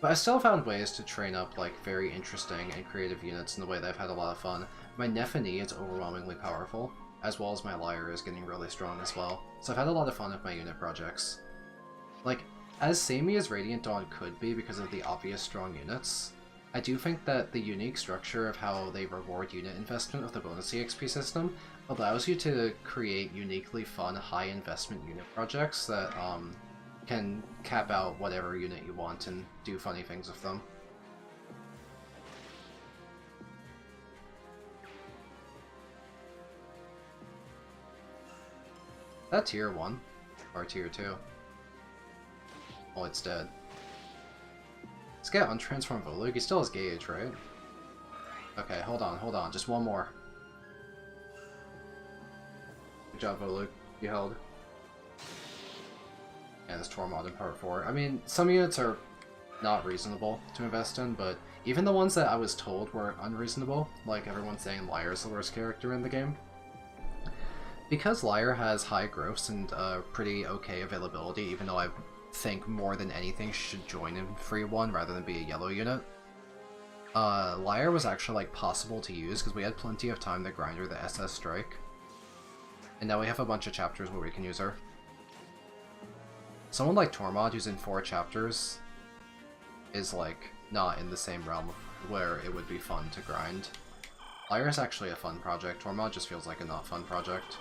But I still found ways to train up, like, very interesting and creative units in the way that I've had a lot of fun. My Nephany is overwhelmingly powerful, as well as my Lyre is getting really strong as well. So I've had a lot of fun with my unit projects. Like, as samey as Radiant Dawn could be because of the obvious strong units, I do think that the unique structure of how they reward unit investment with the bonus EXP system allows you to create uniquely fun, high-investment unit projects that, can cap out whatever unit you want and do funny things with them. That tier 1, or tier 2. Well, it's dead. Let's get untransformed Volug. He still has gauge, right? Okay, hold on, just one more. Good job, Volug. You held. And this Tormod in part 4. I mean, some units are not reasonable to invest in, but even the ones that I was told were unreasonable, like everyone's saying Lyre's the worst character in the game, because Lyre has high growths and pretty okay availability, even though I think more than anything she should join in free 1 rather than be a yellow unit, Lyre was actually like possible to use because we had plenty of time to grind her the SS Strike. And now we have a bunch of chapters where we can use her. Someone like Tormod, who's in 4 chapters, is, like, not in the same realm where it would be fun to grind. Lyre is actually a fun project. Tormod just feels like a not fun project.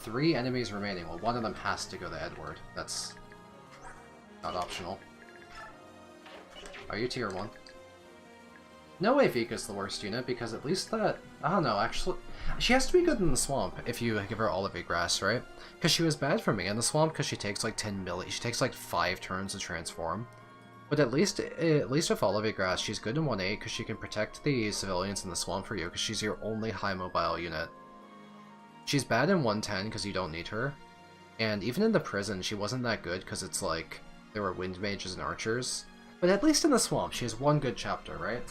3 enemies remaining. Well, one of them has to go to Edward. That's not optional. Are you tier 1? No way Vika's the worst unit, because at least that... I don't know, actually... She has to be good in the swamp if you give her Olivia Grass, right? Because she was bad for me in the swamp because she takes like 10 milli. She takes like 5 turns to transform. But at least with Olivia Grass, she's good in 1-8 because she can protect the civilians in the swamp for you because she's your only high mobile unit. She's bad in 110 because you don't need her. And even in the prison, she wasn't that good because it's like there were wind mages and archers. But at least in the swamp, she has one good chapter, right?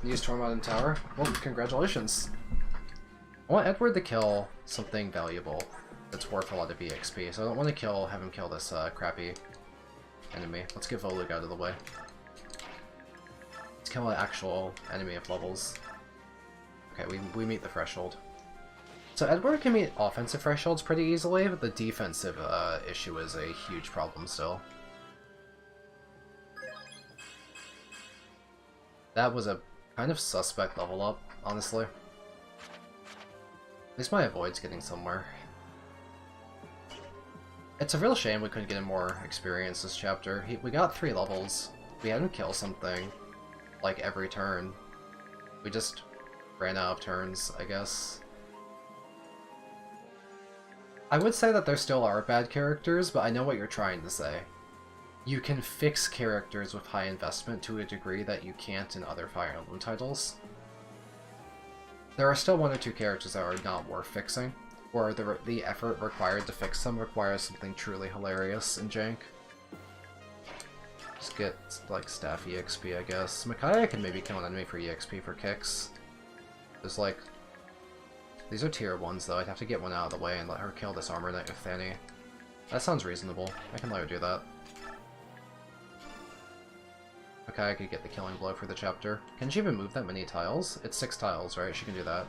Use Tormod in tower? Well, congratulations. I want Edward to kill something valuable that's worth a lot of EXP, so I don't want to have him kill this crappy enemy. Let's get Volug out of the way. Let's kill an actual enemy of levels. Okay, we meet the threshold. So Edward can meet offensive thresholds pretty easily, but the defensive issue is a huge problem still. That was a kind of suspect level up, honestly. At least my avoid's getting somewhere. It's a real shame we couldn't get him more experience this chapter. We got 3 levels. We had him kill something, like, every turn. We just ran out of turns, I guess. I would say that there still are bad characters, but I know what you're trying to say. You can fix characters with high investment to a degree that you can't in other Fire Emblem titles. There are still 1 or 2 characters that are not worth fixing, or the effort required to fix them requires something truly hilarious and jank. Just get, like, staff EXP, I guess. Micaiah can maybe kill an enemy for EXP for kicks. There's, like... These are tier 1s, though. I'd have to get one out of the way and let her kill this Armor Knight with Fanny. That sounds reasonable. I can let her do that. Okay, I could get the killing blow for the chapter. Can she even move that many tiles? It's 6 tiles, right? She can do that.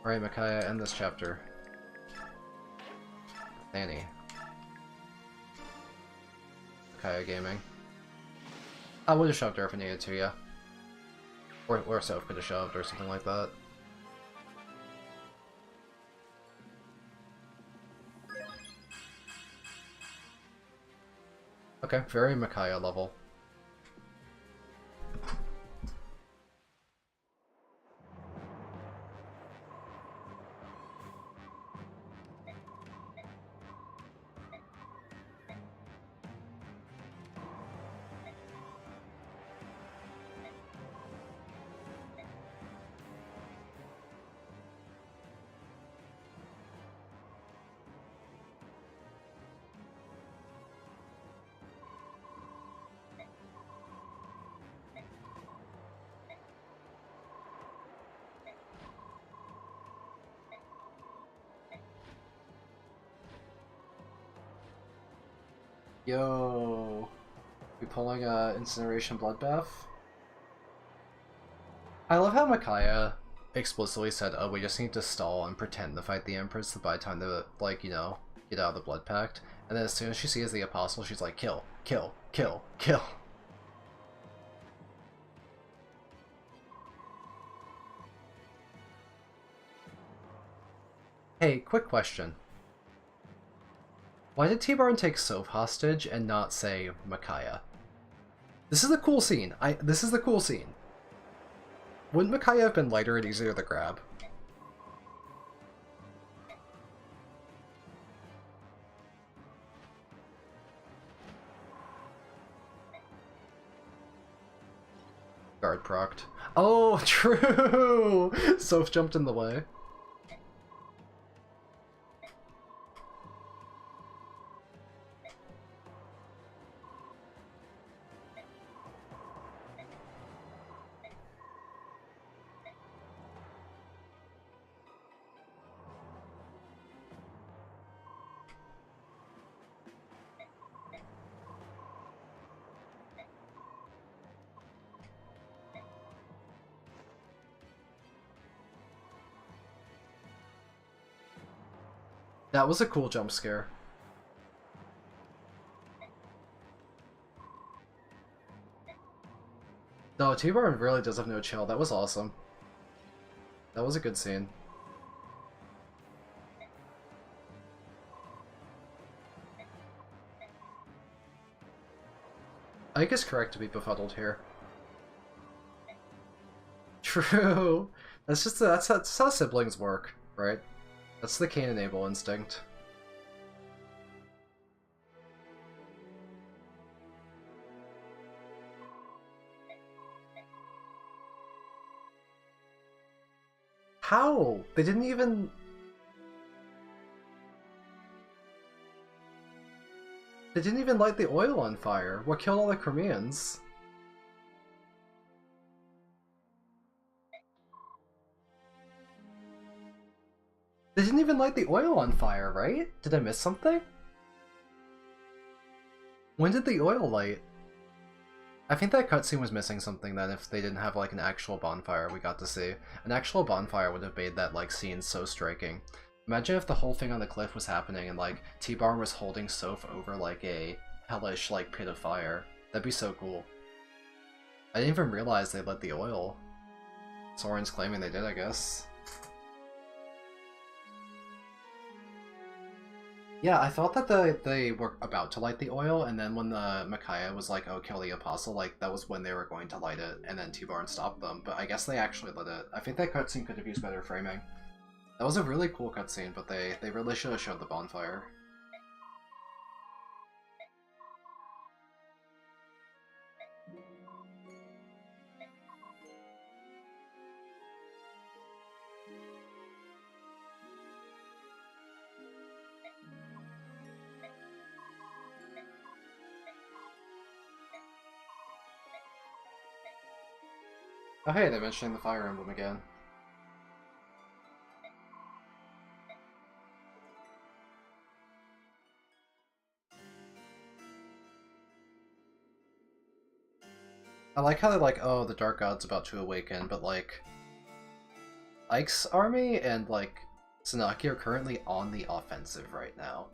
Alright, Micaiah, end this chapter. Fanny. Micaiah Gaming. I would have shoved her if I needed to, yeah. Or Soph could have shoved, or something like that. Okay, very Micaiah level. Yo, we pulling a Incineration Bloodbath? I love how Micaiah explicitly said, oh, we just need to stall and pretend to fight the Empress to buy time to, like, you know, get out of the Blood Pact. And then as soon as she sees the Apostle, she's like, kill, kill, kill, kill. Hey, quick question. Why did T-Barn take Soph hostage and not, say, Micaiah? This is the cool scene. This is the cool scene. Wouldn't Micaiah have been lighter and easier to grab? Guard procced. Oh, true! Soph jumped in the way. That was a cool jump scare. No, T-Barn really does have no chill. That was awesome. That was a good scene. Ike is correct to be befuddled here. True. That's how siblings work, right? That's the Cain and Abel instinct. How? They didn't even... They didn't even light the oil on fire. What killed all the Crimeans? They didn't even light the oil on fire, right? Did I miss something? When did the oil light? I think that cutscene was missing something then if they didn't have like an actual bonfire we got to see. An actual bonfire would have made that like scene so striking. Imagine if the whole thing on the cliff was happening and like T-Barn was holding Soph over like a hellish like pit of fire. That'd be so cool. I didn't even realize they lit the oil. Soren's claiming they did, I guess. Yeah, I thought that they were about to light the oil, and then when the Micaiah was like, oh, kill the Apostle, like, that was when they were going to light it, and then T-Barn stopped them, but I guess they actually lit it. I think that cutscene could have used better framing. That was a really cool cutscene, but they really should have showed the bonfire. Oh hey, they're mentioning the Fire Emblem again. I like how they're like, oh, the Dark God's about to awaken, but like, Ike's army and like, Tsunaki are currently on the offensive right now.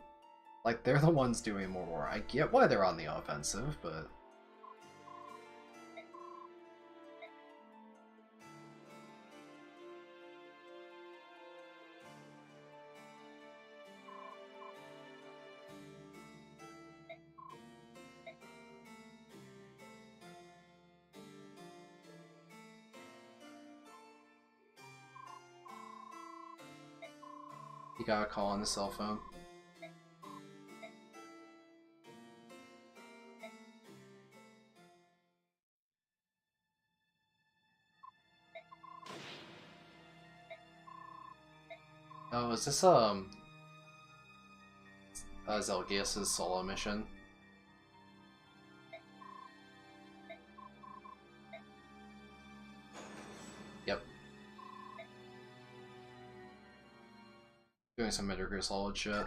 Like, they're the ones doing more war. I get why they're on the offensive, but... He got a call on his cell phone. Oh, is this, Zelgius' solo mission? Yep. Doing some Metal Gear Solid shit.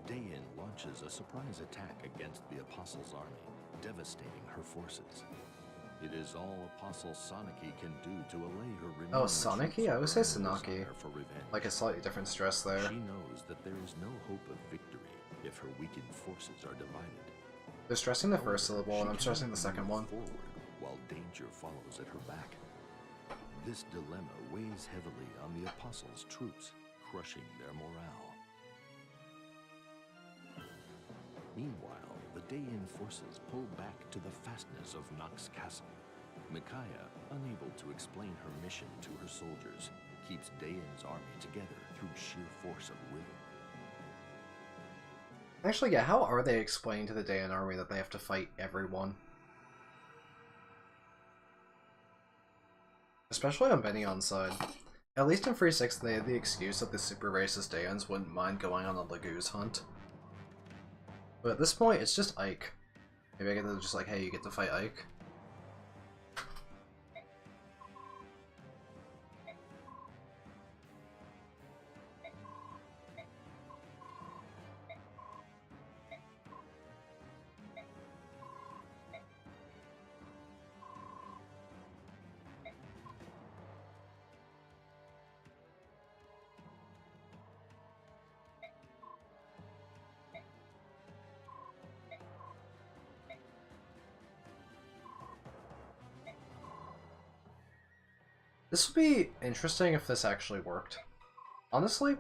Dayan launches a surprise attack against the Apostle's army, devastating her forces. It is all Apostle Sanaki can do to allay her remaining Oh, Sanaki? I would say desire Sanaki. for revenge. Like a slightly different stress there. She knows that there is no hope of victory if her weakened forces are divided. They're stressing the first However, syllable, and she I'm stressing cannot the second move one. forward while danger follows at her back. This dilemma weighs heavily on the Apostles' troops, crushing their morale. Meanwhile, the Dayan forces pull back to the fastness of Nox Castle. Micaiah, unable to explain her mission to her soldiers, keeps Dayan's army together through sheer force of will. Actually, yeah, how are they explaining to the Dayan army that they have to fight everyone? Especially on Benion's side. At least in 3.6 they had the excuse that the super racist Dayans wouldn't mind going on a Lagoose hunt. But at this point, it's just Ike. Maybe I get to just like, hey, you get to fight Ike. This would be interesting if this actually worked. Honestly,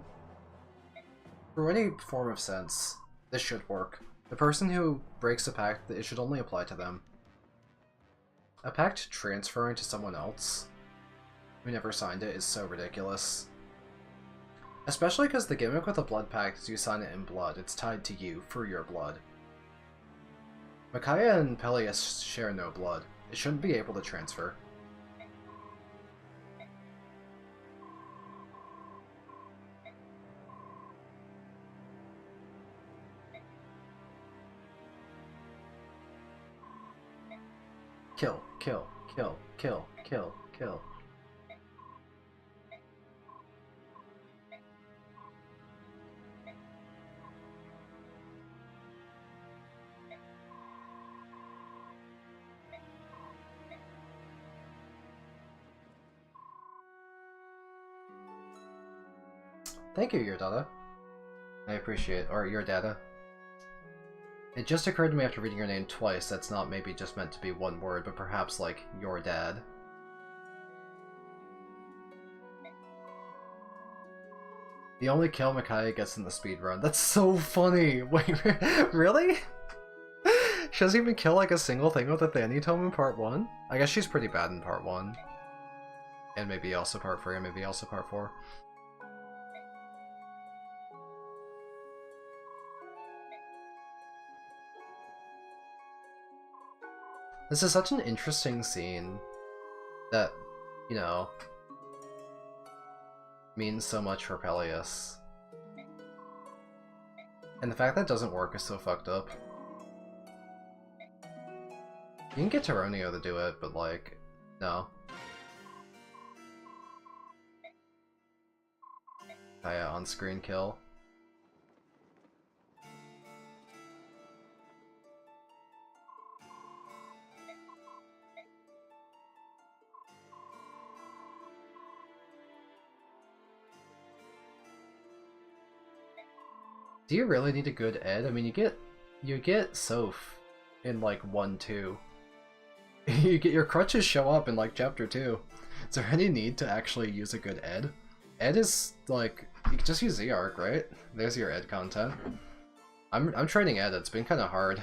through any form of sense, this should work. The person who breaks a pact, it should only apply to them. A pact transferring to someone else who never signed it is so ridiculous. Especially because the gimmick with a blood pact is you sign it in blood, it's tied to you for your blood. Micaiah and Peleus share no blood. It shouldn't be able to transfer. Kill, kill, kill, kill, kill, kill. Thank you, your data. I appreciate, or your data. It just occurred to me after reading your name twice that's not maybe just meant to be one word, but perhaps like your dad. The only kill Micaiah gets in the speedrun. That's so funny! Wait, really? She doesn't even kill like a single thing with a Thani Tome in part 1? I guess she's pretty bad in part 1. And maybe also part 3, and maybe also part 4. This is such an interesting scene that, you know, means so much for Peleus. And the fact that it doesn't work is so fucked up. You can get Taronio to do it, but like, no. On-screen kill. Do you really need a good Ed? I mean, you get Soph in like 1-2. You get your crutches show up in like chapter 2. Is there any need to actually use a good Ed? Ed is like, you can just use Z-Arc, right? There's your Ed content. I'm training Ed. It's been kind of hard.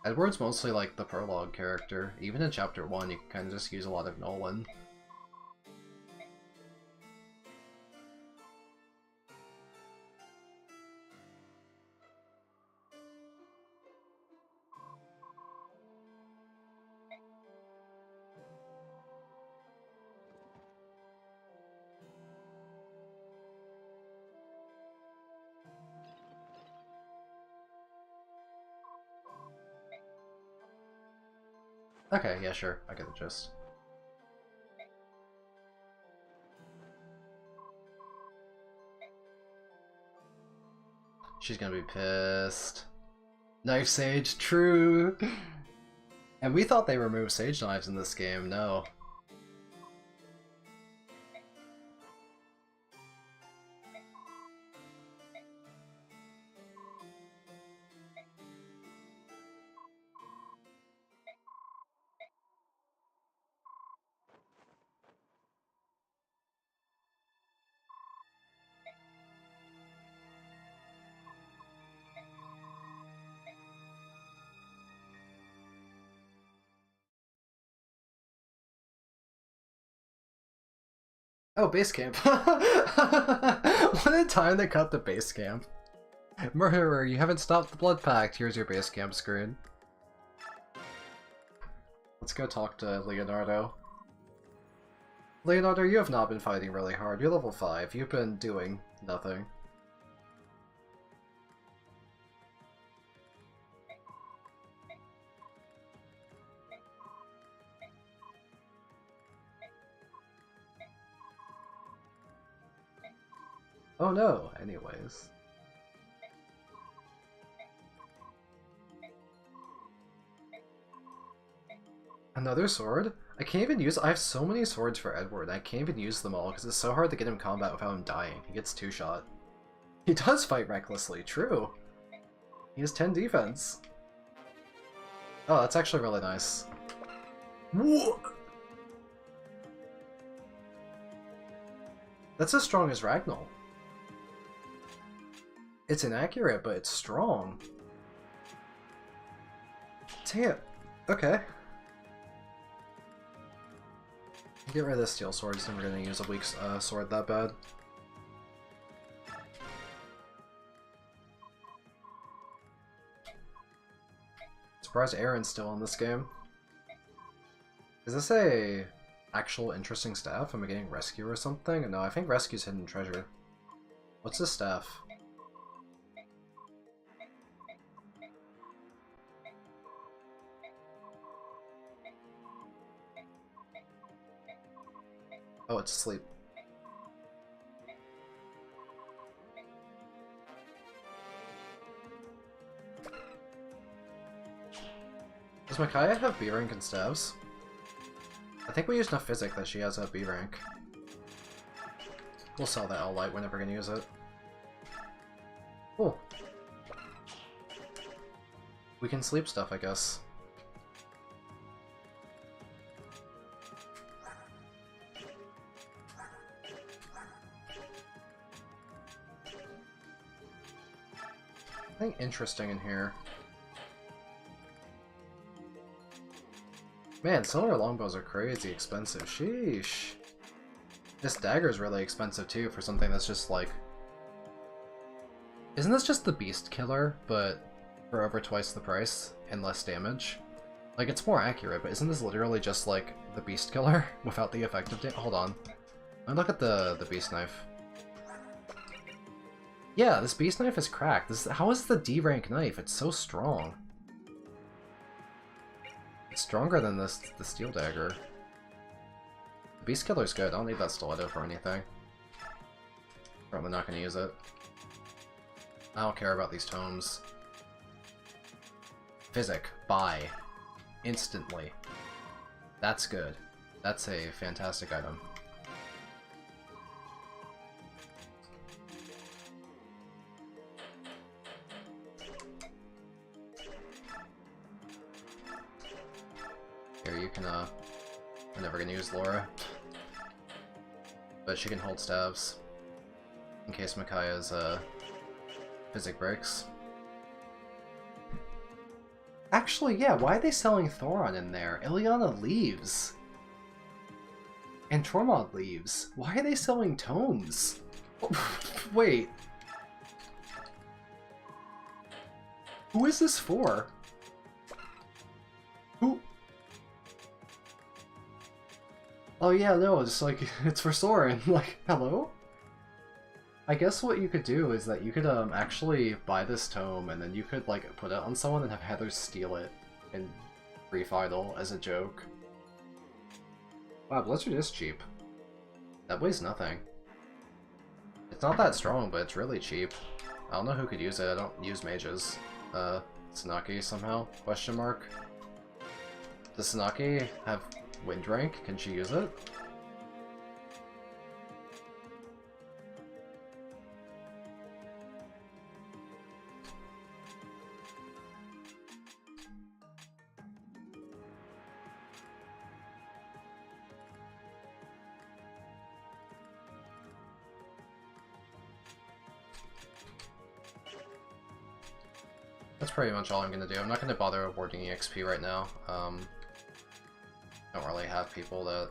Edward's mostly like the prologue character. Even in chapter 1, you can kind of just use a lot of Nolan. Okay, yeah, sure. I get the gist. She's gonna be pissed. Knife Sage, true! And we thought they removed Sage Knives in this game, no. Oh, base camp. What a time to cut the base camp. Murderer, you haven't stopped the blood pact. Here's your base camp screen. Let's go talk to Leonardo. Leonardo, you have not been fighting really hard. You're level 5. You've been doing nothing. Oh no, anyways. Another sword? I can't even use- I have so many swords for Edward, and I can't even use them all because it's so hard to get him combat without him dying. He gets 2-shot. He does fight recklessly, true! He has 10 defense. Oh, that's actually really nice. Whoa! That's as strong as Ragnall. It's inaccurate, but it's strong. Damn. Okay. Get rid of the steel swords, and we're gonna use a weak sword that bad. Surprised Aaron's still in this game. Is this a actual interesting staff? Am I getting rescue or something? No, I think rescue's hidden treasure. What's this staff? Oh, it's asleep. Does Micaiah have B rank and staves? I think we used enough physic that she has a B rank. We'll sell that L-Light, we're never gonna use it. Cool. We can sleep stuff, I guess. Nothing interesting in here. Man, solar longbows are crazy expensive. Sheesh. This dagger is really expensive too for something that's just like... Isn't this just the beast killer, but for over twice the price and less damage? Like, it's more accurate, but isn't this literally just like the beast killer without the effective damage? Hold on. Let me look at the beast knife. Yeah, this beast knife is cracked. How is the D rank knife? It's so strong. It's stronger than the steel dagger. The beast killer's good. I don't need that stiletto for anything. Probably not gonna use it. I don't care about these tomes. Physic. Buy. Instantly. That's good. That's a fantastic item. Here, you can, we're never gonna use Laura. But she can hold staves. In case Micaiah's, physic breaks. Actually, yeah, why are they selling Thoron in there? Ileana leaves. And Tormod leaves. Why are they selling tomes? Wait. Who is this for? Who? Oh yeah, no, it's like, it's for Soren. Like, hello? I guess what you could do is that you could actually buy this tome and then you could like put it on someone and have Heather steal it in pre-final as a joke. Wow, Blizzard is cheap. That weighs nothing. It's not that strong, but it's really cheap. I don't know who could use it. I don't use mages. Tsunaki somehow? Question mark. Does Tsunaki have wind rank? Can she use it? That's pretty much all I'm gonna do. I'm not gonna bother awarding EXP right now. Don't really have people that...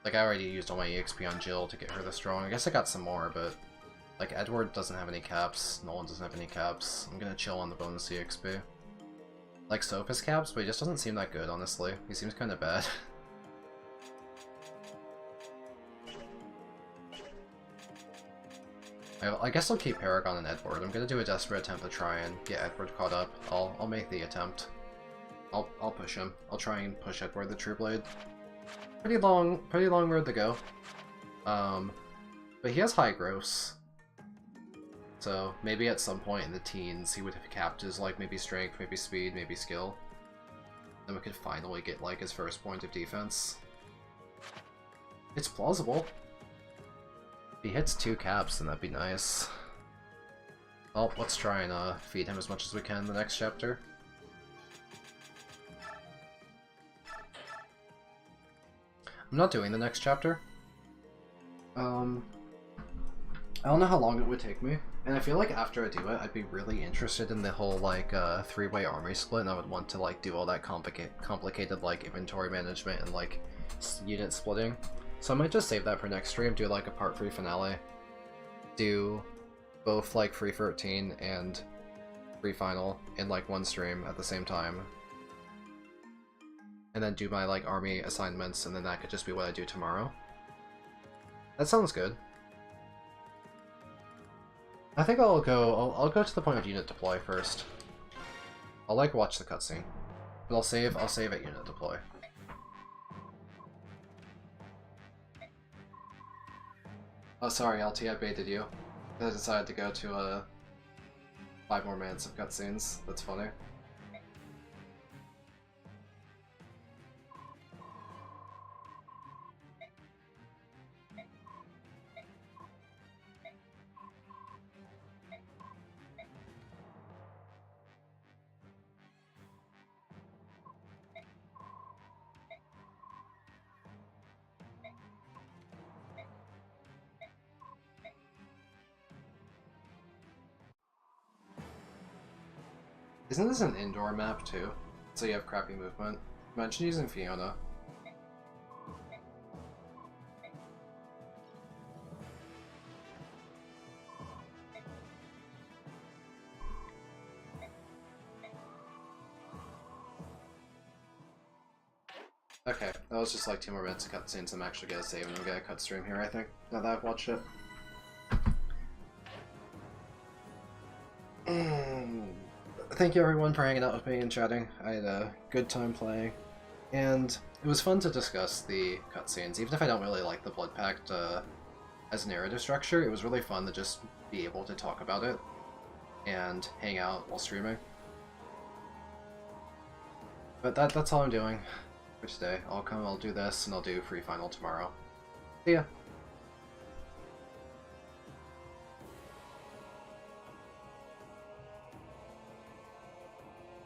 Like, I already used all my EXP on Jill to get her this strong. I guess I got some more, but... Like, Edward doesn't have any caps, Nolan doesn't have any caps. I'm gonna chill on the bonus EXP. Like, Soph has caps, but he just doesn't seem that good, honestly. He seems kinda bad. I guess I'll keep Paragon and Edward. I'm gonna do a desperate attempt to try and get Edward caught up. I'll make the attempt. I'll push him. I'll try and push Edward the True Blade. Pretty long road to go. But he has high gross. So maybe at some point in the teens he would have capped his like maybe strength, maybe speed, maybe skill. Then we could finally get like his first point of defense. It's plausible. If he hits 2 caps, then that'd be nice. Well, let's try and feed him as much as we can in the next chapter. I'm not doing the next chapter. I don't know how long it would take me, and I feel like after I do it, I'd be really interested in the whole like 3-way army split, and I would want to like do all that complicated like inventory management and like unit splitting. So I might just save that for next stream, do like a part 3 finale. Do both like Free 13 and Free Final in like one stream at the same time. And then do my like army assignments, and then that could just be what I do tomorrow. That sounds good. I think I'll go to the point of unit deploy first. I'll like watch the cutscene. But I'll save at unit deploy. Oh, sorry, LT, I baited you. I decided to go to 5 more minutes of cutscenes. That's funny. Isn't this an indoor map too? So you have crappy movement. Imagine using Fiona. Okay, that was just like 2 more minutes of cutscenes. I'm actually gonna save and I'm gonna cut stream here, I think, now that I've watched it. Thank you everyone for hanging out with me and chatting. I had a good time playing. And it was fun to discuss the cutscenes. Even if I don't really like the Blood Pact as a narrative structure, it was really fun to just be able to talk about it and hang out while streaming. But that's all I'm doing for today. I'll do this, and I'll do Free Final tomorrow. See ya!